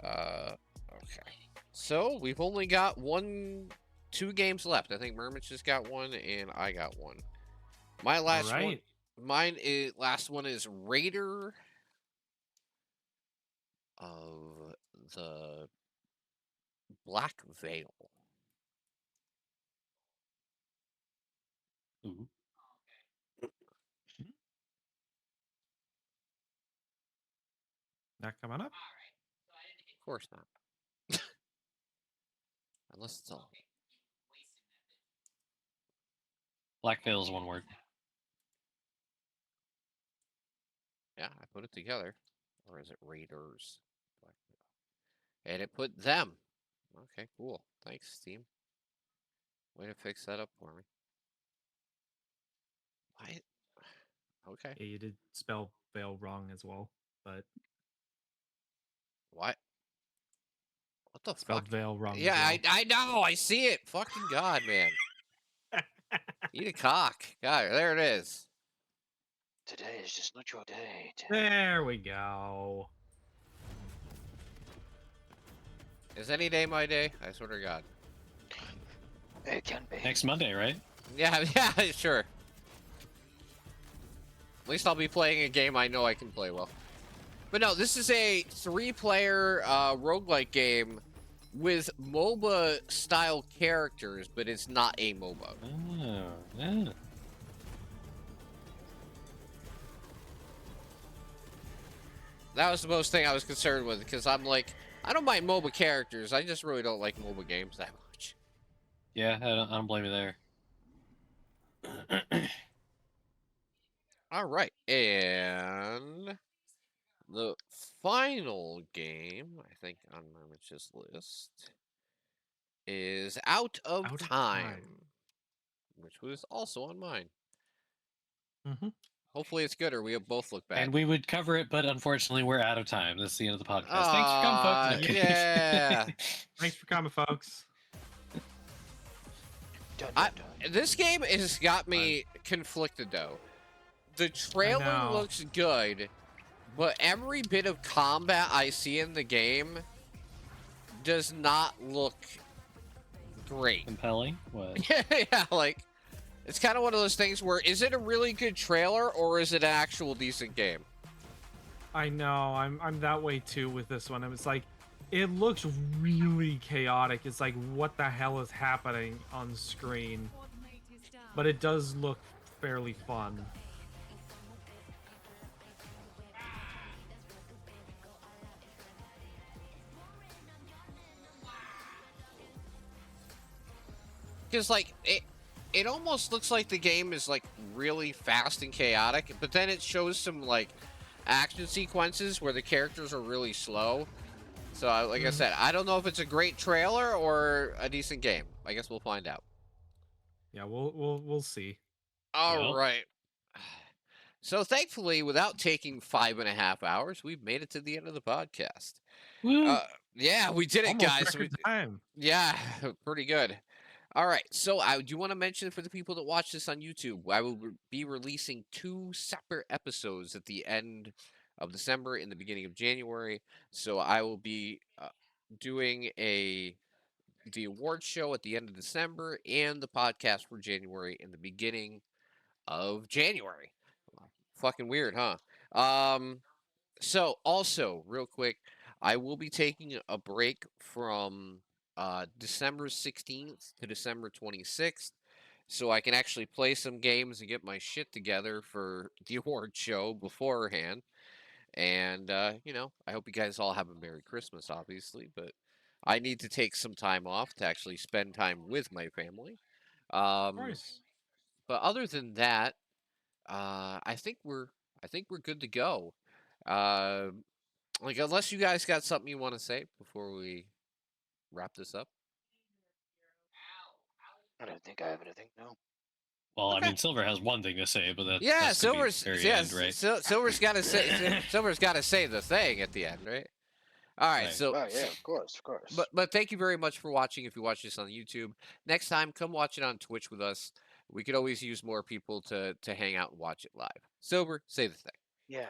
Okay, so we've only got 2 games left. I think Murmich just got one, and I got one. My last one. Alright. Last one is Raider of the Black Veil. Ooh. Not coming up. Of course not. Unless it's all. Black Veil is one word. Yeah, I put it together. Or is it Raiders? Black Veil. And it put them. Okay, cool. Thanks, Steam. Way to fix that up for me. Why? Okay. Yeah, you did spell veil wrong as well, but What? What the spelled fuck? veil wrong. as Yeah, well. I know. I see it. Fucking God, man. Eat a cock. God, there it is. Today is just not your day. There we go. Is any day my day? I swear to God. It can be. Next Monday, right? Yeah, yeah, sure. At least I'll be playing a game I know I can play well. But no, this is a 3-player roguelike game with MOBA-style characters, but it's not a MOBA. Oh, yeah. That was the most thing I was concerned with, because I'm like, I don't mind MOBA characters, I just really don't like MOBA games that much. Yeah, I don't blame you there. All right, and the final game, I think, on Mermitch's list is Out of Out of Time, Time. which was also on mine. Mhm. Hopefully it's good, or we both look bad. And we would cover it, but unfortunately, we're out of time. That's the end of the podcast. Thanks for coming, folks. No, kidding. Yeah. Thanks for coming, folks. Dun, I- dun, dun. This game has got me conflicted, though. The trailer know. looks good, but every bit of combat I see in the game does not look great. Compelling? What? Yeah, like, it's kind of one of those things where, is it a really good trailer, or is it an actual decent game? I know. I'm that way too with this one. It's like, it looks really chaotic. It's like, what the hell is happening on screen? But it does look fairly fun. Because, like, it almost looks like the game is, like, really fast and chaotic, but then it shows some, like, action sequences where the characters are really slow. So, like I said, I don't know if it's a great trailer or a decent game. I guess we'll find out. Yeah, we'll see. All Yep. right. So, thankfully, without taking 5.5 hours, we've made it to the end of the podcast. Woo! Yeah, we did it, Almost guys. record time. Yeah, pretty good. All right, so I do want to mention for the people that watch this on YouTube, I will be releasing 2 separate episodes at the end of December and the beginning of January. So I will be doing the award show at the end of December and the podcast for January in the beginning of January. Fucking weird, huh? So also, real quick, I will be taking a break from December 16th to December 26th, so I can actually play some games and get my shit together for the award show beforehand. And you know, I hope you guys all have a Merry Christmas, obviously, but I need to take some time off to actually spend time with my family. Of course. But other than that, I think we're good to go. Uh, like, unless you guys got something you want to say before we wrap this up. I don't think I have anything. No. Well, Okay. I mean, Silver has one thing to say, but Yeah, that's gonna be Silver's very yeah, end, right? Silver's got to say Silver's got to say the thing at the end, right? All right, Right. so Well, yeah, of course, of course. but thank you very much for watching. If you watch this on YouTube, next time come watch it on Twitch with us. We could always use more people to hang out and watch it live. Silver, say the thing. yeah.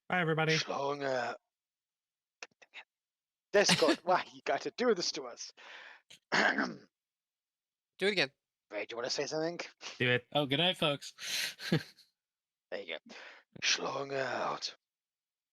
Bye, everybody. Schlonger. Discord, why you got to do this to us? Do it again. Ray, do you want to say something? Do it. Oh, good night, folks. There you go. Schlong out.